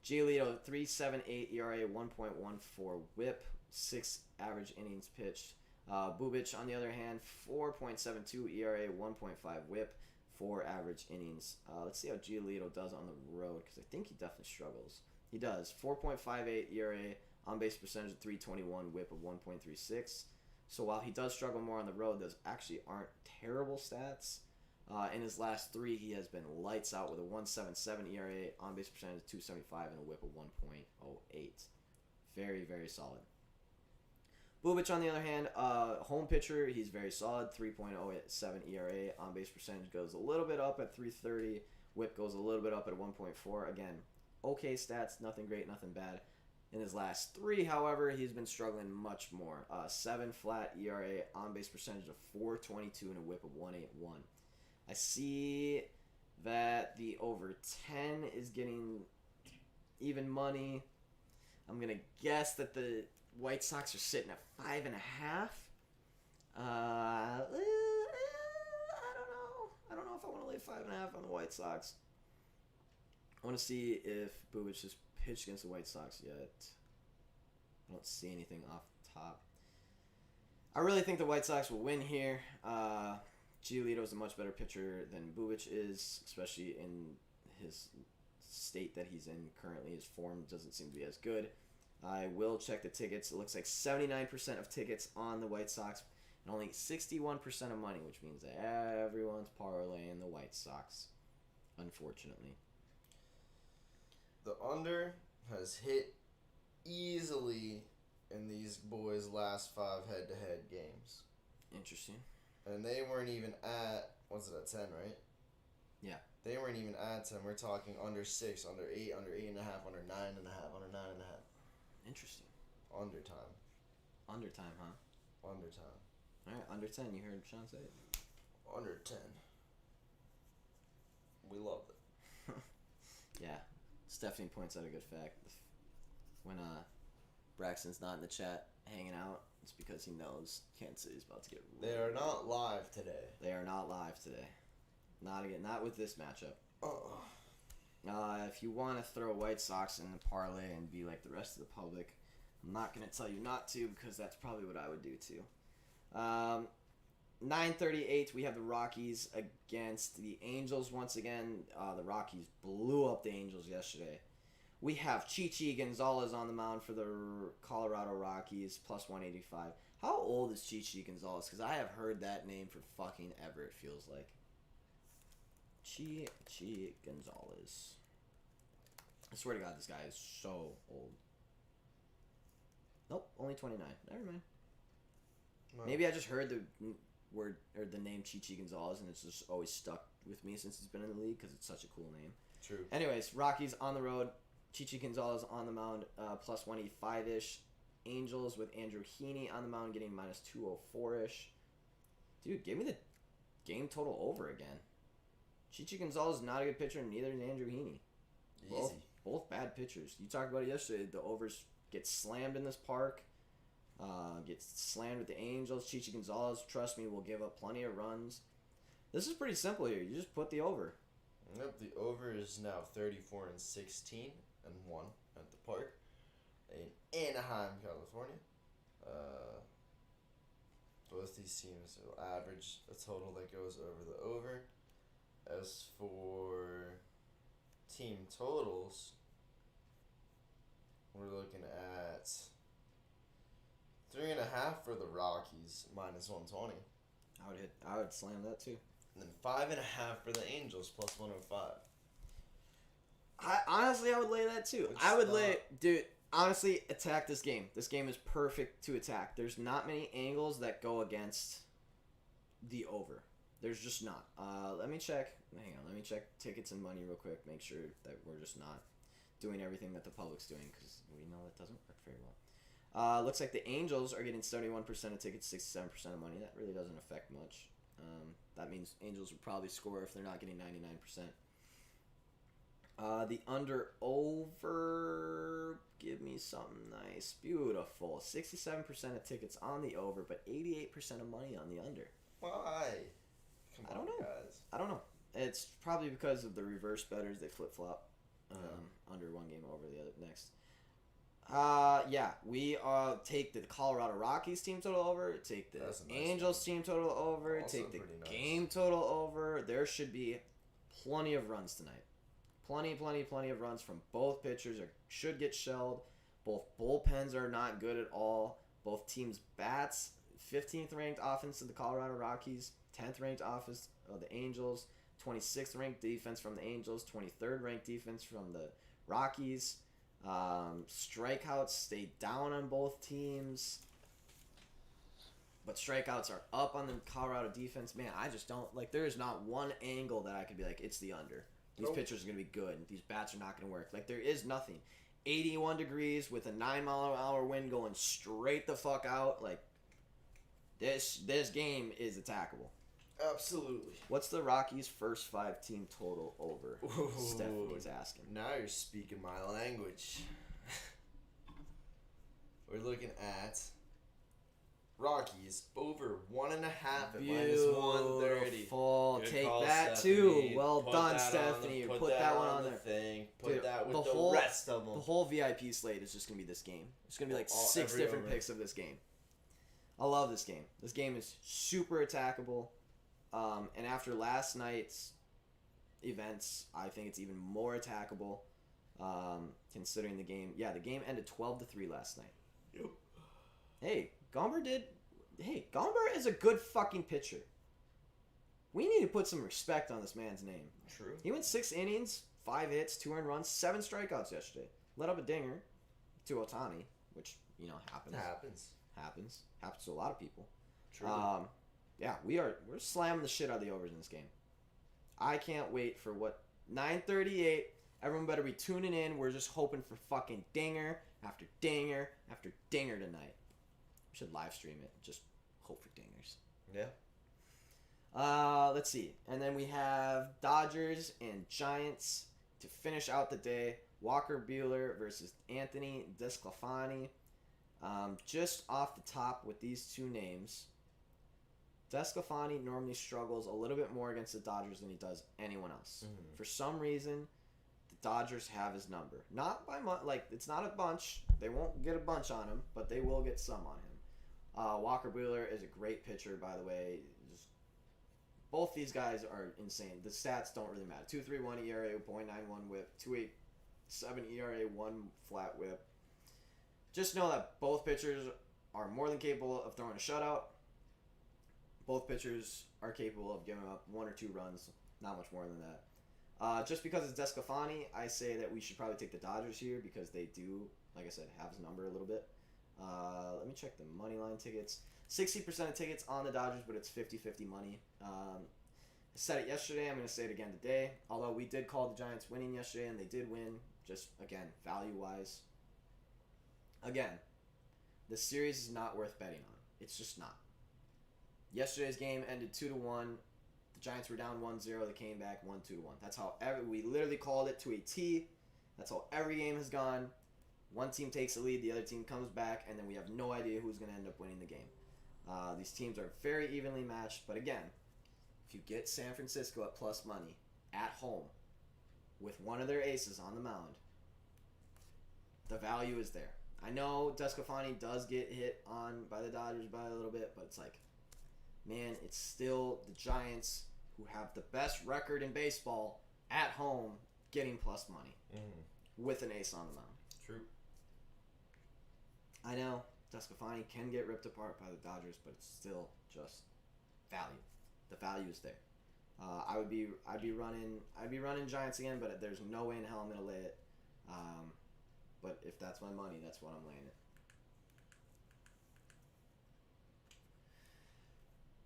Giolito, 3.78 ERA, 1.14 WHIP, 6 average innings pitched. Bubic, on the other hand, 4.72 ERA, 1.5 WHIP, 4 average innings. Let's see how Giolito does on the road, because I think he definitely struggles. He does. 4.58 ERA, on-base percentage of 321, WHIP of 1.36. So while he does struggle more on the road, those actually aren't terrible stats. In his last three, he has been lights out with a 1.77 ERA, on-base percentage of 275, and a WHIP of 1.08. Very, very solid. Bubic, on the other hand, home pitcher, he's very solid, 3.07 ERA, on-base percentage goes a little bit up at 330, WHIP goes a little bit up at 1.4. Again, okay stats, nothing great, nothing bad. In his last three, however, he's been struggling much more. 7 flat ERA, on-base percentage of 4.22, and a WHIP of 1.81. I see that the over 10 is getting even money. I'm going to guess that the White Sox are sitting at 5.5. I don't know. I don't know if I want to lay 5.5 on the White Sox. I want to see if Bubic has pitched against the White Sox yet. I don't see anything off the top. I really think the White Sox will win here. Giolito is a much better pitcher than Bubic is, especially in his state that he's in currently. His form doesn't seem to be as good. I will check the tickets. It looks like 79% of tickets on the White Sox and only 61% of money, which means that everyone's parlaying the White Sox, unfortunately. The under has hit easily in these boys' last 5 head-to-head games. Interesting. And they weren't even at, what's it, at 10, right? Yeah. They weren't even at 10. We're talking under 6, under 8, under 8.5, under 9.5, under 9.5. Interesting. Under time. Under time, huh? Under time. All right, under 10. You heard Sean say it. Under 10. We love it. Yeah, Stephanie points out a good fact. When Braxton's not in the chat hanging out, it's because he knows Kansas City's about to get ruled. They are not live today. They are not live today. Not with this matchup. Oh. If you want to throw White Sox in the parlay and be like the rest of the public, I'm not going to tell you not to because that's probably what I would do too. 9:38, we have the Rockies against the Angels once again. The Rockies blew up the Angels yesterday. We have Chichi Gonzalez on the mound for the Colorado Rockies, plus 185. How old is Chichi Gonzalez? Because I have heard that name for fucking ever, it feels like. Chichi Gonzalez. I swear to God, this guy is so old. Nope, only 29. Never mind. Well, Maybe I just heard the word or the name Chichi Gonzalez, and it's just always stuck with me since he's been in the league because it's such a cool name. True. Anyways, Rockies on the road. Chichi Gonzalez on the mound, plus 185-ish. Angels with Andrew Heaney on the mound, getting minus 204-ish. Dude, give me the game total over again. Chichi Gonzalez is not a good pitcher, and neither is Andrew Heaney. Easy. Both bad pitchers. You talked about it yesterday. The overs get slammed in this park. Gets slammed with the Angels. Chichi Gonzalez, trust me, will give up plenty of runs. This is pretty simple here. You just put the over. Yep, the over is now 34-16 and 1 at the park in Anaheim, California. Both these teams will average a total that goes over the over. As for team totals, we're looking at 3.5 for the Rockies, minus 120. I would slam that too. And then 5.5 for the Angels, plus 105. Honestly, I would lay that too. Which I would stop? lay, dude. Honestly, attack this game. This game is perfect to attack. There's not many angles that go against the over. There's just not. Let me check. Hang on. Let me check tickets and money real quick. Make sure that we're just not doing everything that the public's doing because we know that doesn't work very well. Looks like the Angels are getting 71% of tickets, 67% of money. That really doesn't affect much. That means Angels would probably score if they're not getting 99%. The under-over, give me something nice. Beautiful. 67% of tickets on the over, but 88% of money on the under. Why? Come I don't on, know. guys. I don't know. It's probably because of the reverse bettors. They flip-flop. Under one game over the other next. Yeah, we take the Colorado Rockies team total over, take the That's a nice Angels team total over, Also take the pretty nice. game total over. There should be plenty of runs tonight. Plenty of runs from both pitchers should get shelled. Both bullpens are not good at all. Both teams' bats, 15th ranked offense of the Colorado Rockies, 10th ranked offense of the Angels, 26th ranked defense from the Angels, 23rd ranked defense from the Rockies. Strikeouts stay down on both teams, but strikeouts are up on the Colorado defense. Man, I just don't like. There is not one angle that I could be like, it's the under. These pitchers are gonna be good. These bats are not gonna work. Like, there is nothing. 81 degrees with a 9-mile-an-hour wind going straight the fuck out. Like, this game is attackable. Absolutely. What's the Rockies' first 5 team total over? Ooh. Stephanie's asking. Now you're speaking my language. We're looking at Rockies over 1.5 at minus 130. Beautiful. Good Take call, that Stephanie. too. Well Put done, that Stephanie. on the- Put that one on the there. thing. Put Dude, that with the the whole- rest of them. The whole VIP slate is just gonna be this game. It's gonna be like 6 every different over. picks of this game. I love this game. This game is super attackable. And after last night's events, I think it's even more attackable. Considering the game, the game ended 12-3 last night. Yep. Hey, Gomber is a good fucking pitcher. We need to put some respect on this man's name. True. He went 6 innings, 5 hits, 2 earned runs, 7 strikeouts yesterday. Let up a dinger to Ohtani, which, happens. Happens. Happens to a lot of people. True. We're slamming the shit out of the overs in this game. I can't wait for 9:38. Everyone better be tuning in. We're just hoping for fucking dinger after dinger after dinger tonight. We should live stream it. Just hope for dingers. Yeah. Let's see. And then we have Dodgers and Giants To finish out the day, Walker Buehler versus Anthony Desclafani. Just off the top with these two names, Desclafani normally struggles a little bit more against the Dodgers than he does anyone else. Mm-hmm. For some reason, the Dodgers have his number. Not by much, like, it's not a bunch. They won't get a bunch on him, but they will get some on him. Walker Buehler is a great pitcher, by the way. Both these guys are insane. The stats don't really matter. 2.31 ERA, 0.91 whip, 2.87 ERA, 1 flat whip. Just know that both pitchers are more than capable of throwing a shutout. Both pitchers are capable of giving up 1 or 2 runs, not much more than that. Just because it's Desclafani, I say that we should probably take the Dodgers here because they do, like I said, have his number a little bit. Let me check the money line tickets. 60% of tickets on the Dodgers, but it's 50-50 money. I said it yesterday. I'm going to say it again today. Although we did call the Giants winning yesterday, and they did win. Just, again, value-wise. Again, the series is not worth betting on. It's just not. Yesterday's game ended 2-1. The Giants were down 1-0. They came back 1-2-1. That's how we literally called it to a T. That's how every game has gone. One team takes the lead, the other team comes back, and then we have no idea who's going to end up winning the game. These teams are very evenly matched, but again, if you get San Francisco at plus money at home with one of their aces on the mound, the value is there. I know Desclafani does get hit on by the Dodgers by a little bit, but it's like, man, it's still the Giants who have the best record in baseball at home getting plus money with an ace on the mound. True. I know Desclafani can get ripped apart by the Dodgers, but it's still just value. The value is there. I'd be running Giants again, but there's no way in hell I'm gonna lay it. But if that's my money, that's what I'm laying it.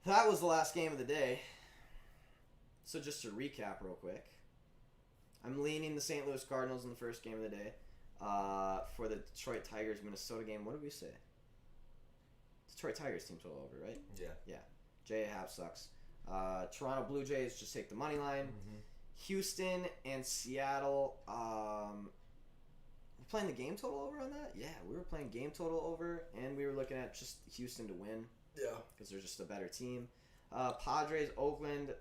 That was the last game of the day. So just to recap real quick, I'm leaning the St. Louis Cardinals in the first game of the day. For the Detroit Tigers Minnesota game, what did we say? Detroit Tigers team total over, right? Yeah. J.A. sucks. Toronto Blue Jays just take the money line. Mm-hmm. Houston and Seattle. We're playing the game total over on that? Yeah, we were playing game total over, and we were looking at just Houston to win. Yeah. Because they're just a better team. Padres, Oakland.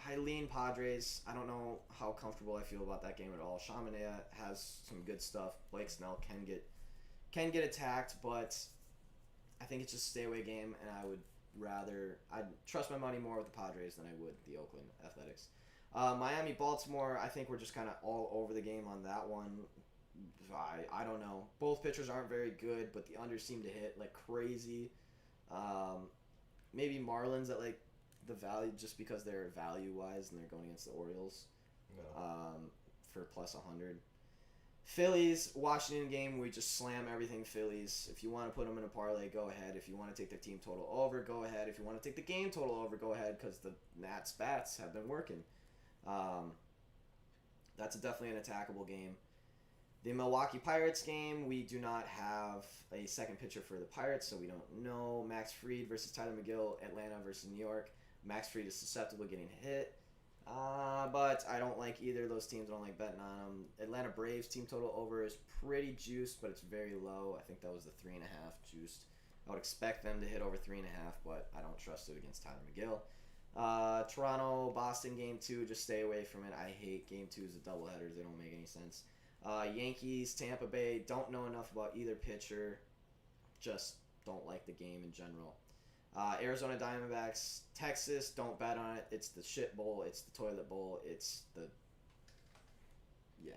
I lean Padres. I don't know how comfortable I feel about that game at all. Chaminade has some good stuff. Blake Snell can get attacked, but I think it's just a stay away game, and I'd trust my money more with the Padres than I would the Oakland Athletics. Miami, Baltimore, I think we're just kind of all over the game on that one. I don't know. Both pitchers aren't very good, but the unders seem to hit like crazy. Maybe Marlins at like the value just because they're value wise and they're going against the Orioles. No. For plus 100. Phillies, Washington game, we just slam everything Phillies. If you want to put them in a parlay, go ahead. If you want to take the team total over, go ahead. If you want to take the game total over, go ahead because the Nats bats have been working. That's definitely an attackable game. The Milwaukee Pirates game, we do not have a second pitcher for the Pirates, so we don't know. Max Fried versus Tyler McGill, Atlanta versus New York. Max Fried is susceptible to getting hit. But I don't like either of those teams. I don't like betting on them. Atlanta Braves team total over is pretty juiced, but it's very low. I think that was the 3.5 juiced. I would expect them to hit over 3.5, but I don't trust it against Tyler McGill. Toronto Boston game 2, just stay away from it. I hate game 2s of doubleheaders. They don't make any sense. Yankees Tampa Bay, don't know enough about either pitcher. Just don't like the game in general. Arizona Diamondbacks, Texas, don't bet on it. It's the shit bowl. It's the toilet bowl. It's the... Yeah.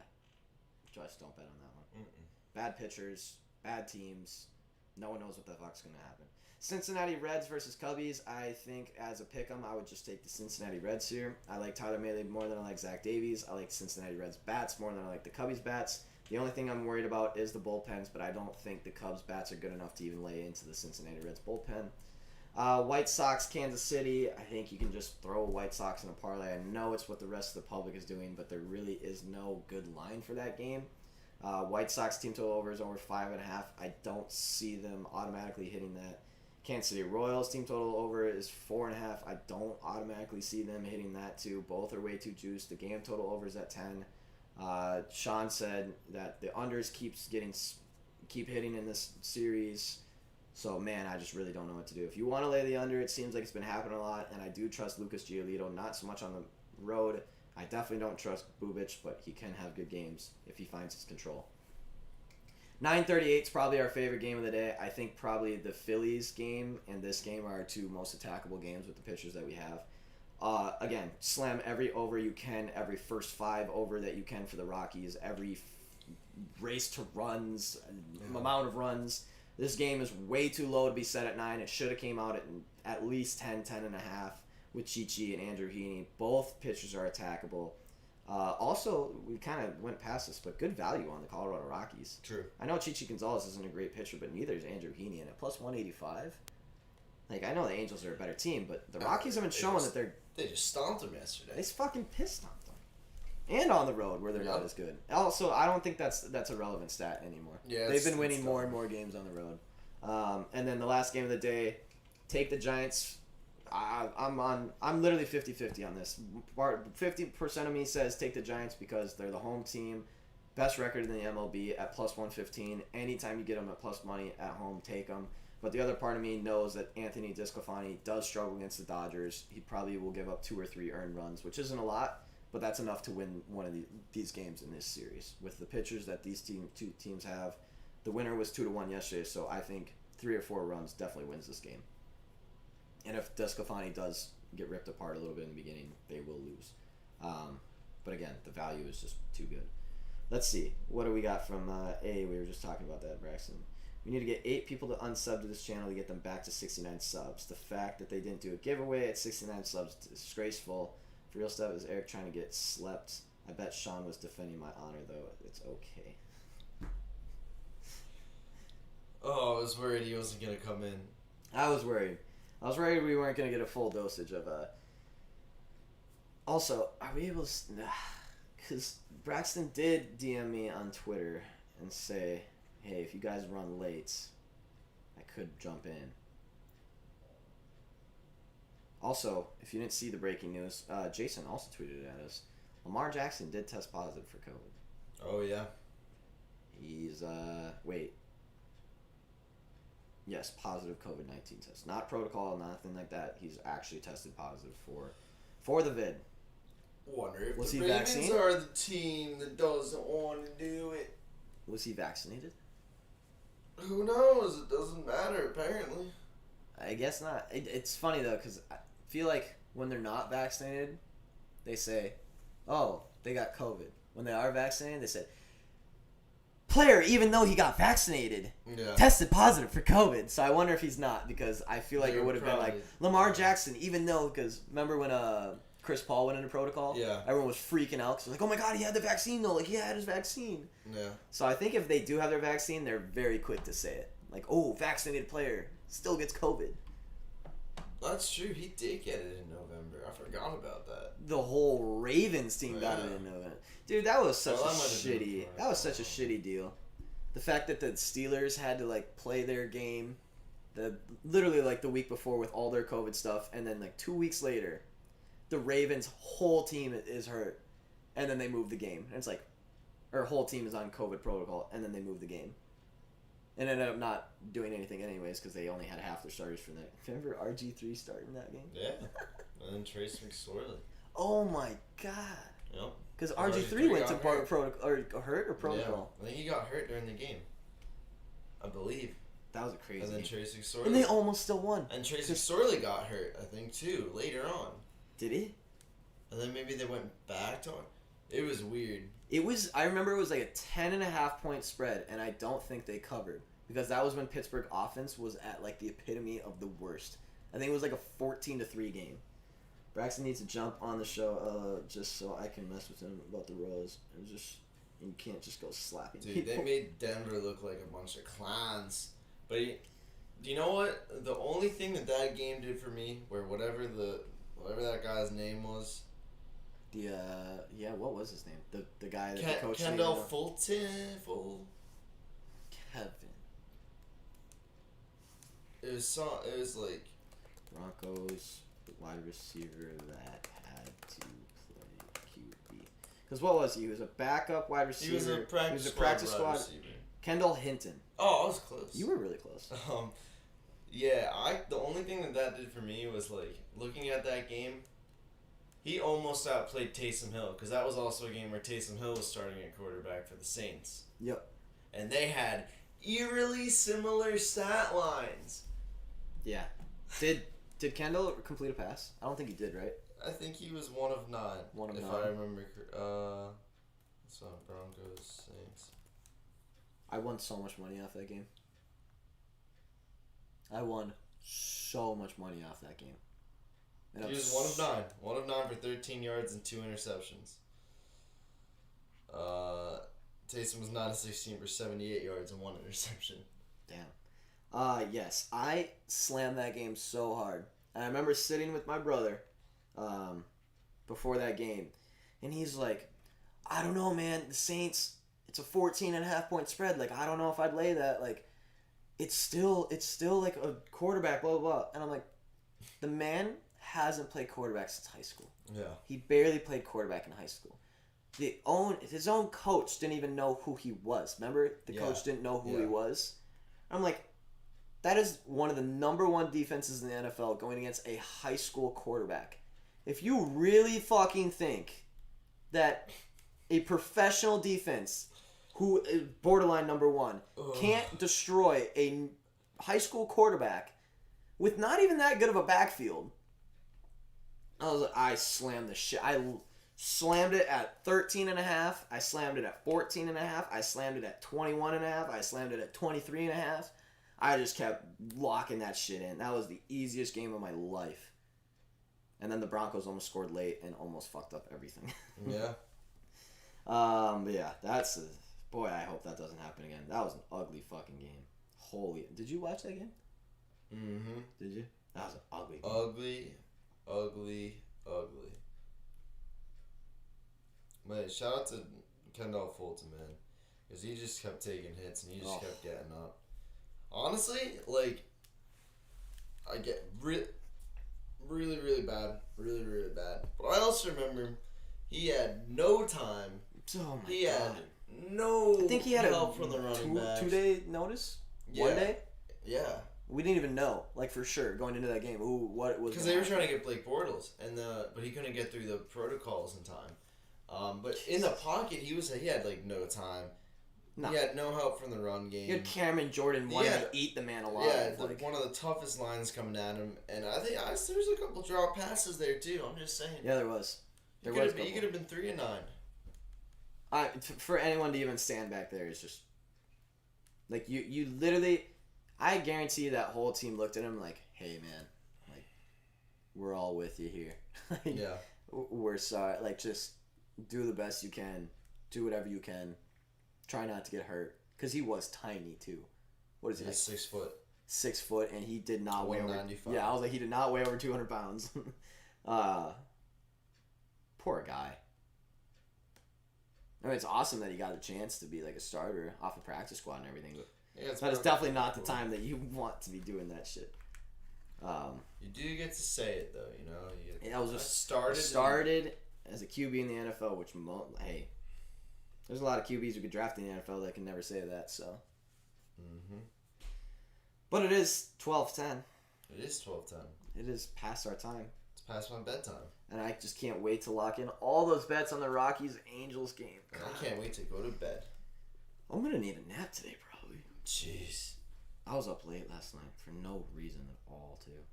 Just don't bet on that one. Bad pitchers, bad teams. No one knows what the fuck's going to happen. Cincinnati Reds versus Cubbies. I think as a pick'em, I would just take the Cincinnati Reds here. I like Tyler Mahle more than I like Zach Davies. I like Cincinnati Reds bats more than I like the Cubbies bats. The only thing I'm worried about is the bullpens, but I don't think the Cubs bats are good enough to even lay into the Cincinnati Reds bullpen. White Sox, Kansas City. I think you can just throw White Sox in a parlay. I know it's what the rest of the public is doing, but there really is no good line for that game. White Sox team total over is over 5.5. I don't see them automatically hitting that. Kansas City Royals team total over is 4.5. I don't automatically see them hitting that too. Both are way too juiced. The game total over is at 10. Sean said that the unders keep hitting in this series. So, man, I just really don't know what to do. If you want to lay the under, it seems like it's been happening a lot, and I do trust Lucas Giolito, not so much on the road. I definitely don't trust Bubic, but he can have good games if he finds his control. 9:38 is probably our favorite game of the day. I think probably the Phillies game and this game are our two most attackable games with the pitchers that we have. Again, slam every over you can, every first 5 over that you can for the Rockies, every race to runs, amount of runs. This game is way too low to be set at 9. It should have came out at least 10 and a half with Chichi and Andrew Heaney. Both pitchers are attackable. Also, we kind of went past this, but good value on the Colorado Rockies. True. I know Chichi Gonzalez isn't a great pitcher, but neither is Andrew Heaney, and at plus 185. Like, I know the Angels are a better team, but the Rockies have been showing that They just stomped them yesterday. they fucking pissed on them. And on the road where they're not as good. Also, I don't think that's a relevant stat anymore. Yeah, they've been winning more and more games on the road. And then the last game of the day, take the Giants. I'm literally 50-50 on this. 50% of me says take the Giants because they're the home team, best record in the MLB at plus 115. Anytime you get them at plus money at home, take them. But the other part of me knows that Anthony DeSclafani does struggle against the Dodgers. He probably will give up 2 or 3 earned runs, which isn't a lot, but that's enough to win one of these games in this series. With the pitchers that these two teams have, the winner was 2-1 yesterday, so I think 3 or 4 runs definitely wins this game. And if DeSclafani does get ripped apart a little bit in the beginning, they will lose. But again, the value is just too good. Let's see. What do we got from A? We were just talking about that, Braxton. We need to get 8 people to unsub to this channel to get them back to 69 subs. The fact that they didn't do a giveaway at 69 subs is disgraceful. For real stuff, is Eric trying to get slept? I bet Sean was defending my honor, though. It's okay. Oh, I was worried he wasn't going to come in. I was worried we weren't going to get a full dosage of Also, are we able to... Because Braxton did DM me on Twitter and say, hey, if you guys run late, I could jump in. Also, if you didn't see the breaking news, Jason also tweeted at us. Lamar Jackson did test positive for COVID. Oh, yeah. He's, Yes, positive COVID-19 test. Not protocol, nothing like that. He's actually tested positive for the vid. Wonder if Was the he Ravens vaccinated? are the team that doesn't want to do it. Was he vaccinated? Who knows? It doesn't matter, apparently. I guess not. It's funny, though, because I feel like when they're not vaccinated, they say, oh, they got COVID. When they are vaccinated, they say, player, even though he got vaccinated, tested positive for COVID. So I wonder if he's not, because I feel like it would have been like, Lamar Jackson, even though, because remember when Chris Paul went into protocol? Yeah. Everyone was freaking out, because like, oh my god, he had the vaccine, though. Like, he had his vaccine. Yeah. So I think if they do have their vaccine, they're very quick to say it. Like, oh, vaccinated player still gets COVID. That's true. He did get it in November. I forgot about that. The whole Ravens team got it in November. Dude, that was such That was such a shitty deal. The fact that the Steelers had to like play their game, literally like the week before with all their COVID stuff, and then like 2 weeks later, the Ravens' whole team is hurt, and then they move the game. And it's like, or whole team is on COVID protocol, and then they move the game. And ended up not doing anything anyways because they only had half their starters for that. Remember RG3 starting that game? Yeah. And then Trace McSorley. Oh my god. Yep. Because RG3 went to protocol or hurt or protocol. Yeah. I think he got hurt during the game. I believe. That was a crazy. And then game. Trace McSorley. And they almost still won. And Trace McSorley got hurt, I think, too, later on. Did he? And then maybe they went back to him. It was weird. I remember it was like a 10.5 point spread, and I don't think they covered. Because that was when Pittsburgh offense was at like the epitome of the worst. I think it was like a 14-3 game. Braxton needs to jump on the show just so I can mess with him about the Rose. You can't just go slapping Dude, people. they made Denver look like a bunch of clowns. But do you know what? The only thing that game did for me, where whatever that guy's name was. What was his name? The guy that the coach Kendall Fulton. Kevin. It was like Broncos wide receiver that had to play QB. Because what was he? He was a backup wide receiver. He was a practice squad. receiver. Kendall Hinton. Oh, I was close. You were really close. Yeah, the only thing that did for me was, like, looking at that game, he almost outplayed Taysom Hill, because that was also a game where Taysom Hill was starting at quarterback for the Saints. Yep. And they had eerily similar stat lines. Yeah. Did Kendall complete a pass? I don't think he did, right? I think he was 1 of 9. 1 of 9. If I remember so Broncos, Saints. I won so much money off that game. I won so much money off that game. And He was 1 of 9. 1 of 9 for 13 yards and 2 interceptions. Taysom was 9 of 16 for 78 yards and 1 interception. Damn. Yes, I slammed that game so hard. And I remember sitting with my brother before that game, and he's like, I don't know, man, the Saints, it's a 14.5 point spread. Like, I don't know if I'd lay that. Like, it's still like a quarterback, blah, blah, blah. And I'm like, the man hasn't played quarterback since high school. Yeah. He barely played quarterback in high school. His own coach didn't even know who he was. Remember? The coach didn't know who he was. I'm like, that is one of the number 1 defenses in the NFL going against a high school quarterback. If you really fucking think that a professional defense who is borderline number 1 can't destroy a high school quarterback with not even that good of a backfield, I slammed the shit. I slammed it at 13.5. I slammed it at 14.5. I slammed it at 21.5. I slammed it at 23.5. I just kept locking that shit in. That was the easiest game of my life. And then the Broncos almost scored late and almost fucked up everything. Yeah. But yeah, boy, I hope that doesn't happen again. That was an ugly fucking game. Holy, did you watch that game? Mm-hmm. Did you? That was an ugly game. Ugly. Man, shout out to Kendall Fulton, man. Because he just kept taking hits and he just kept getting up. Honestly, like, I get really, really bad. Really, really bad. But I also remember he had no time. Oh my He God. had no I think he had help from the running backs. 2-day notice? Yeah. 1 day? Yeah. We didn't even know, like, for sure, going into that game, what it was. Because they were trying to get Blake Bortles, but he couldn't get through the protocols in time. But in the pocket, he had like no time. No. He had no help from the run game. You had Cameron Jordan wanting to eat the man alive. Yeah, one of the toughest lines coming at him, and I think there was a couple drop passes there too. I'm just saying. Yeah, there was. He could have been 3 and 9. For anyone to even stand back there is just like you literally. I guarantee that whole team looked at him like, "Hey, man, like, we're all with you here. Like, yeah, we're sorry. Like, just do the best you can, do whatever you can, try not to get hurt." Because he was tiny too. What is he? Like 6 foot. 6 foot, and he did not weigh over. 195. Yeah, I was like, he did not weigh over 200 pounds. Poor guy. I mean, it's awesome that he got a chance to be like a starter off the practice squad and everything, but. Yeah, But it's definitely not the time that you want to be doing that shit. You do get to say it though, you know. I was just started as a QB in the NFL, which hey, there's a lot of QBs who could draft in the NFL that can never say that. So. Mhm. But it is 12:10. It is 12:10. It is past our time. It's past my bedtime. And I just can't wait to lock in all those bets on the Rockies-Angels game. And I can't wait to go to bed. I'm gonna need a nap today, probably. Jeez. I was up late last night for no reason at all, too.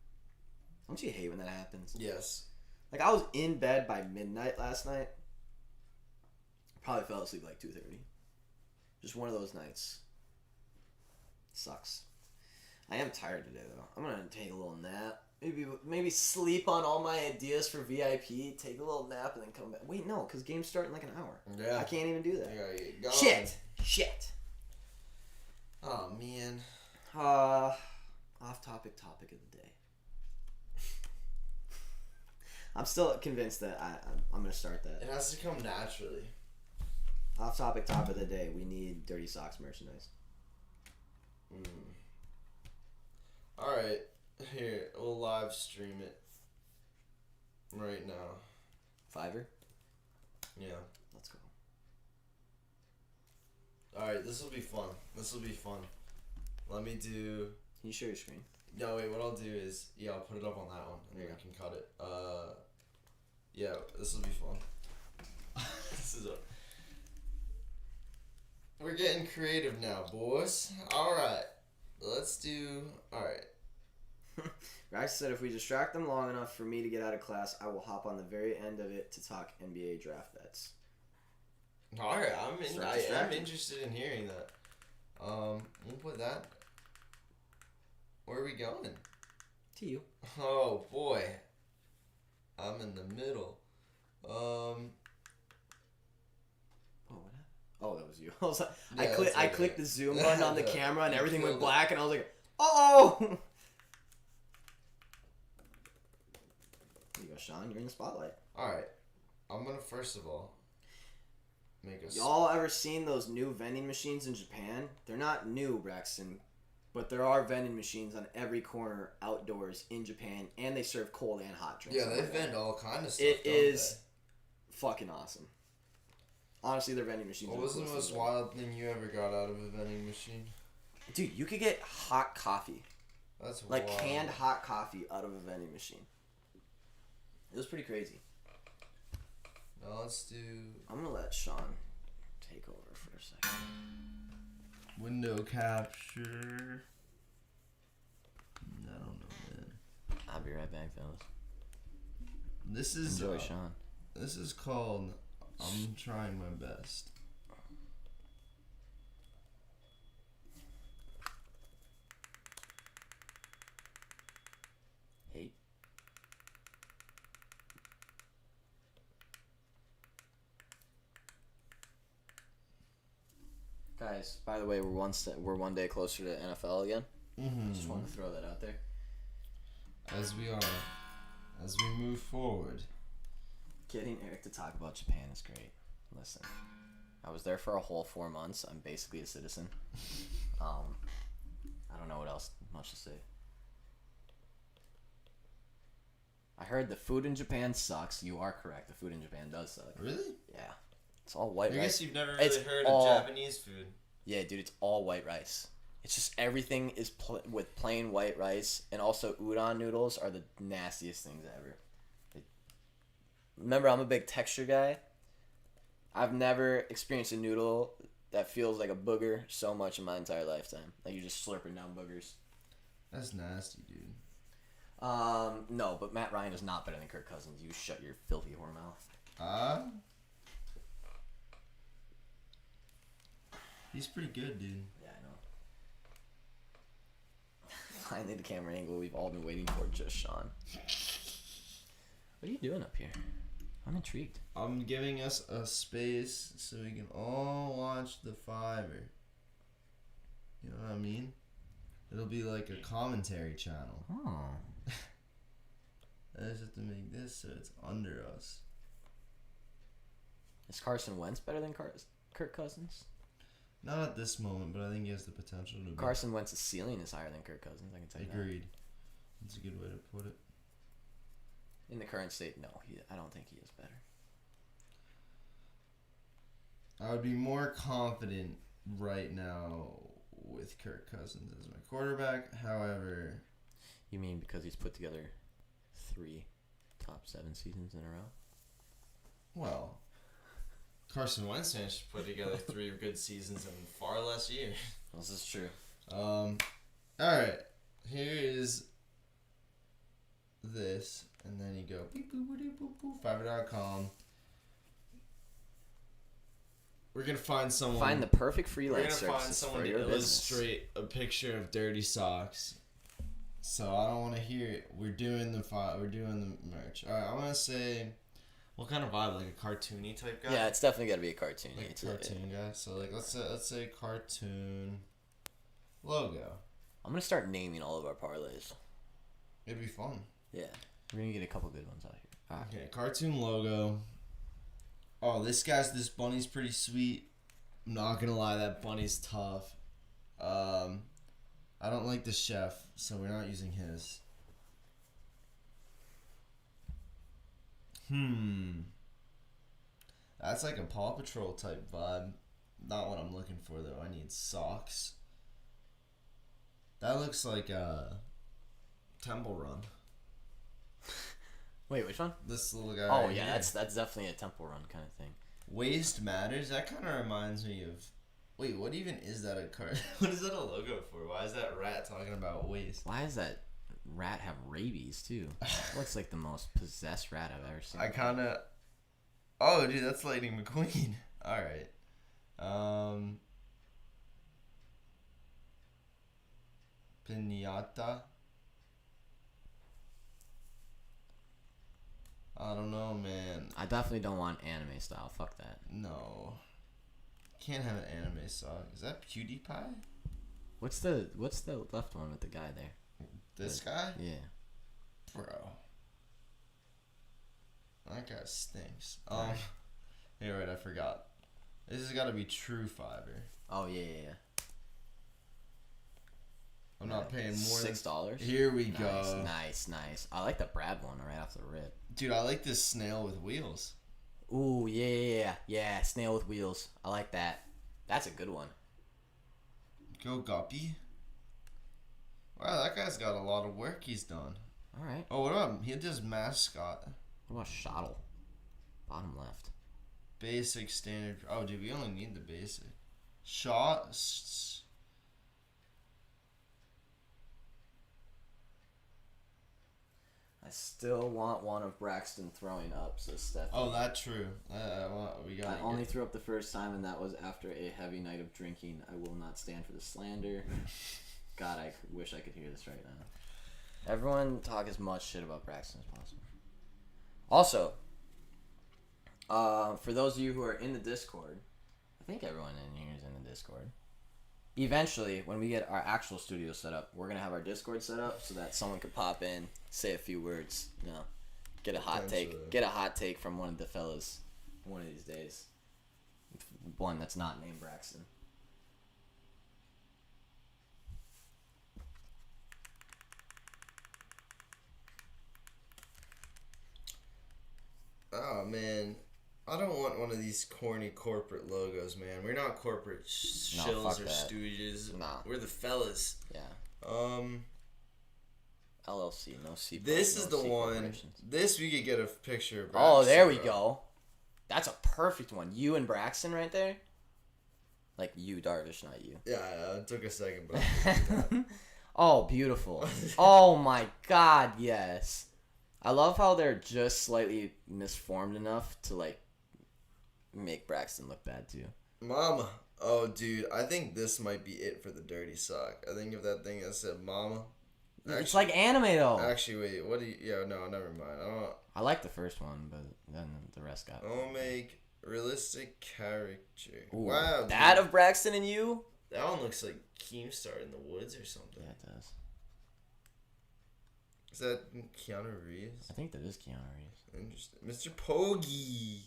Don't you hate when that happens? Yes. Like, I was in bed by midnight last night. Probably fell asleep like 2:30. Just one of those nights. Sucks. I am tired today, though. I'm gonna take a little nap. Maybe sleep on all my ideas for VIP. Take a little nap and then come back. Wait, no, because game's starting in like an hour. Yeah. I can't even do that. You gotta get going. Shit. Oh man. Off topic of the day. I'm still convinced that I'm gonna start that. It has to come naturally. Off topic top of the day. We need Dirty Socks merchandise. All right, here we'll live stream it right now. Fiverr. Yeah. Let's Alright, this will be fun. Let me do. Can you share your screen? No, wait, what I'll do is, I'll put it up on that one, and There then you we can cut it. Yeah, this will be fun. We're getting creative now, boys. Alright, let's do, alright. Rax said if we distract them long enough for me to get out of class, I will hop on the very end of it to talk NBA draft bets. Alright, Start I'm distracting. interested in hearing that. We'll put that. Where are we going? To you. Oh boy, I'm in the middle. Oh, what happened? Oh, that was you. I was like, Yeah, I that's clicked okay. the zoom button on the Yeah, camera and you everything went killed it. black, and I was like, oh! There you go, Sean. You're in the spotlight. Alright, I'm gonna first of all make a. Y'all ever seen those new vending machines in Japan? They're not new, Braxton, but there are vending machines on every corner outdoors in Japan, and they serve cold and hot drinks. Yeah, they Like that. vend all kind of stuff. It don't is fucking awesome. Honestly, their vending machines. What are was the coolest most thing wild thing you ever got out of a vending machine? ever. Dude, you could get hot coffee, That's like wild. canned hot coffee, out of a vending machine. It was pretty crazy. Now let's do I'm gonna let Sean take over for a second. window capture. I don't know, man. I'll be right back, fellas. This is Enjoy, Sean. This is called I'm trying my best. Hate. Guys, by the way, we're one day closer to NFL again. Mm-hmm. Just wanted to throw that out there. As we move forward. Getting Eric to talk about Japan is great. Listen, I was there for a whole 4 months. I'm basically a citizen. I don't know what else much to say. I heard the food in Japan sucks. You are correct. The food in Japan does suck. Really? Yeah. It's all white I rice. guess you've never It's really heard all- of Japanese food. Yeah, dude, it's all white rice. It's just everything is with plain white rice, and also udon noodles are the nastiest things ever. Remember, I'm a big texture guy. I've never experienced a noodle that feels like a booger so much in my entire lifetime. Like you're just slurping down boogers. That's nasty, dude. No, but Matt Ryan is not better than Kirk Cousins. You shut your filthy whore mouth. He's pretty good, dude. Yeah, I know. Finally, the camera angle we've all been waiting for, just Sean. What are you doing up here? I'm intrigued. I'm giving us a space so we can all watch the Fiverr. You know what I mean? It'll be like a commentary channel. Oh. I just have to make this so it's under us. Is Carson Wentz better than Kirk Cousins? Not at this moment, but I think he has the potential to be. Carson Wentz's ceiling is higher than Kirk Cousins, I can tell you that. Agreed. That's a good way to put it. In the current state, no. I don't think he is better. I would be more confident right now with Kirk Cousins as my quarterback. However, You mean because he's put together 3 top 7 seasons in a row? well, Carson Wentz managed to put together 3 good seasons in far less years. This is true. All right. Here is this, and then you go beep boop boop boop boop Fiverr.com. We're gonna find someone. Find the perfect We're freelance gonna find services someone for to your business. illustrate a picture of dirty socks. So I don't want to hear it. We're doing the We're doing the merch. All right. I'm gonna say, what kind of vibe? Like a cartoony type guy. Yeah, it's definitely got to be a cartoon. Like It's a cartoon guy. So like let's say cartoon logo. I'm gonna start naming all of our parlays. It'd be fun. Yeah, we're gonna get a couple good ones out here. Okay, cartoon logo. Oh, this bunny's pretty sweet. I'm not gonna lie, that bunny's tough. I don't like the chef, so we're not using his. That's like a Paw Patrol type vibe. not what I'm looking for though. I need socks. That looks like a Temple Run. Wait, which one? This little guy. Oh right yeah, here. that's definitely a Temple Run kind of thing. Waste matters. That kind of reminds me of. Wait, what even is that a card? What is that a logo for? Why is that rat talking about waste? Why does that rat have rabies too? Looks like the most possessed rat I've ever seen. I kind of. Oh, dude, that's Lightning McQueen. All right. Pinata. I don't know, man. I definitely don't want anime style. Fuck that. No. Can't have an anime sock. Is that PewDiePie? What's the left one with the guy there? This guy? Yeah. Bro. That guy stinks. Hey, right, I forgot. This has got to be True Fiber. Oh yeah. I'm not paying more than $6. Here we go. Nice. I like the Brad one right off the rip. Dude, I like this snail with wheels. Ooh yeah. Snail with wheels. I like that. That's a good one. Go Guppy. Wow, that guy's got a lot of work he's done. All right. Oh, what about he does mascot? What about Shottle? Bottom left. Basic, standard. Oh, dude, we only need the basic. Shot. I still want one of Braxton throwing up, so Steph. Oh, that's true. We got. I only threw up the first time, and that was after a heavy night of drinking. I will not stand for the slander. God, I wish I could hear this right now. Everyone talk as much shit about Braxton as possible. Also, for those of you who are in the Discord, I think everyone in here is in the Discord. Eventually, when we get our actual studio set up, we're gonna have our Discord set up so that someone could pop in, say a few words, get a hot take from one of the fellas one of these days. One that's not named Braxton. Oh man, I don't want one of these corny corporate logos, man. We're not corporate shills fuck or that. stooges. Nah. We're the fellas. Yeah. LLC, no C. This is the one. This we could get a picture of. Oh, there we Braxton, go. That's a perfect one. You and Braxton right there. Like you, Darvish, not you. Yeah, it took a second, but. Oh, beautiful. Oh my God, yes. I love how they're just slightly misformed enough to like make Braxton look bad too. Mama. Oh, dude, I think this might be it for the dirty sock. I think if that thing that said "Mama." It's like anime though. Actually, wait. What do you? Yeah, no, never mind. I like the first one, but then the rest got. I'll make realistic character. Ooh, Wow. that dude. of Braxton and you. That one looks like Keemstar in the woods or something. Yeah, it does. Is that Keanu Reeves? I think that is Keanu Reeves. Interesting. Mr. Poggy.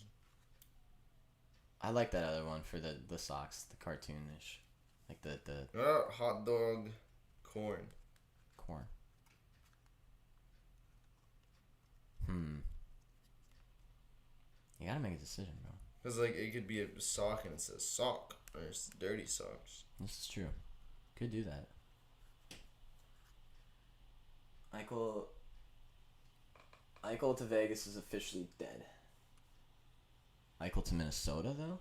I like that other one for the socks, the cartoonish, like the Hot dog, corn. corn. You gotta make a decision, bro. Cause like it could be a sock and it says sock or it's dirty socks. This is true. Could do that. Eichel to Vegas is officially dead. Eichel to Minnesota, though?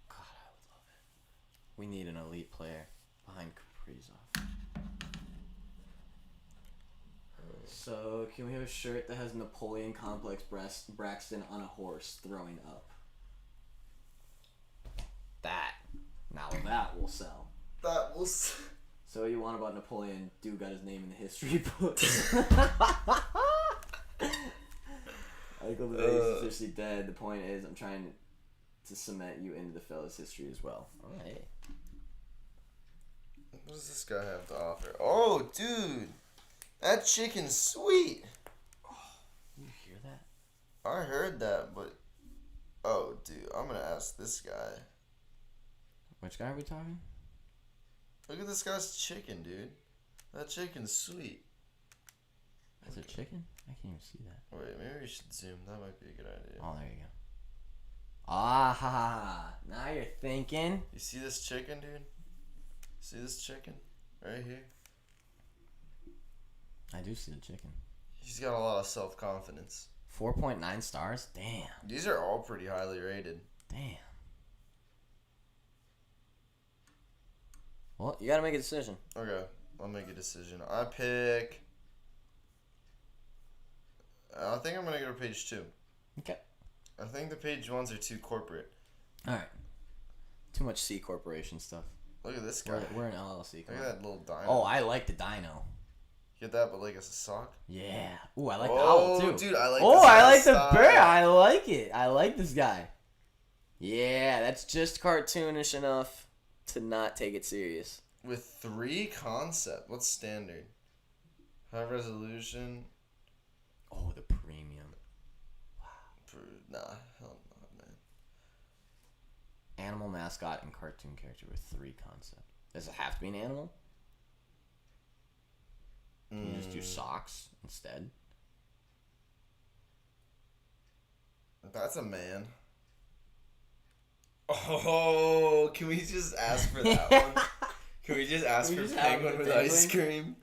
God, I would love it. We need an elite player behind Kaprizov. So, can we have a shirt that has Napoleon Complex Braxton on a horse throwing up? That. Now that will sell. That was. So what you want about Napoleon? Dude got his name in the history books. Eichel the Vegas is officially dead. The point is, I'm trying to cement you into the fella's history as well. Alright. What does this guy have to offer? Oh, dude, that chicken's sweet. You hear that? I heard that, but oh, dude, I'm gonna ask this guy. Which guy are we talking? Look at this guy's chicken, dude. That chicken's sweet. That's a chicken? I can't even see that. Wait, maybe we should zoom. That might be a good idea. Oh, there you Ah, now you're thinking. You see this chicken, dude? See this chicken? Right here? I do see the chicken. He's got a lot of self-confidence. 4.9 stars? Damn. These are all pretty highly rated. Damn. Well, you gotta make a decision. Okay, I'll make a decision. I think I'm gonna go to page 2. Okay. I think the page 1s are too corporate. Alright. Too much C corporation stuff. Look at this guy. We're an LLC. Look at that little dino. Oh, I like the dino. Get that, but like as a sock? Yeah. Ooh, I like the owl too. Dude, I like Oh, this I like guy's the style. bear. I like it. I like this guy. Yeah, that's just cartoonish enough to not take it serious. With 3 concept. What's standard? High resolution. Oh, the premium. Nah, hell no, man. Animal mascot and cartoon character with 3 concept. Does it have to be an animal? Can you just do socks instead? That's a man. Oh, can we just ask for that one? Can we just ask for penguin with ice cream?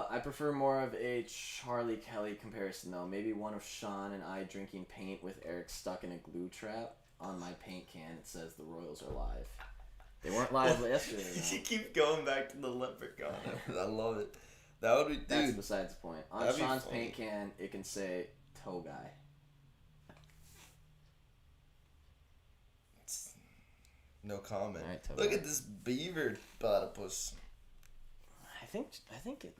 I prefer more of a Charlie Kelly comparison though. Maybe one of Sean and I drinking paint with Eric stuck in a glue trap. On my paint can it says the Royals are live. They weren't live yesterday. You keep going back to the leprechaun. I love it. That would be, dude. That's besides the point. On that'd be Sean's funny. paint can, it can say toe guy. No comment. All right, toe Look guy. at this beaver platypus. I think it.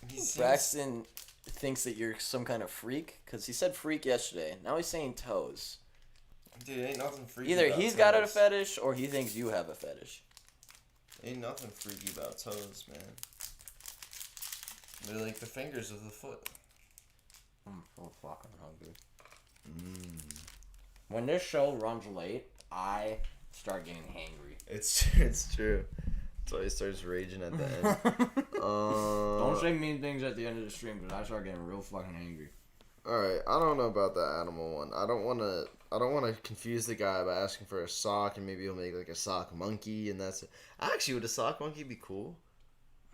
He seems- Braxton thinks that you're some kind of freak because he said freak yesterday. Now he's saying toes. Dude, ain't nothing freaky Either about he's got a toes. fetish or he thinks you have a fetish. Ain't nothing freaky about toes, man. They're like the fingers of the foot. I'm so fucking hungry. When this show runs late, I start getting hangry. It's true. That's why he starts raging at the end. Don't say mean things at the end of the stream because I start getting real fucking angry. All right, I don't know about that animal one. I don't want to confuse the guy by asking for a sock, and maybe he'll make like a sock monkey, and that's it. Actually, would a sock monkey be cool?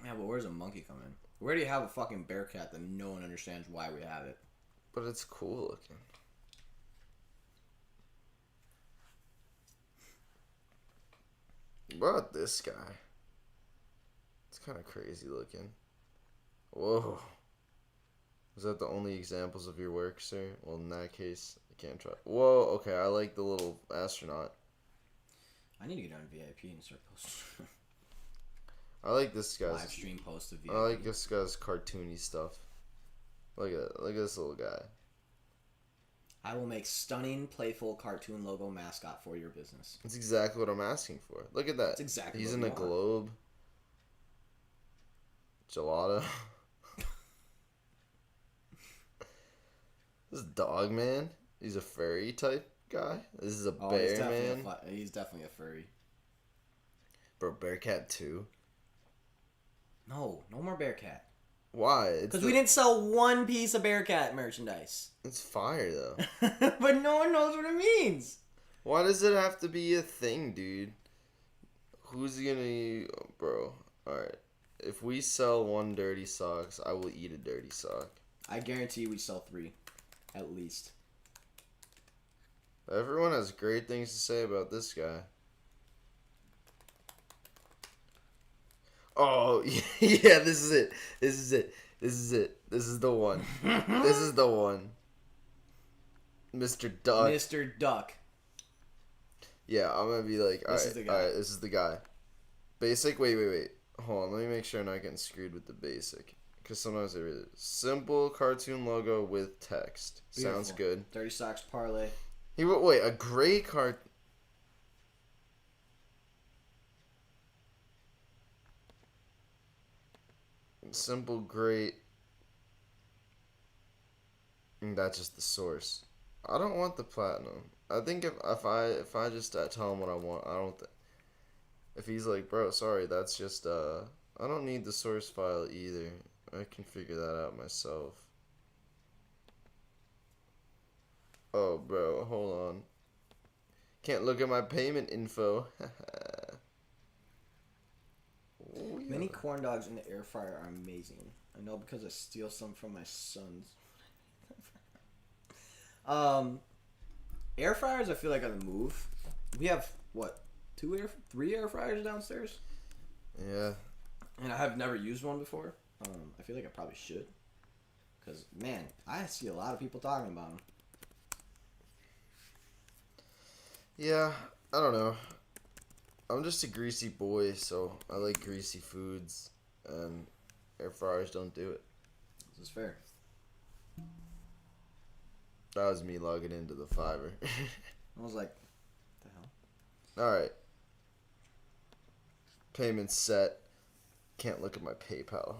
Yeah, but where's a monkey come in? Where do you have a fucking bear cat that no one understands why we have it? But it's cool looking. What about this guy? It's kind of crazy looking. Whoa. Is that the only examples of your work, sir? Well, in that case, I can't try. Whoa, okay, I like the little astronaut. I need to get on VIP and start posting I like this guy's. live stream posts of VIP. I like this guy's cartoony stuff. Look at this little guy. I will make stunning, playful cartoon logo mascot for your business. That's exactly what I'm asking for. Look at that. That's exactly He's what in we a want. globe. Gelato. This is Dog Man. He's a furry type guy. This is a he's bear definitely man. he's definitely a furry. Bro, Bearcat 2. No more Bearcat. Why? Because we didn't sell one piece of Bearcat merchandise. It's fire though. But no one knows what it means. Why does it have to be a thing, dude? Who's gonna... Bro, alright. If we sell 1 dirty socks, I will eat a dirty sock. I guarantee we sell 3. At least. Everyone has great things to say about this guy. Oh, yeah, this is it. This is it. This is it. This is the one. This is the one. Mr. Duck. Mr. Duck. Yeah, I'm gonna be like, This is the guy. alright, this is the guy. Basic, wait. Hold on, let me make sure I'm not getting screwed with the basic. Because sometimes it is. Simple cartoon logo with text. Sounds Beautiful. good. 30 socks parlay. He wrote, wait, a gray cart. Simple, great. And that's just the source. I don't want the platinum. I think if I just tell him what I want, I don't. If he's like, bro, sorry, that's just I don't need the source file either. I can figure that out myself. Oh, bro, hold on. Can't look at my payment info. Oh, yeah. Mini corn dogs in the air fryer are amazing. I know because I steal some from my sons. Air fryers I feel like are the move. We have what, 3 air fryers downstairs, Yeah. and I have never used one before. I feel like I probably should, cause man, I see a lot of people talking about them. Yeah, I don't know. I'm just a greasy boy, so I like greasy foods, and air fryers don't do it. This is fair. That was me logging into the Fiverr. I was like, what the hell? Alright. Payment set. Can't look at my PayPal.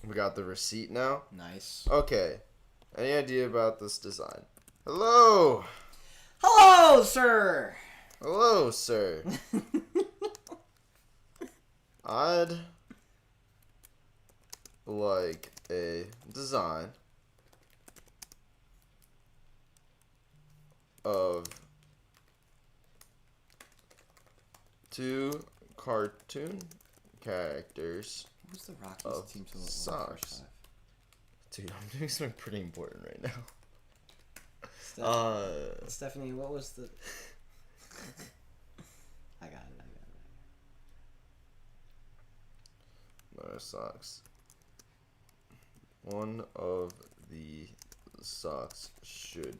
We got the receipt now. Nice. Okay. Any idea about this design? Hello! Hello, sir. Hello, sir. I'd like a design of 2 cartoon characters. Who's the Rockies Of team to the socks. Dude, I'm doing something pretty important right now. Stephanie, what was the? I got it. No socks. One of the socks should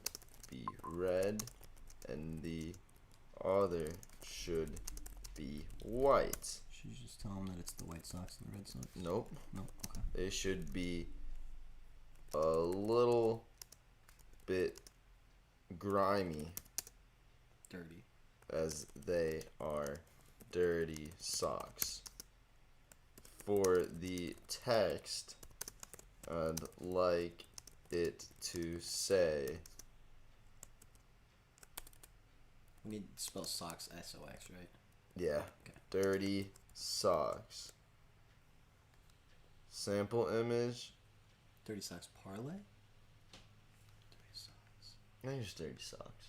be red, and the other should be white. She's just telling them that it's the White Sox and the Red Sox. Nope. No. Okay. They should be a little bit grimy, Dirty. as they are dirty socks. For the text, I'd like it to say, We need to spell socks S-O-X, right? yeah, Okay. dirty socks. Sample image, Dirty Socks parlay. Dirty Socks. I think it's dirty socks.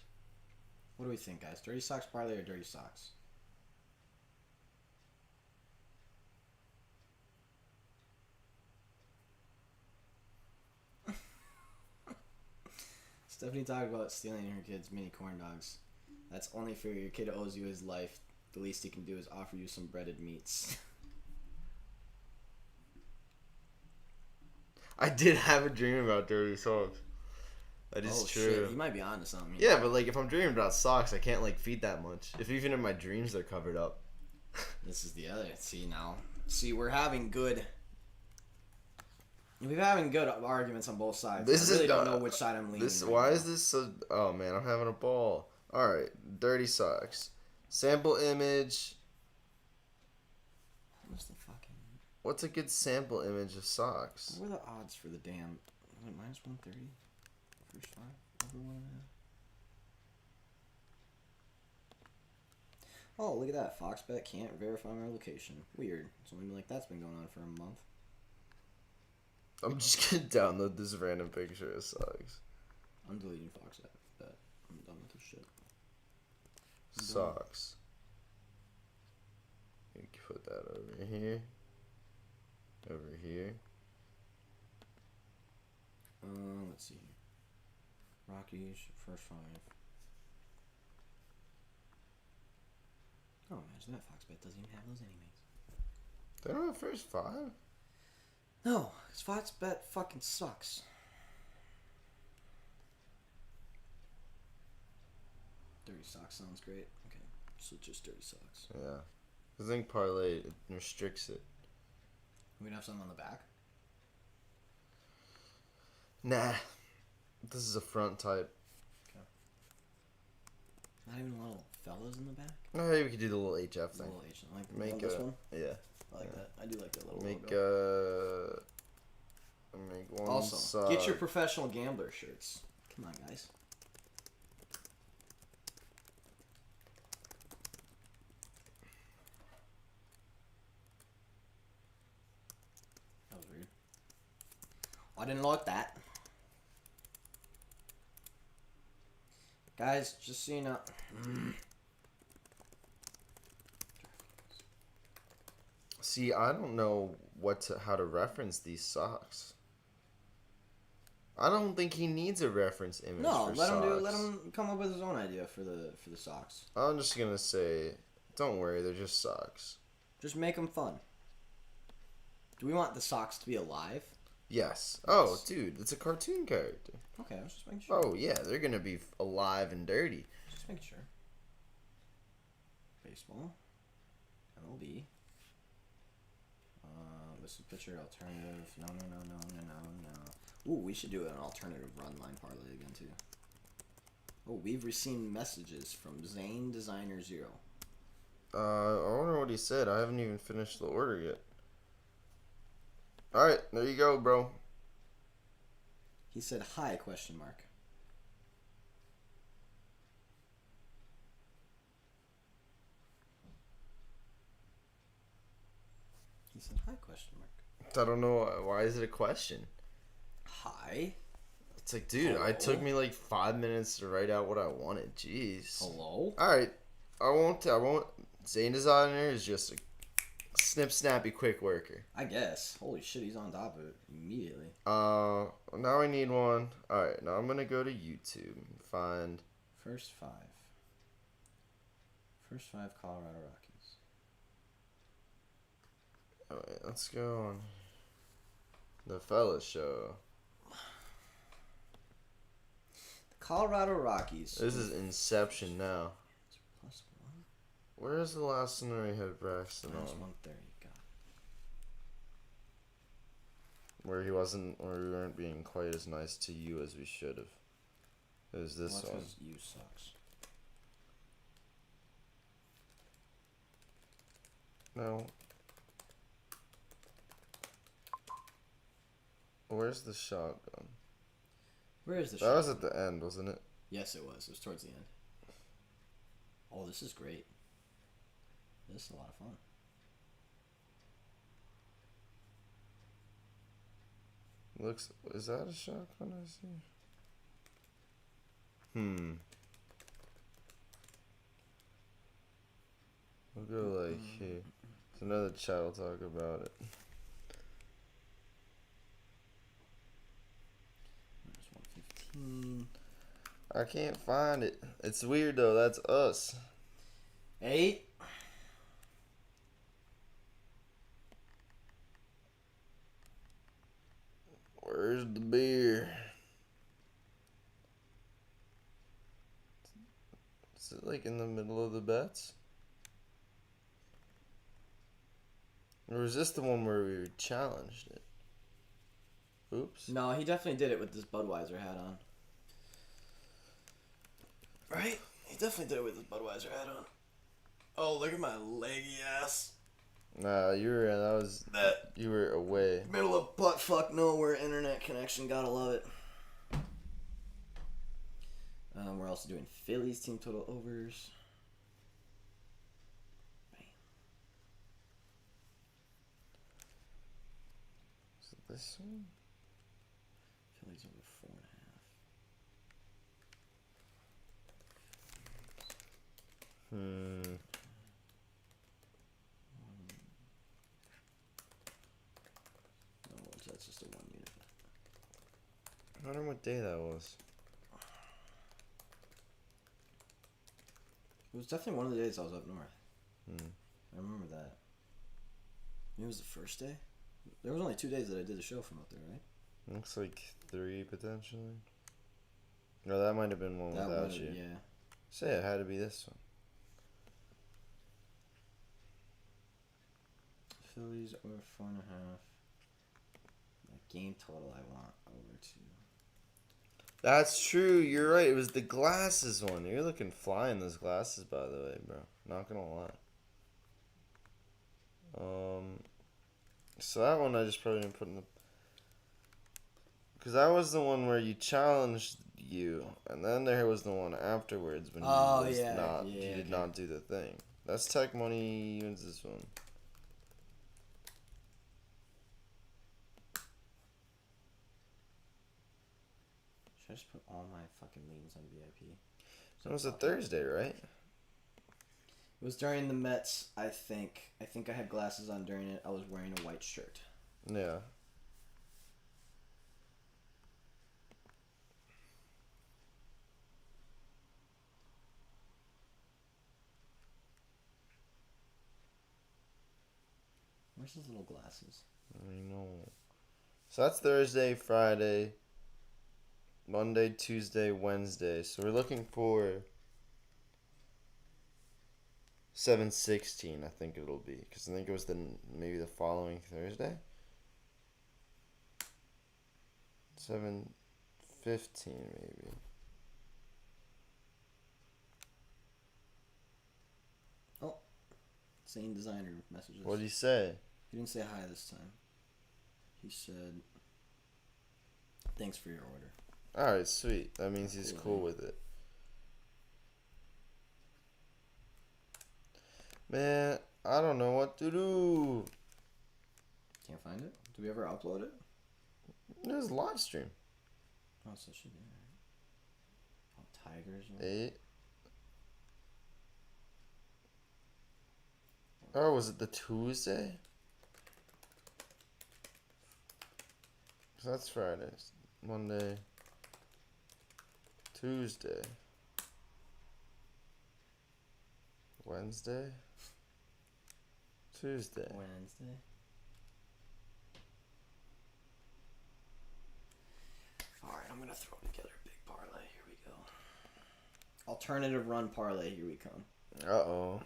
What do we think, guys? Dirty Socks parlay or Dirty Socks? Stephanie talked about stealing her kid's mini corn dogs. That's only fair. Your kid owes you his life. The least he can do is offer you some breaded meats. I did have a dream about dirty socks. That is true. Shit, he might be onto something. Yeah, but like if I'm dreaming about socks, I can't like feed that much. If even in my dreams they're covered up. This is the other. See now. See, we're having good. We're having good arguments on both sides. This I really is don't know which side I'm leaning. This right why now. is this so? Oh man, I'm having a ball. All right, dirty socks. Sample image. What's the fucking? What's a good sample image of socks? What were the odds for the damn? Was it minus 130? First five over 1.5. Oh, look at that. Foxbet can't verify my location. Weird. It's only been like that's been going on for a month. I'm just gonna download this random picture of socks. I'm deleting Foxbet. I'm done with this shit. I'm done. Socks. You can put that over here. Over here. Let's see here. Rockies, first five. Oh, imagine that. Foxbet doesn't even have those anyways. They don't have first 5. No, because Foxbet fucking sucks. Dirty Socks sounds great. Okay, so just Dirty Socks. Yeah. I think parlay it restricts it. We can have something on the back. Nah. This is a front type. Not even little fellas in the back. Oh, hey, we could do the little HF thing. Little H. I like Make this a one. yeah. I like that. I do like that little Make logo. make one Also, sock. get your professional gambler shirts. Come on, guys. That was weird. I didn't like that. Guys, just so you know. See, I don't know how to reference these socks. I don't think he needs a reference image No, for let socks. him let him come up with his own idea for the socks. I'm just gonna say, don't worry, they're just socks. Just make them fun. Do we want the socks to be alive? Yes. Oh, dude, it's a cartoon character. Okay, I was just making sure. Oh yeah, they're gonna be alive and dirty. Just making sure. Baseball. MLB. Listen, pitcher, alternative. No. Ooh, we should do an alternative run line parlay again, too. Oh, we've received messages from Zane Designer 0. I wonder what he said. I haven't even finished the order yet. Alright, there you go, bro. He said, hi, question mark. He said, hi, question mark. I don't know. Why is it a question? Hi? It's like, dude, Hello? it took me like 5 minutes to write out what I wanted. Jeez. Hello? Alright. I won't. Zane Designer is just a snappy, quick worker. I guess. Holy shit, he's on top of it immediately. Now I need one. Alright, now I'm gonna go to YouTube and find. First five Colorado Rockies. Alright, let's go on the Fellas Show. The Colorado Rockies. This is Inception now. Plus one. Where's the last one where he had Braxton Minus on? 130. Got it. Where we weren't being quite as nice to you as we should have. It was this Well, that's one. 'cause you sucks. No. Where's the shotgun? Where is the That shot? was at the end, wasn't it? Yes, it was. It was towards the end. Oh, this is great. This is a lot of fun. Is that a shotgun I see? We'll go like here. It's another chat, will talk about it. Minus 115. I can't find it. It's weird though, that's us. 8. Where's the beer? Is it like in the middle of the bets? Or was this the one where we challenged it? Oops. No, he definitely did it with this Budweiser hat on. Right? He definitely did it with his Budweiser hat on. Oh, look at my leggy ass. Nah, you were away. Middle of buttfuck nowhere internet connection. Gotta love it. We're also doing Phillies team total overs. Is it this one? Phillies over 4.5. No, that's just a 1 unit. I wonder what day that was. It was definitely one of the days I was up north. I remember that. Maybe it was the first day? There was only 2 days that I did the show from up there, right? Looks like 3 potentially. No, that might have been one without you. Yeah. Say it had to be this one. Phillies over 4.5. The game total I want over 2. That's true. You're right. It was the glasses one. You're looking fly in those glasses, by the way, bro. Not gonna lie. So that one I just probably didn't put in the. Because that was the one where you challenged you, and then there was the one afterwards when you did not do the thing. That's Tech Money wins this one. Should I just put all my fucking leans on VIP? It was a Thursday, right? It was during the Mets, I think. I think I had glasses on during it. I was wearing a white shirt. Yeah. Where's his little glasses? I know. So that's Thursday, Friday, Monday, Tuesday, Wednesday. So we're looking for 7/16, I think it'll be. Because I think it was maybe the following Thursday. 7/15, maybe. Oh, same designer messages. What did he say? He didn't say hi this time. He said, "Thanks for your order." Alright, sweet. That means he's cool with it. Man, I don't know what to do. Can't find it. Do we ever upload it? It was a live stream. Oh, so it should be there. Oh, Tigers. 8. Oh, was it the Tuesday? So that's Friday. Monday. Tuesday. Wednesday. Tuesday. Wednesday. Alright, I'm gonna throw together a big parlay. Here we go. Alternative run parlay. Here we come. Uh-oh.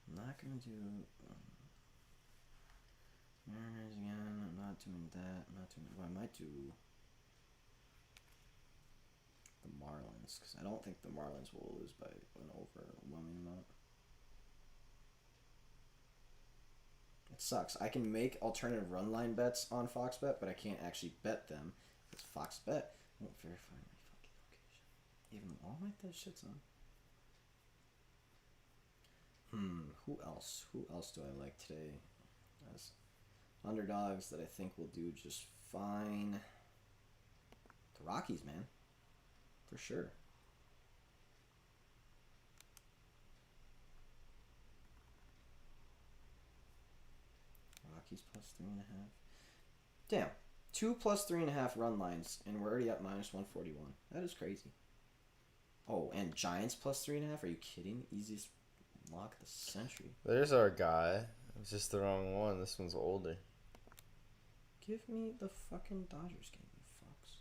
I'm not gonna do Mariners again. I'm not doing that. I'm not doing. Well, I might do the Marlins because I don't think the Marlins will lose by an overwhelming amount. It sucks. I can make alternative run line bets on Fox Bet, but I can't actually bet them because Fox Bet won't verify my fucking location, even though all my that shit's on. Who else? Who else do I like today? As underdogs that I think will do just fine. The Rockies, man. For sure. Rockies plus 3.5. Damn. 2 plus 3.5 run lines, and we're already at minus 141. That is crazy. Oh, and Giants plus 3.5? Are you kidding? Easiest lock of the century. There's our guy. It's just the wrong one. This one's older. Give me the fucking Dodgers game, you fucks.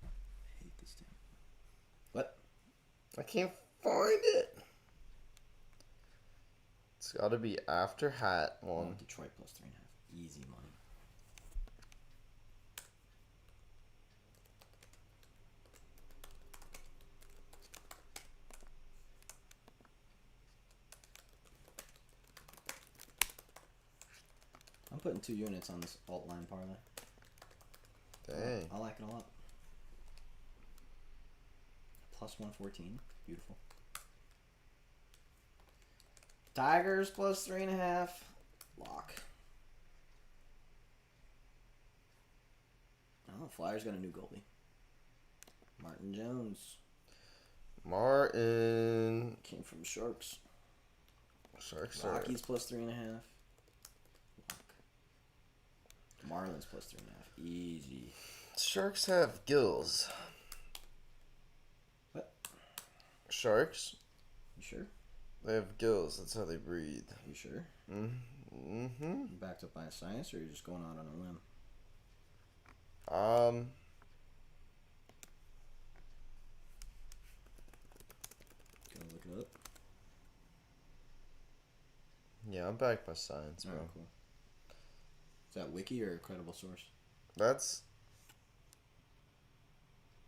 I hate this damn. What? I can't find it. It's got to be after hat one. Oh, Detroit plus 3.5. Easy money. I'm putting 2 units on this alt line parlay. Dang. I like it a lot. Plus 114. Beautiful. Tigers plus 3.5. Lock. Oh, Flyers got a new goalie. Martin Jones. Martin. Came from Sharks. Sharks are. Rockies plus 3.5. Lock. Marlins plus 3.5. Easy. Sharks have gills. What? Sharks? You sure? They have gills. That's how they breathe. You sure? Mm-hmm. You backed up by science, or you're just going out on a limb? Gonna look it up. Yeah, I'm backed by science, bro. Alright, cool. Is that wiki or a credible source? That's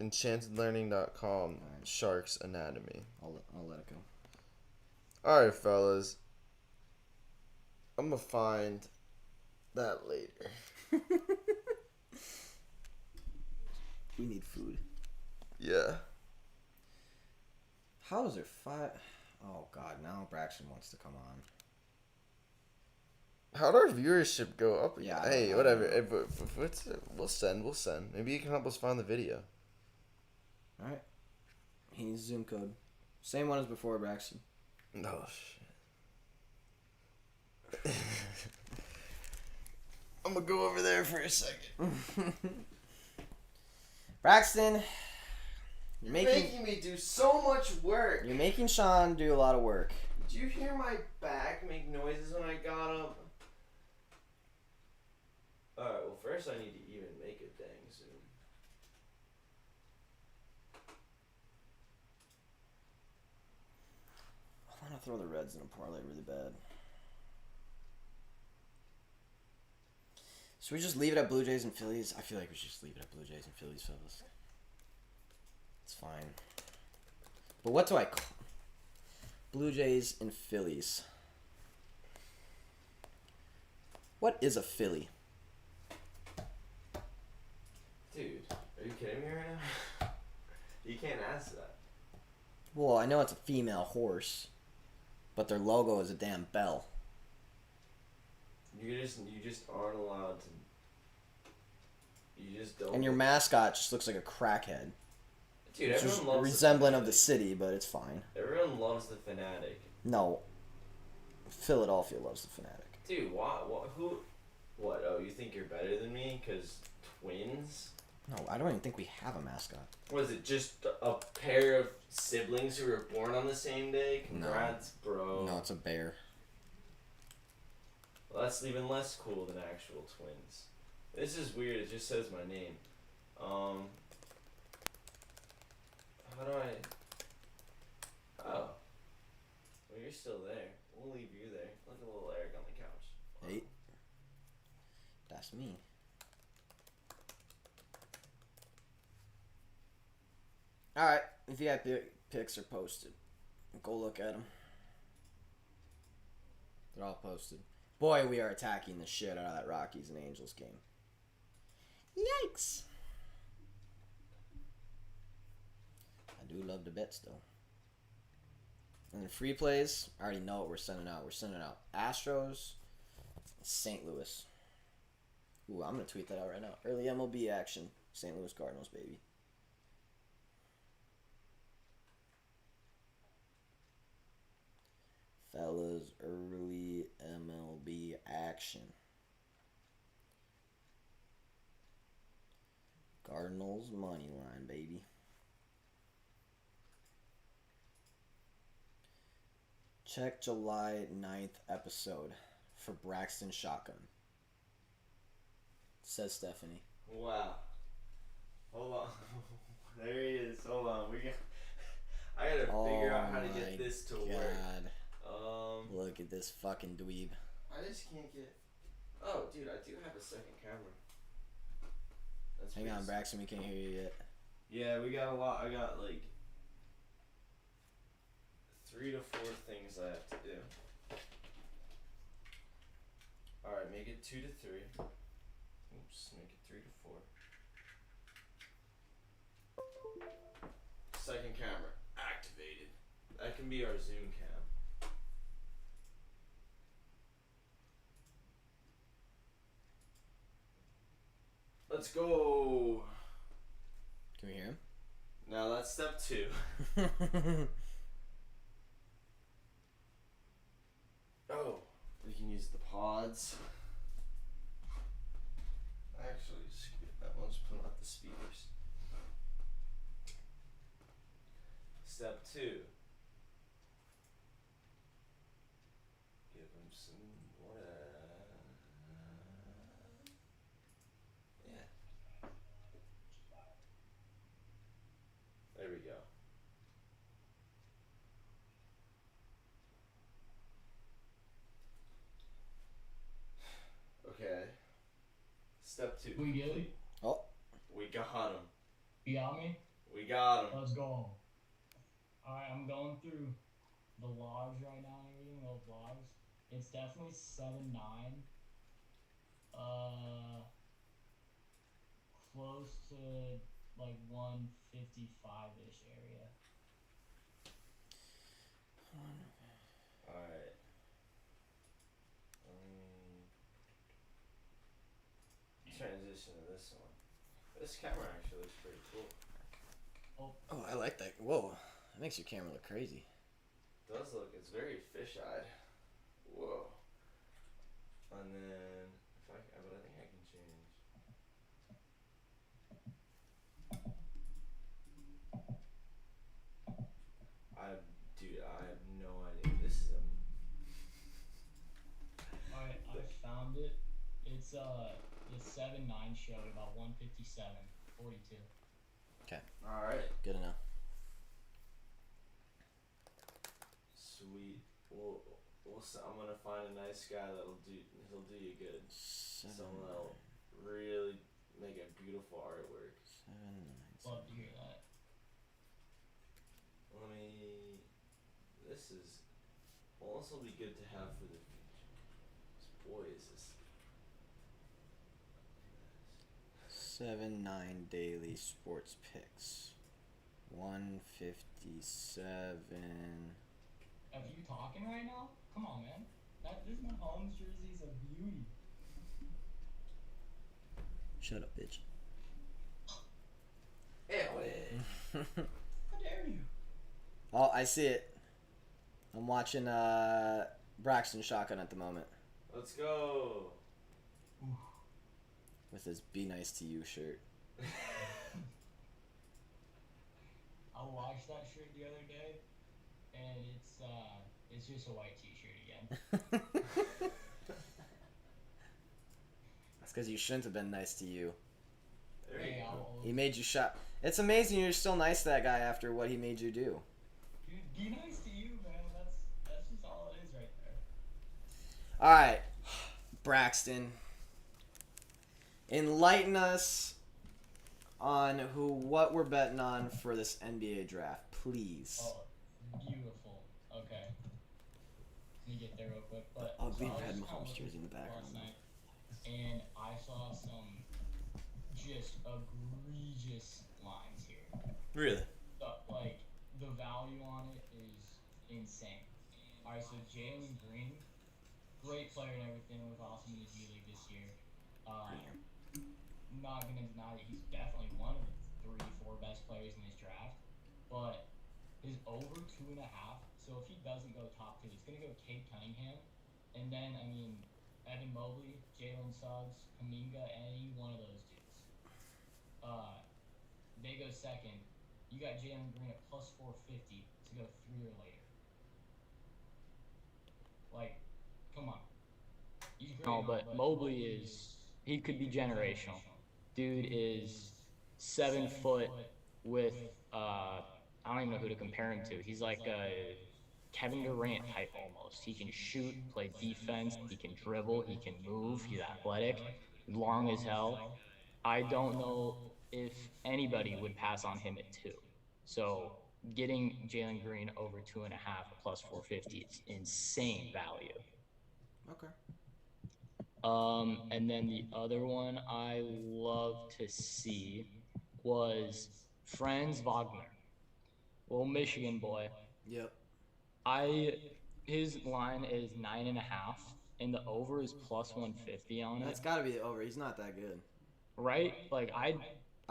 enchantedlearning.com. Alright. Sharks anatomy. I'll let it go. Alright, fellas. I'm gonna find that later. We need food. Yeah. How is there 5? Oh God! Now Braxton wants to come on. How'd our viewership go up? Yeah, Hey, I don't whatever. know. We'll send. Maybe you can help us find the video. All right. He needs Zoom code. Same one as before, Braxton. Oh shit. I'm gonna go over there for a second. Braxton, You're making me do so much work. you're making Sean do a lot of work. Did you hear my back make noises when I got up? Alright, well, first I need to even make a dang Zoom. I want to throw the Reds in a parlay really bad. Should we just leave it at Blue Jays and Phillies? I feel like we should just leave it at Blue Jays and Phillies, fellas. It's fine. But what do I call Blue Jays and Phillies? What is a Philly? Dude, are you kidding me right now? You can't ask that. Well, I know it's a female horse, but their logo is a damn bell. You just aren't allowed to. You just don't. And your mascot just looks like a crackhead. Dude, It's everyone just loves resembling the of the city, but it's fine. Everyone loves the fanatic. No. Philadelphia loves the Fanatic. Dude, what? Who? What? Oh, you think you're better than me? Cause twins? No, I don't even think we have a mascot. Was it just a pair of siblings who were born on the same day? Congrats, bro. No, it's a bear. Well, that's even less cool than actual twins. This is weird. It just says my name. How do I? Oh. Well, you're still there. We'll leave you there. Look at little Eric on the couch. Hey. That's me. Alright, if you have pics are posted, go look at them. They're all posted. Boy, we are attacking the shit out of that Rockies and Angels game. Yikes! I do love the bets, though. And then free plays, I already know what we're sending out. We're sending out Astros, St. Louis. Ooh, I'm going to tweet that out right now. Early MLB action, St. Louis Cardinals, baby. Fellas, early MLB action. Cardinals money line, baby. Check July 9th episode for Braxton Shotgun. Says Stephanie. Wow. Hold on. There he is. Hold on. I gotta figure out how to get this to work. Look at this fucking dweeb. I just can't get. Oh, dude, I do have a second camera. That's Hang pretty on, Braxton, we can't hear you yet. Yeah, we got a lot. I got like 3 to 4 things I have to do. Alright, make it 2 to 3. Oops, make it 3 to 4. Second camera activated. That can be our Zoom cam. Let's go. Can we hear Now that's step 2. him? Oh, we can use the pods. Actually, that one's putting out the speakers. Step 2. Give him some water. Yeah. There we go. Okay. Step 2. We good? Oh, We got him. You got me? We got him. Let's go. Alright, I'm going through the logs right now and everything, those logs. It's definitely 7-9. Close to like 155-ish area. All right. Um, Transition to this one. This camera actually looks pretty cool. Oh, Oh, I like that. Whoa, that makes your camera look crazy. It does look? It's very fish-eyed. Whoa. And then if I, but I think I can change. I, dude, I have no idea. This is a. alright, I found it. It's the 7-9 showed about 157.42. Okay, All right. good enough. Sweet. I'm gonna find a nice guy he'll do you good. Someone that'll really make a beautiful artwork. 7, 9, Love to hear that. This is. Well, this will be good to have for the future. Boy, is this. 7-9 daily sports picks. 157. Are you talking right now? Come on, man. This Mahomes jersey is a beauty. Shut up, bitch. How dare you? Oh, I see it. I'm watching Braxton Shotgun at the moment Let's go. with his "Be Nice to You" shirt. I watched that shirt the other day, and it's just a white T-shirt again. That's because you shouldn't have been nice to you. There you Hey, go. He made you shot. It's amazing you're still nice to that guy after what he made you do. Dude, be nice to you, man. That's just all it is right there. All right, Braxton. Enlighten us on what we're betting on for this NBA draft, please. Oh, beautiful. Okay. Let me get there real quick. But Ugly so I was red just kinda Mahomes looking jersey in the background. last night, and I saw some just egregious lines here. Really? Like the value on it is insane. All right, so Jalen Green, great player and everything, was awesome in the G League this year. Not gonna deny that he's definitely one of the 3, 4 best players in this draft, but his over 2.5. So if he doesn't go top 2, it's gonna go Cade Cunningham, and then I mean Evan Mobley, Jalen Suggs, Kaminga, any one of those dudes. They go second. You got Jalen Green at plus 450 to go 3 or later. Like, come on. He's great. No, but Mobley he could be generational. Dude is 7 foot with I don't even know who to compare him to. He's like a Kevin Durant type almost. He can shoot, play defense, he can dribble, he can move, he's athletic, long as hell. I don't know if anybody would pass on him at 2. So getting Jalen Green over 2.5 plus 450 is insane value. Okay. And then the other one I love to see was Franz Wagner, little Michigan boy. Yep. His line is 9.5, and the over is plus 150 on it. That's got to be the over. He's not that good. Right? Like I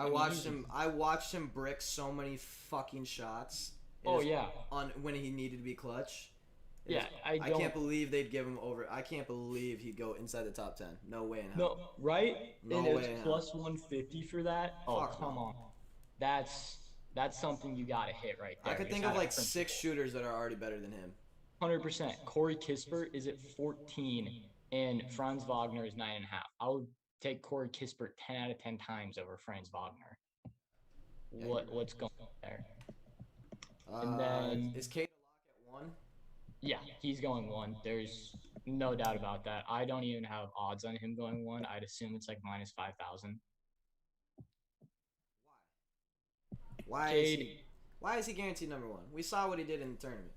watched him. I watched him brick so many fucking shots. Oh yeah. On when he needed to be clutch. Yeah, I can't believe they'd give him over. I can't believe he'd go inside the top 10. No way in hell. No, right? No and way it's in hell. plus 150 for that. Oh, Fuck come no. on. That's something you got to hit right there. I could think of like 6 shooters that are already better than him. 100%. Corey Kispert is at 14, and Franz Wagner is 9.5. I would take Corey Kispert 10 out of 10 times over Franz Wagner. What's going on there? And then is Cade a lock at 1? Yeah, he's going 1. There's no doubt about that. I don't even have odds on him going 1. I'd assume it's like minus 5,000. Why is he guaranteed number 1? We saw what he did in the tournament.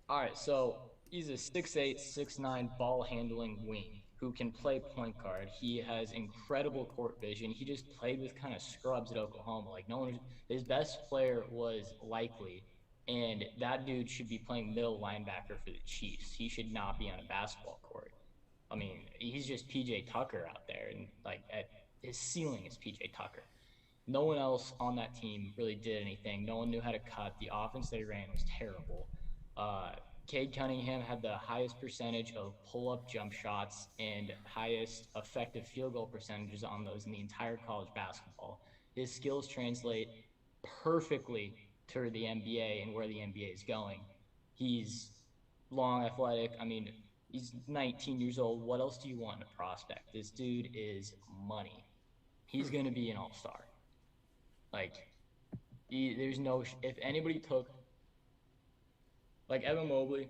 All right, so he's a 6'8", 6'9" ball handling wing who can play point guard. He has incredible court vision. He just played with kind of scrubs at Oklahoma. Like no one, his best player was Likely, and that dude should be playing middle linebacker for the Chiefs. He should not be on a basketball court. I mean, he's just PJ Tucker out there, and like at his ceiling is PJ Tucker. No one else on that team really did anything. No one knew how to cut. The offense they ran was terrible. Uh, Cade Cunningham had the highest percentage of pull-up jump shots and highest effective field goal percentages on those in the entire college basketball. His skills translate perfectly to the NBA and where the NBA is going. He's long, athletic. I mean, he's 19 years old. What else do you want in a prospect? This dude is money. He's going to be an all-star. Like, there's no, if anybody took, like Evan Mobley,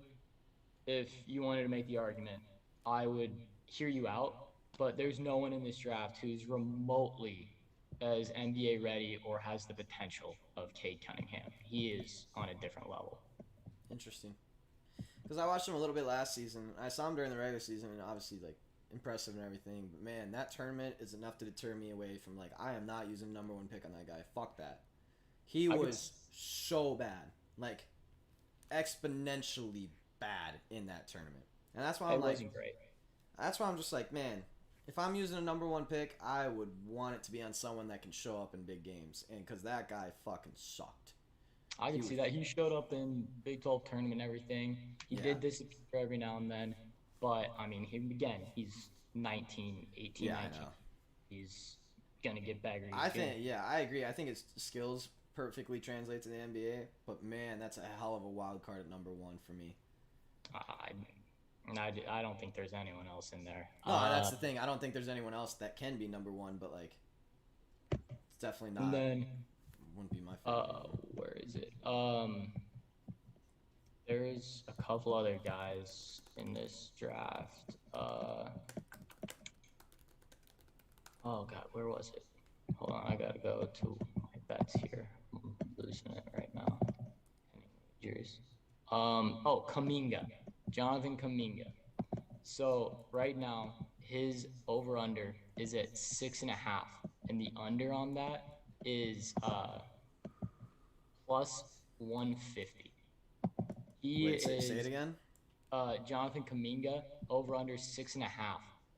if you wanted to make the argument, I would hear you out, but there's no one in this draft who's remotely as NBA ready or has the potential of Cade Cunningham. He is on a different level. Interesting. Because I watched him a little bit last season. I saw him during the regular season, and obviously, like, impressive and everything. But man, that tournament is enough to deter me away from like I am not using number one pick on that guy. Fuck that. He was so bad, like exponentially bad in that tournament, and that's why I'm It like, wasn't great. that's why I'm just like, man, if I'm using a number one pick, I would want it to be on someone that can show up in big games, and because that guy fucking sucked. I can see that. He showed up in Big 12 tournament and everything. He Yeah. did disappear every now and then. But, I mean, he's 19, 18, Yeah, I 19. know. He's going to get better. I think, yeah, I agree. I think his skills perfectly translate to the NBA, but man, that's a hell of a wild card at number one for me. I don't think there's anyone else in there. No, that's the thing. I don't think there's anyone else that can be number one, but like, it's definitely not. And then, wouldn't be my favorite. where is it? There's a couple other guys in this draft. Oh God, where was it? Hold on, I gotta go to my bets here. I'm losing it right now. Majors. Kuminga, Jonathan Kuminga. So right now his over under is at 6.5, and the under on that is plus 150. Wait, say it again. Jonathan Kuminga over under 6.5,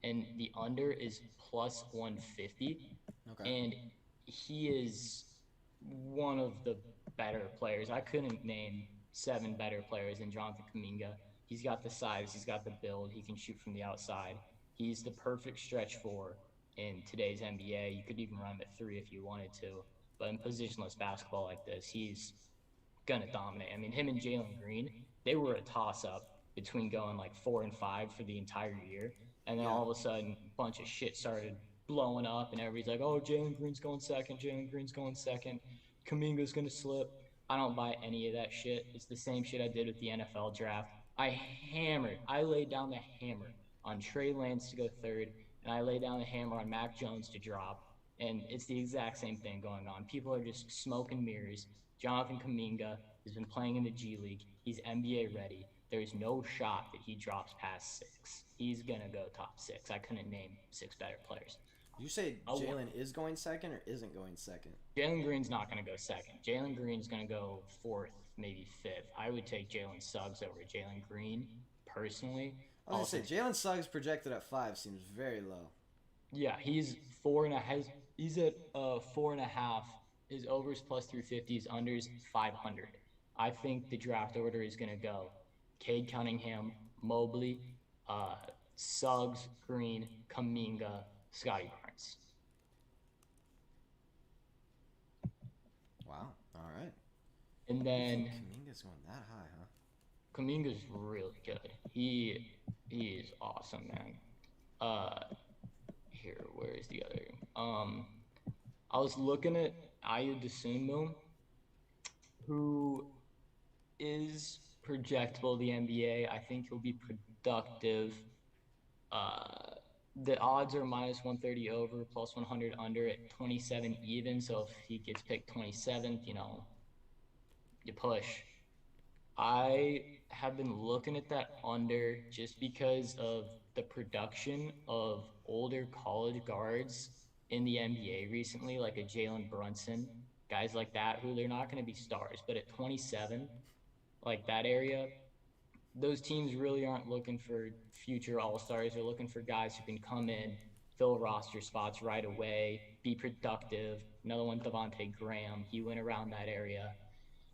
and the under is plus 150. Okay. And he is one of the better players. I couldn't name 7 better players than Jonathan Kuminga. He's got the size, he's got the build, he can shoot from the outside. He's the perfect stretch 4 in today's NBA. You could even run him at 3 if you wanted to. But in positionless basketball like this, he's gonna dominate. I mean, him and Jalen Green, they were a toss-up between going like 4 and 5 for the entire year, and then all of a sudden, a bunch of shit started blowing up, and everybody's like, "Oh, Jalen Green's going second. Jalen Green's going second. Kuminga's gonna slip." I don't buy any of that shit. It's the same shit I did with the NFL draft. I laid down the hammer on Trey Lance to go 3rd, and I laid down the hammer on Mac Jones to drop. And it's the exact same thing going on. People are just smoke and mirrors. Jonathan Kuminga has been playing in the G League. He's NBA ready. There's no shot that he drops past 6. He's gonna go top 6. I couldn't name 6 better players. Did you say Jalen is going second or isn't going second? Jalen Green's not gonna go second. Jalen Green's gonna go 4th, maybe 5th. I would take Jalen Suggs over Jalen Green personally. I was gonna say Jalen Suggs projected at 5 seems very low. Yeah, he's 4.5. He's at 4.5. His overs plus 350, his unders 500. I think the draft order is gonna go Cade Cunningham, Mobley, Suggs, Green, Kuminga, Scotty Barnes. Wow. All right. And then Kuminga's going that high, huh? Kuminga's really good. He is awesome, man. Here, where is the other? I was looking at Ayu Dosunmu, who is projectable to the NBA. I think he'll be productive. The odds are minus 130 over, plus 100 under at 27 even. So if he gets picked 27th, you push. I have been looking at that under just because of the production of older college guards in the NBA recently, like a Jalen Brunson, guys like that, who they're not going to be stars, but at 27, like that area, those teams really aren't looking for future all stars. They're looking for guys who can come in, fill roster spots right away, be productive. Another one, Devontae Graham. He went around that area.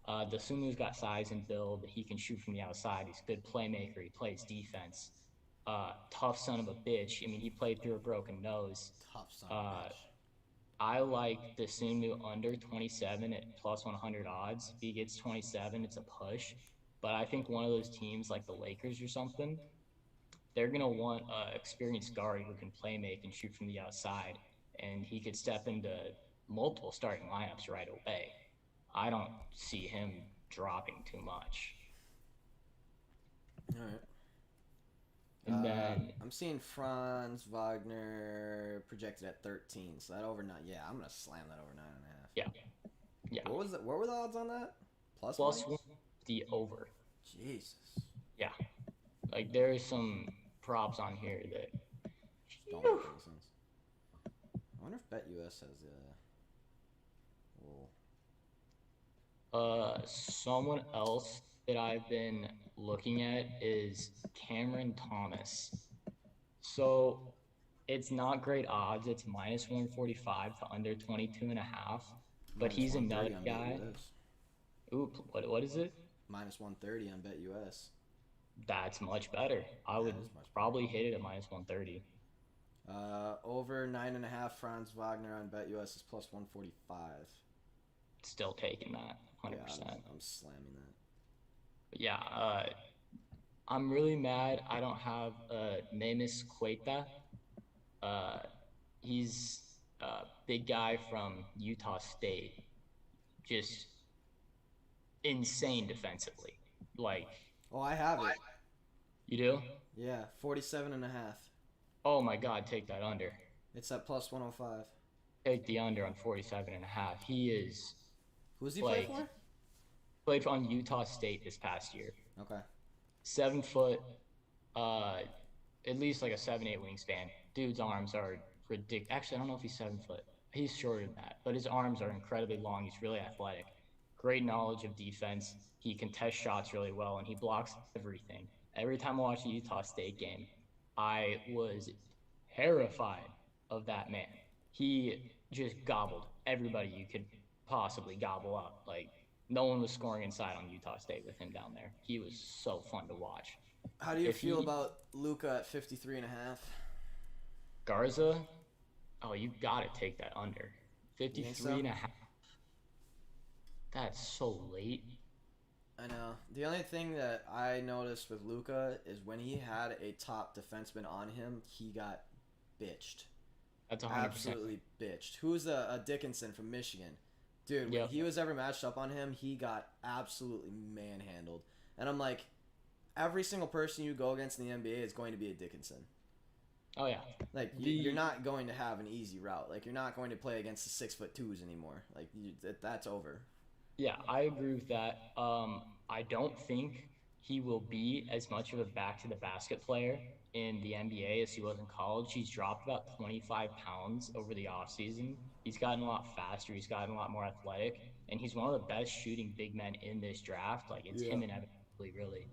Dosunmu's got size and build. He can shoot from the outside. He's a good playmaker. He plays defense. Tough son of a bitch. I mean, he played through a broken nose. Tough son of a Uh, bitch. I like Dosunmu under 27 at plus 100 odds. If he gets 27, it's a push. But I think one of those teams like the Lakers or something, they're going to want an experienced guard who can play make and shoot from the outside. And he could step into multiple starting lineups right away. I don't see him dropping too much. All right. And then I'm seeing Franz Wagner projected at 13, so that over 9. Yeah, I'm gonna slam that over 9.5. yeah, What were the odds on that? Plus plus one? 150 over. Jesus. Yeah, like there's some props on here that Don't make any sense. I wonder if BetUS has a little. someone else that I've been looking at is Cameron Thomas. So it's not great odds. It's minus 145 to under 22.5. But Minus he's 130 another on guy. BetUS. Ooh, what is it? Minus 130 on BetUS. That's much better. I would is much better. probably hit it at minus 130. Over 9.5 Franz Wagner on BetUS is plus 145. Still taking that, 100%. Yeah, I'm slamming that. But yeah, I'm really mad I don't have Nemes Queta. He's a big guy from Utah State. Just insane defensively. Like, Oh, I have it. you do? Yeah, 47.5. Oh my God, take that under. It's at plus 105. Take the under on 47.5. He is Who's he play for? played on Utah State this past year. Okay. 7 foot, at least like a 7'8" wingspan. Dude's arms are ridiculous. Actually, I don't know if he's 7 foot. He's shorter than that, but his arms are incredibly long. He's really athletic. Great knowledge of defense. He can test shots really well, and he blocks everything. Every time I watch a Utah State game, I was terrified of that man. He just gobbled everybody you could possibly gobble up. Like, no one was scoring inside on Utah State with him down there. He was so fun to watch. How do you feel about Luka at 53.5? Garza, oh, you got to take that under. 53.5. That's so late. I know. The only thing that I noticed with Luka is when he had a top defenseman on him, he got bitched. That's 100%. Absolutely bitched. Who's a Dickinson from Michigan? Dude, when he was ever matched up on him, he got absolutely manhandled. And I'm like, every single person you go against in the NBA is going to be a Dickinson. Oh, yeah. Like, you're not going to have an easy route. Like, you're not going to play against the 6'2" anymore. Like, that's over. Yeah, I agree with that. I don't think he will be as much of a back-to-the-basket player in the NBA as he was in college. He's dropped about 25 pounds over the offseason. He's gotten a lot faster. He's gotten a lot more athletic. And he's one of the best shooting big men in this draft. Like, it's him and Evan, really.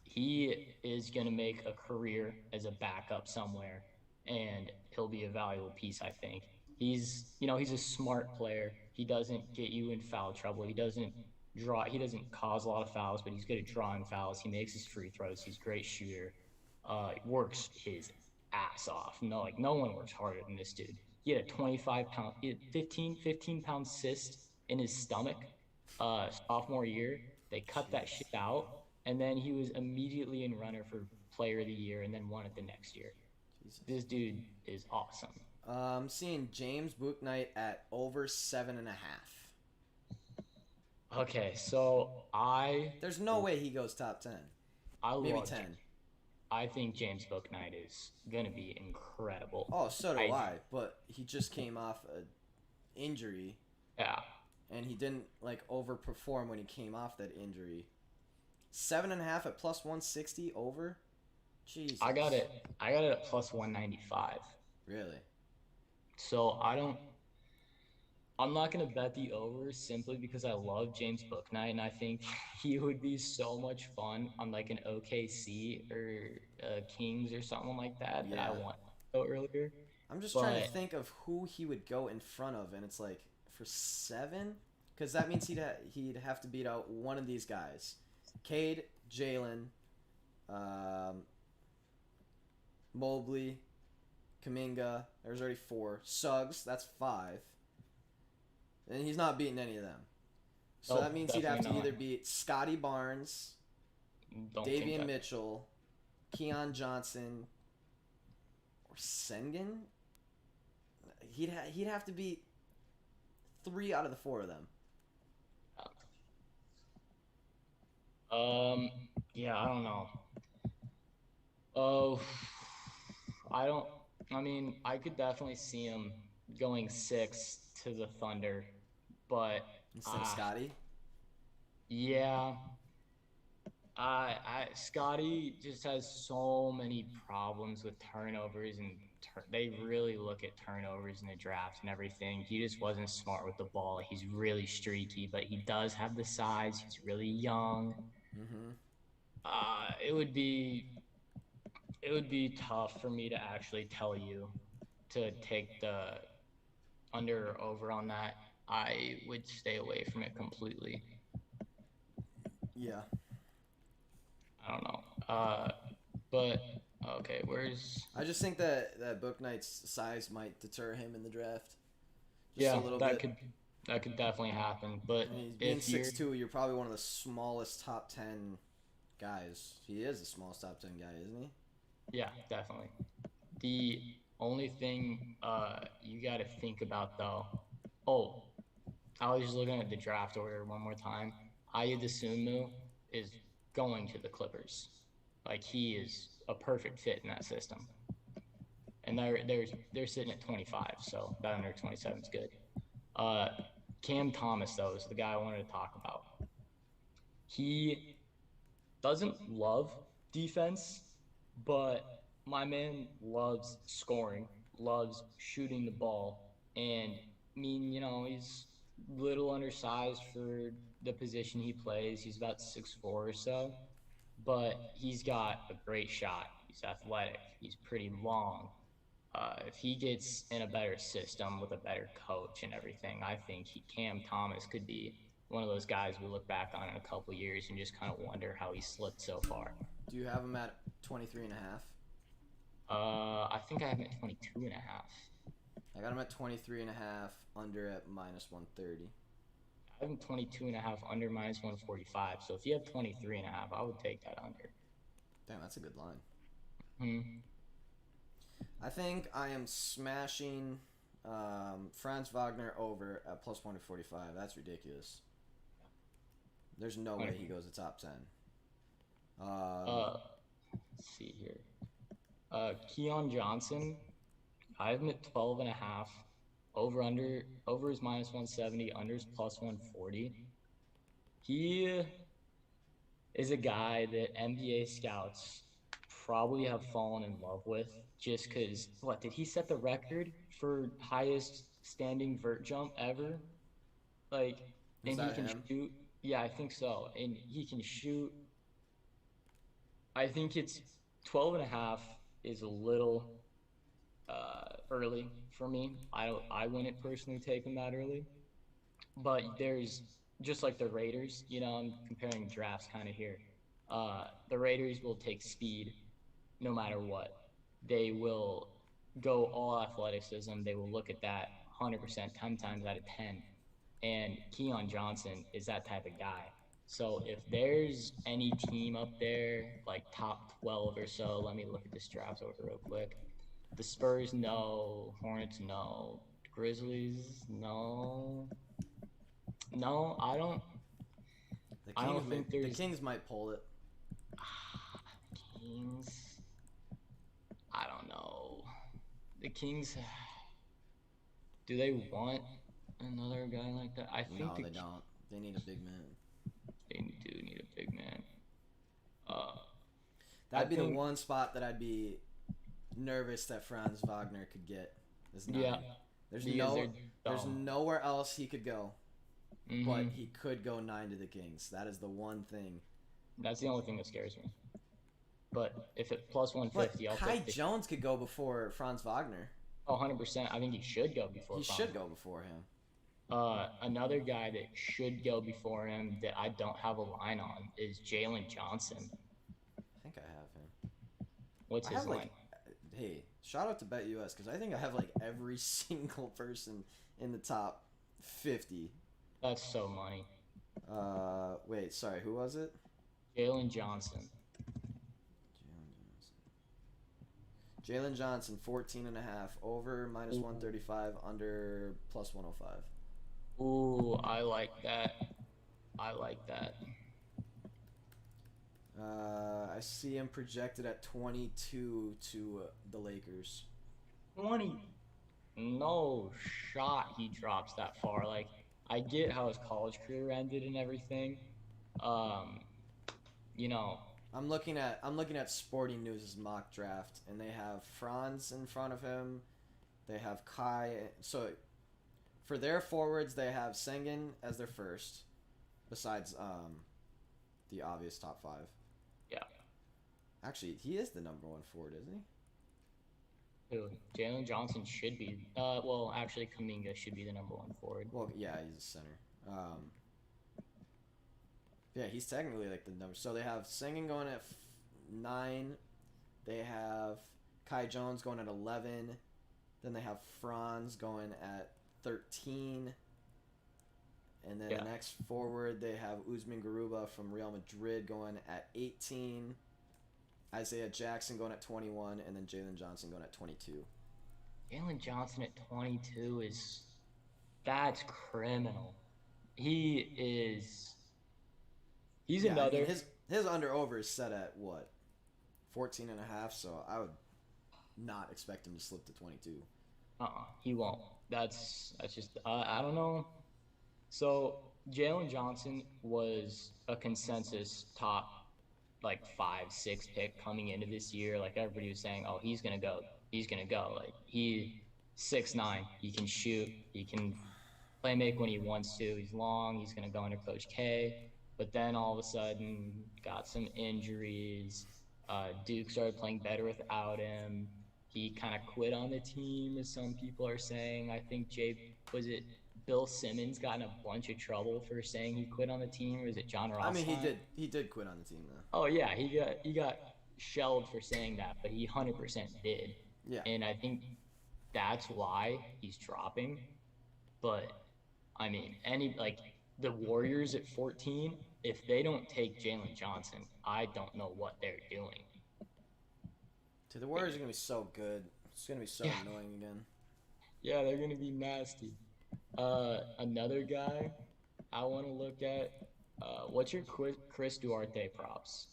He is going to make a career as a backup somewhere, and he'll be a valuable piece, I think. He's a smart player. He doesn't get you in foul trouble. He doesn't cause a lot of fouls, but he's good at drawing fouls. He makes his free throws. He's a great shooter. Works his ass off. No one works harder than this dude. He had a 15 pound cyst in his stomach sophomore year. They cut that shit out, and then he was immediately in runner for player of the year and then won it the next year. Jesus. This dude is awesome. I'm seeing James Bouknight at over 7.5. Okay, so There's no way he goes top 10. Maybe 10. I think James Bouknight is gonna be incredible. Oh, so do I. But he just came off an injury. Yeah. And he didn't overperform when he came off that injury. 7.5 at plus 160 over. Jesus. I got it at plus 195. Really? So I'm not gonna bet the over simply because I love James Booknight and I think he would be so much fun on like an OKC or Kings or something like that that I Yeah. want to go earlier. I'm just trying to But think of who he would go in front of, and it's like for 7, because that means he'd have to beat out one of these guys, Cade, Jalen, um, Mobley, Kaminga. There's already 4. Suggs, that's 5, and he's not beating any of them. So oh, that means he'd have to definitely not. either beat Scotty Barnes, Don't think Davian that. Mitchell, Keon Johnson, or Sengun. He'd have to beat 3 out of the 4 of them. Yeah, I don't know. Oh, I don't. I mean, I could definitely see him going 6 to the Thunder, but Instead of Scotty. yeah, Scotty just has so many problems with turnovers, and they really look at turnovers in the draft and everything. He just wasn't smart with the ball. He's really streaky, but he does have the size. He's really young. Mm-hmm. It would be tough for me to actually tell you to take the under or over on that. I would stay away from it completely. Yeah. I don't know. But okay, where's I just think that Book Knight's size might deter him in the draft. Just yeah, a little bit. that could definitely happen. But I mean, being if you're 6'2", you're probably one of the smallest top 10 guys. He is the smallest top 10 guy, isn't he? yeah, definitely. The only thing you got to think about though. Oh, I was just looking at the draft order one more time. Ayadasumu is going to the Clippers. Like he is a perfect fit in that system. And they're sitting at 25, so that under 27 is good. Uh, Cam Thomas though is the guy I wanted to talk about. He doesn't love defense, but my man loves scoring, loves shooting the ball, and I mean, you know, he's little undersized for the position he plays. He's about 6'4" or so, but he's got a great shot. He's athletic. He's pretty long. If he gets in a better system with a better coach and everything, I think Cam Thomas could be one of those guys we look back on in a couple years and just kind of wonder how he slipped so far. Do you have him at 23.5? I think I have him at 22 and a half. I got him at 23.5, under at minus 130. I have him 22 and a half under minus 145. So if you have 23 and a half, I would take that under. Damn, that's a good line. Hmm. I think I am smashing Franz Wagner over at plus 145. That's ridiculous. There's no way he goes to top 10. Let's see here. Keon Johnson, I have him at 12 and a half. Over is minus 170, under is plus 140. He is a guy that NBA scouts probably have fallen in love with just because, what, did he set the record for highest standing vert jump ever? Like, Is and he that can him? shoot. Yeah, I think so. And he can shoot. I think it's 12 and a half is a little early for me. I wouldn't personally take him that early. But there's just like the Raiders, you know, I'm comparing drafts kind of here. The Raiders will take speed no matter what. They will go all athleticism. They will look at that 100%, 10 times out of 10. And Keon Johnson is that type of guy. So if there's any team up there, like top 12 or so, let me look at this draft order real quick. The Spurs, no. Hornets, no. Grizzlies, no. No, The I don't Kings, think the there's Kings might pull it. Kings. I don't know. The Kings, do they want another guy like that? I think No, they don't. They need a big man. they do need a big man. That'd be the think, one spot that I'd be nervous that Franz Wagner could get. Is 9. yeah, There's because they're there's dumb. nowhere else he could go, Mhm. but he could go 9 to the Kings. That is the one thing. That's the only thing that scares me. But if it plus But 150, I'll Kai take the. Jones could go before Franz Wagner. Oh, 100%. I think he should go before He Franz. should go before him. Another guy that should go before him that I don't have a line on is Jalen Johnson. I think I have him. What's I his have line? hey, shout out to BetUS because I think I have like every single person in the top 50. That's so money. Wait, sorry, who was it? Jalen Johnson. Jalen Johnson, 14.5, over minus 135, under plus 105. Ooh, I like that. I like that. I see him projected at 22 to the Lakers. 20. No shot he drops that far. Like, I get how his college career ended and everything. You know, I'm looking at Sporting News' mock draft, and they have Franz in front of him. They have Kai. So for their forwards, they have Sengun as their first, besides the obvious top 5. yeah. Actually, he is the number 1 forward, isn't he? Who? Jalen Johnson should be. Well, actually, Kuminga should be the number 1 forward. Well, yeah, he's a center. Yeah, he's technically like the number. So they have Sengun going at 9. They have Kai Jones going at 11. Then they have Franz going at 13. And then Yeah. the next forward, they have Usman Garuba from Real Madrid going at 18. Isaiah Jackson going at 21. And then Jalen Johnson going at 22. Jalen Johnson at 22 is. That's criminal. He is. He's Yeah, I another. mean, his under-over is set at what? 14.5, so I would not expect him to slip to 22. He won't. That's just. I don't know. So Jalen Johnson was a consensus top, like 5, 6 pick coming into this year. Like everybody was saying, oh, he's gonna go. He's gonna go. Like he 6'9". He can shoot. He can play make when he wants to. He's long. He's gonna go under Coach K. But then all of a sudden, got some injuries. Duke started playing better without him. He kind of quit on the team, as some people are saying. I think Bill Simmons got in a bunch of trouble for saying he quit on the team, or is it John Ross? I mean, he did quit on the team though. Oh yeah, he got shelled for saying that, but he 100% did. Yeah. And I think that's why he's dropping. But I mean, the Warriors at 14, if they don't take Jalen Johnson, I don't know what they're doing. Dude, the Warriors are gonna be so good. It's gonna be so Yeah. annoying again. Yeah, they're gonna be nasty. Another guy I want to look at. What's your Chris Duarte props?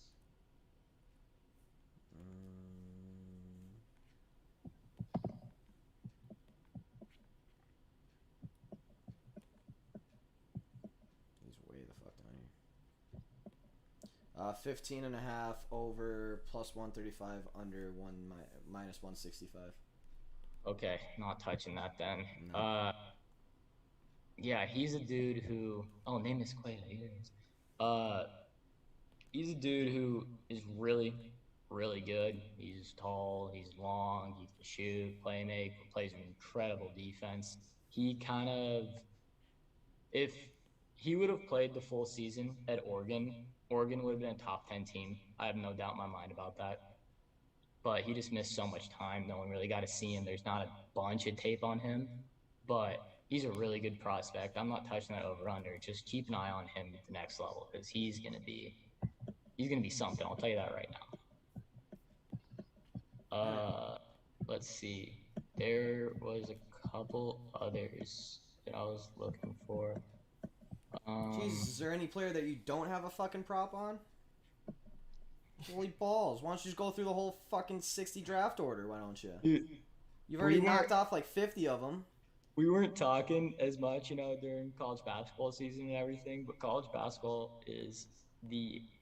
He's way the fuck down here. 15.5 over plus 135 under minus 165. Okay, not touching that then. No. Yeah, he's a dude who. Oh, name is Quayle. He's a dude who is really, really good. He's tall, he's long, he can shoot, play make, plays incredible defense. He kind of, if he would have played the full season at Oregon, Oregon would have been a top 10 team. I have no doubt in my mind about that. But he just missed so much time. No one really got to see him. There's not a bunch of tape on him, but he's a really good prospect. I'm not touching that over under. Just keep an eye on him at the next level because he's gonna be something. I'll tell you that right now. Let's see. There was a couple others that I was looking for. Jesus, is there any player that you don't have a fucking prop on? Holy balls! Why don't you just go through the whole fucking 60 draft order? Why don't you? Dude, You've already we knocked off like 50 of them. we weren't talking as much, during college basketball season and everything, but college basketball is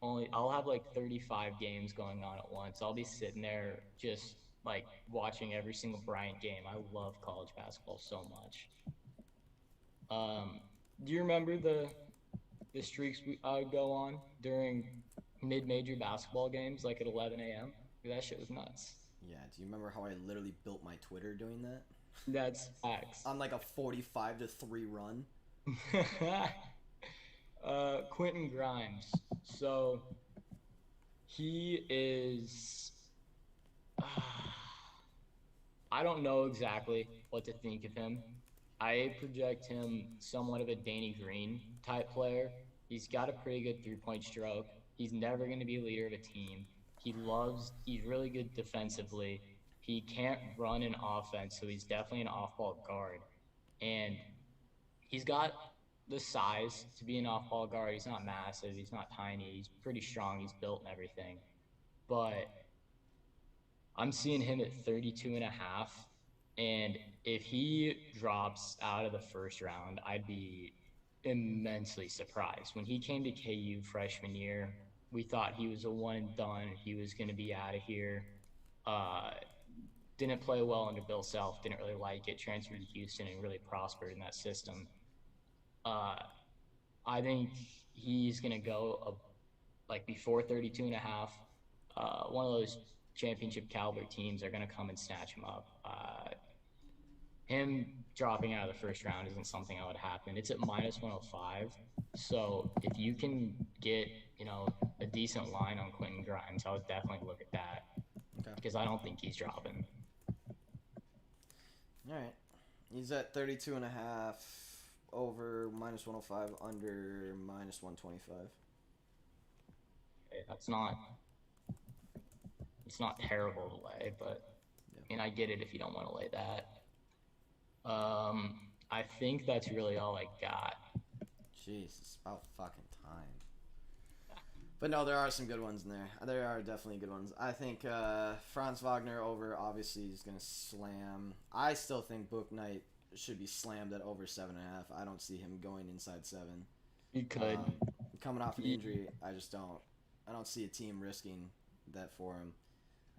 I'll have like 35 games going on at once. I'll be sitting there just like watching every single Bryant game. I love college basketball so much. Um, do you remember the streaks I would go on during mid-major basketball games, like at 11 a.m.? That shit was nuts. Yeah. Do you remember how I literally built my Twitter doing that? That's facts. On like a 45-3 run. Quentin Grimes. So he is. I don't know exactly what to think of him. I project him somewhat of a Danny Green type player. He's got a pretty good 3-point stroke. He's never going to be a leader of a team. He's really good defensively. He can't run an offense, so he's definitely an off ball guard. And he's got the size to be an off ball guard. He's not massive. He's not tiny. He's pretty strong. He's built and everything. But I'm seeing him at 32 and a half. And if he drops out of the first round, I'd be immensely surprised. When he came to KU freshman year, we thought he was a one and done. He was going to be out of here. Uh, didn't play well under Bill Self, didn't really like it, transferred to Houston and really prospered in that system. Uh, I think he's going to go like before 32 and a half. One of those championship caliber teams are going to come and snatch him up. Him dropping out of the first round isn't something that would happen. It's at minus 105. So if you can get, a decent line on Quentin Grimes, I would definitely look at that Okay. because I don't think he's dropping. All right. He's at 32 and a half, over minus 105, under minus 125. Okay, it's not terrible to lay, but Yeah. I get it if you don't want to lay that. I think that's really all I got. Jeez, it's about fucking time. But no, there are some good ones in there. There are definitely good ones. I think Franz Wagner over obviously is going to slam. I still think Book Knight should be slammed at over 7.5. I don't see him going inside 7. You could. Coming off an injury, I just don't. I don't see a team risking that for him.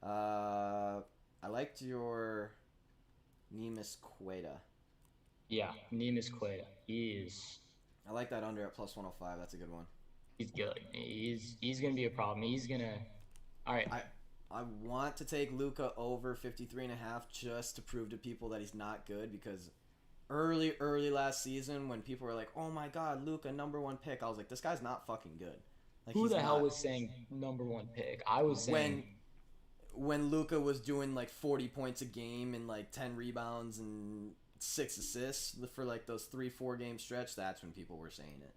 I liked your Nemus Queta. Yeah, Neemias Queta. I like that under at plus 105. That's a good one. He's good. He's gonna be a problem. He's gonna. All right. I want to take Luka over 53.5 just to prove to people that he's not good, because early last season when people were like, "Oh my God, Luka #1 pick," I was like, "This guy's not fucking good." Like, Who he's the hell not. was saying #1 pick? I was saying When Luka was doing like 40 points a game and like 10 rebounds and 6 assists for like those 3-4 game stretch, that's when people were saying it.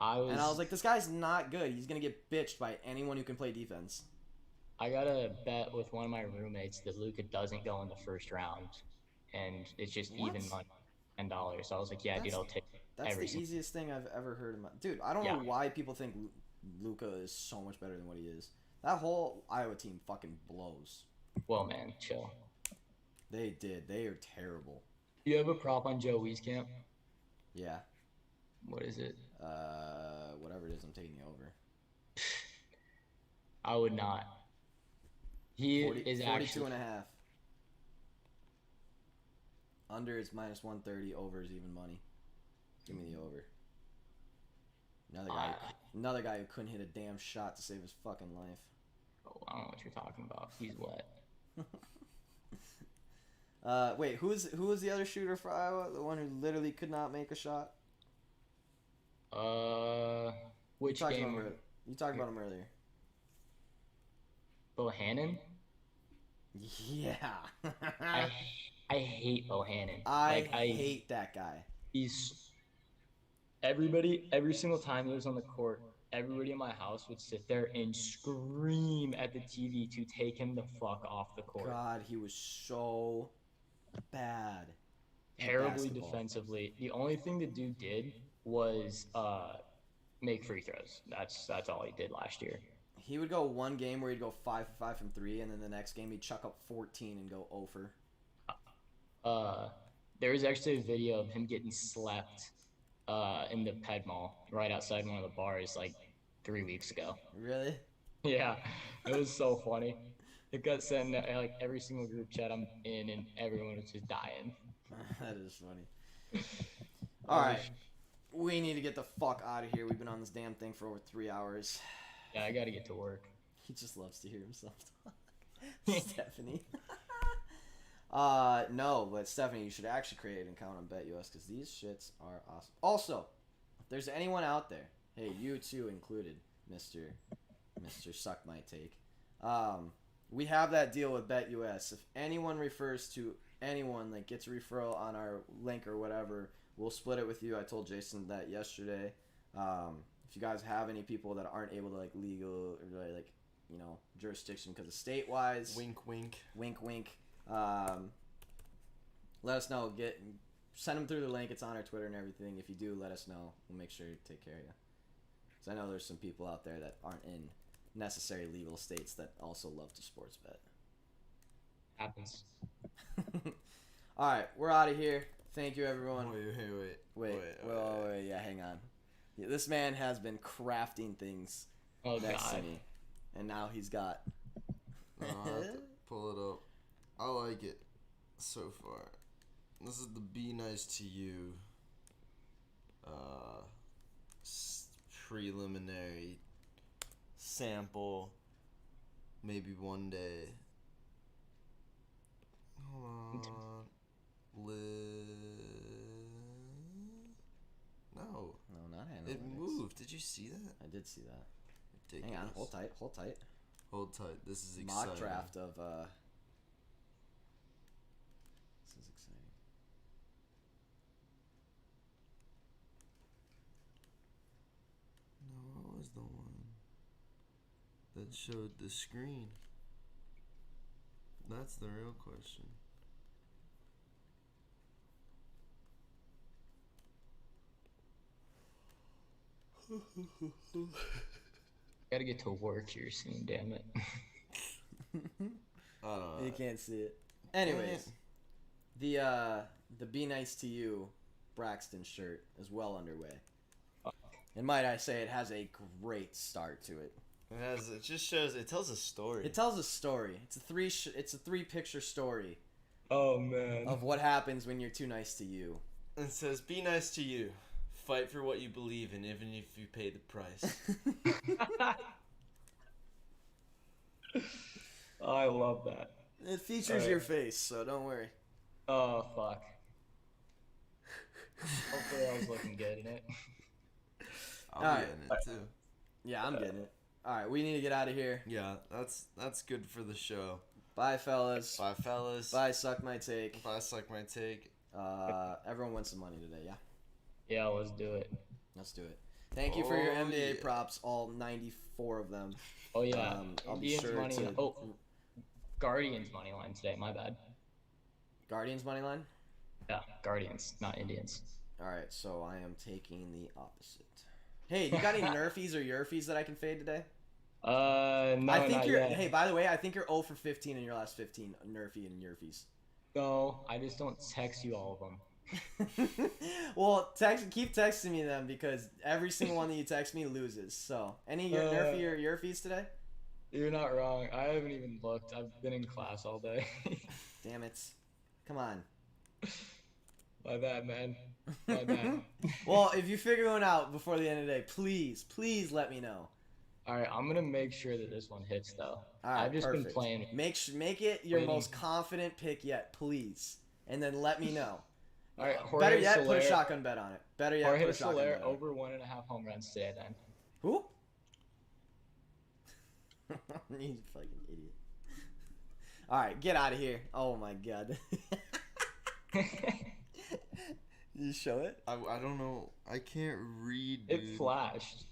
I was like, this guy's not good. He's gonna get bitched by anyone who can play defense. I got a bet with one of my roommates that Luka doesn't go in the first round, and it's just What? even money, $10. So I was like, yeah, dude, That's I'll take that's every the single. easiest thing I've ever heard in my dude. I don't Yeah. know why people think Luka is so much better than what he is. That whole Iowa team fucking blows. Well, man, chill. They did. They are terrible. Do you have a prop on Joe Wieskamp? Yeah. What is it? Whatever it is, I'm taking the over. I would not. He 40, is 42 actually. and a half. Under is minus 130. Over is even money. Give me the over. Another guy who couldn't hit a damn shot to save his fucking life. Oh, I don't know what you're talking about. He's wet. Wait, who was the other shooter for Iowa? The one who literally could not make a shot? Which game? You talked about him earlier. Bohannon? Yeah. I hate Bohannon. I hate that guy. He's every single time he was on the court, everybody in my house would sit there and scream at the TV to take him the fuck off the court. God, he was so bad. at Terribly basketball. defensively. The only thing the dude did was make free throws. That's all he did last year. He would go one game where he'd go 5 for 5 from 3, and then the next game he'd chuck up 14 and go 0 for. There was actually a video of him getting slept in the Ped Mall right outside one of the bars, like 3 weeks ago. Really? Yeah, it was so funny. It got sent in like every single group chat I'm in, and everyone was just dying. That is funny. All right, we need to get the fuck out of here. We've been on this damn thing for over 3 hours. Yeah, I gotta get to work. He just loves to hear himself talk. Stephanie. No, but Stephanie, you should actually create an account on BetUS because these shits are awesome. Also, if there's anyone out there, hey, you too included, Mister Suck My Take. We have that deal with BetUS. If anyone refers to anyone, like gets a referral on our link or whatever, we'll split it with you. I told Jason that yesterday. If you guys have any people that aren't able to like legal or like jurisdiction because of state wise, Wink, wink. wink, wink. Let us know. Send them through the link. It's on our Twitter and everything. If you do, let us know. We'll make sure to take care of you. Because I know there's some people out there that aren't in necessary legal states that also love to sports bet. Happens. All right, we're out of here. Thank you, everyone. Wait. Yeah, hang on. Yeah, this man has been crafting things Oh next to God. me, and now he's got. No, I have to pull it up. I like it so far. This is the Be Nice to You preliminary sample. Maybe one day. Hold on. No. No, not analytics. It moved. Did you see that? I did see that. Ridiculous. Hang on, hold tight. Hold tight. This is exciting. Mock draft of. This is exciting. No, what was the one that showed the screen? That's the real question. Gotta get to work here soon. Damn it. I don't know. You can't see it. Anyways, the Be Nice to You Braxton shirt is well underway. And might I say, it has a great start to it. It just shows. It tells a story. It tells a story. It's a three picture story Oh man. of what happens when you're too nice to you. It says, "Be nice to you. Fight for what you believe in, even if you pay the price." Oh, I love that. It features Alright. your face, so don't worry. Oh fuck. Hopefully I was looking good in it. I'll Alright. be in it too. Yeah, I'm getting it. All right, we need to get out of here. Yeah, that's good for the show. Bye, fellas. Bye, fellas. Bye, Suck My Take. Bye, Suck My Take. Everyone wins some money today, yeah? Yeah, let's do it. Let's do it. Thank you for your Oh, NBA yeah. props, all 94 of them. Oh yeah. I'll be Indians sure money. to... Oh, Guardians money line today. My bad. Guardians money line? Yeah, Guardians, not Indians. All right, so I am taking the opposite. Hey, you got any nerfies or yerfies that I can fade today? No, I think not you're. yet. Hey, by the way, I think you're 0 for 15 in your last 15 nerfy and yerfies. No, I just don't text you all of them. Well, keep texting me them because every single one that you text me loses. So, any nerfy or yerfies today? You're not wrong. I haven't even looked. I've been in class all day. Damn it! Come on. My bad, man. My bad. Well, if you figure one out before the end of the day, please let me know. All right, I'm gonna make sure that this one hits though. All right, I've just perfect. been playing. Make it your Waiting. most confident pick yet, please, and then let me know. All right, Better Jorge yet, put a Soler- shotgun bet on it. Better yet, Jorge put a shotgun Soler bet on it. over 1.5 home runs today. Then. Who? You fucking idiot. All right, get out of here. Oh my god. You show it? I don't know. I can't read. Dude. It flashed.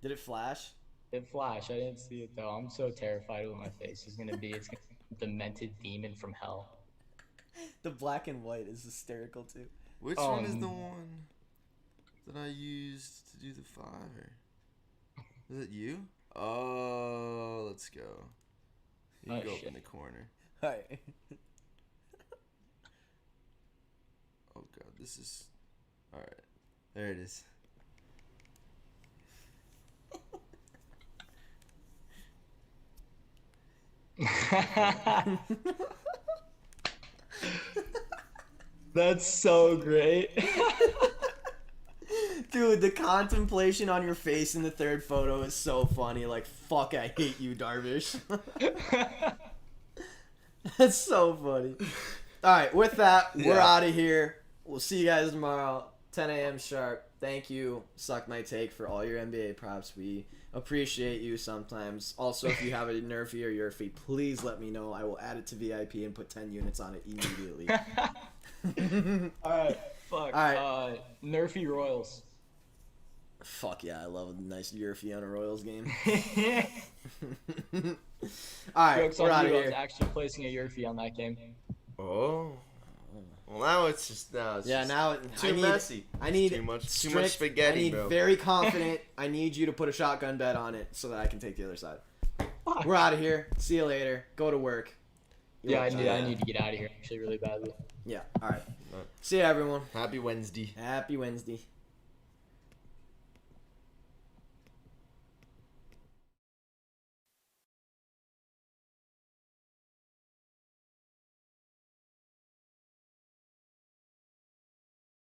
Did it flash? It flashed. I didn't see it though. I'm so terrified what my face is gonna be. It's gonna be a demented demon from hell. The black and white is hysterical too. Which one is the one that I used to do the fire? Is it you? Oh, let's go. You Oh, go up shit. in the corner. Alright. Oh god, this is. Alright. There it is. That's so great. Dude, the contemplation on your face in the third photo is so funny. Like, fuck, I hate you, Darvish. That's so funny. All right, with that, we're Yeah. out of here. We'll see you guys tomorrow, 10 a.m. sharp. Thank you, Suck My Take, for all your NBA props. We appreciate you sometimes. Also, if you have a Nerfy or Yurfy, please let me know. I will add it to VIP and put 10 units on it immediately. Alright, fuck. Alright. Nerfy Royals. Fuck yeah, I love a nice Yurfy on a Royals game. All right, Jokes we're on out you, of I was here. actually placing a Yurfy on that game. Oh. Well, now it's just Yeah, just now too messy. I need Too much strict, spaghetti, I need bro. very confident. I need you to put a shotgun bet on it so that I can take the other side. We're out of here. See you later. Go to work. Yeah, I need to get out of here actually really badly. Yeah. All right. See you, everyone. Happy Wednesday. Happy Wednesday.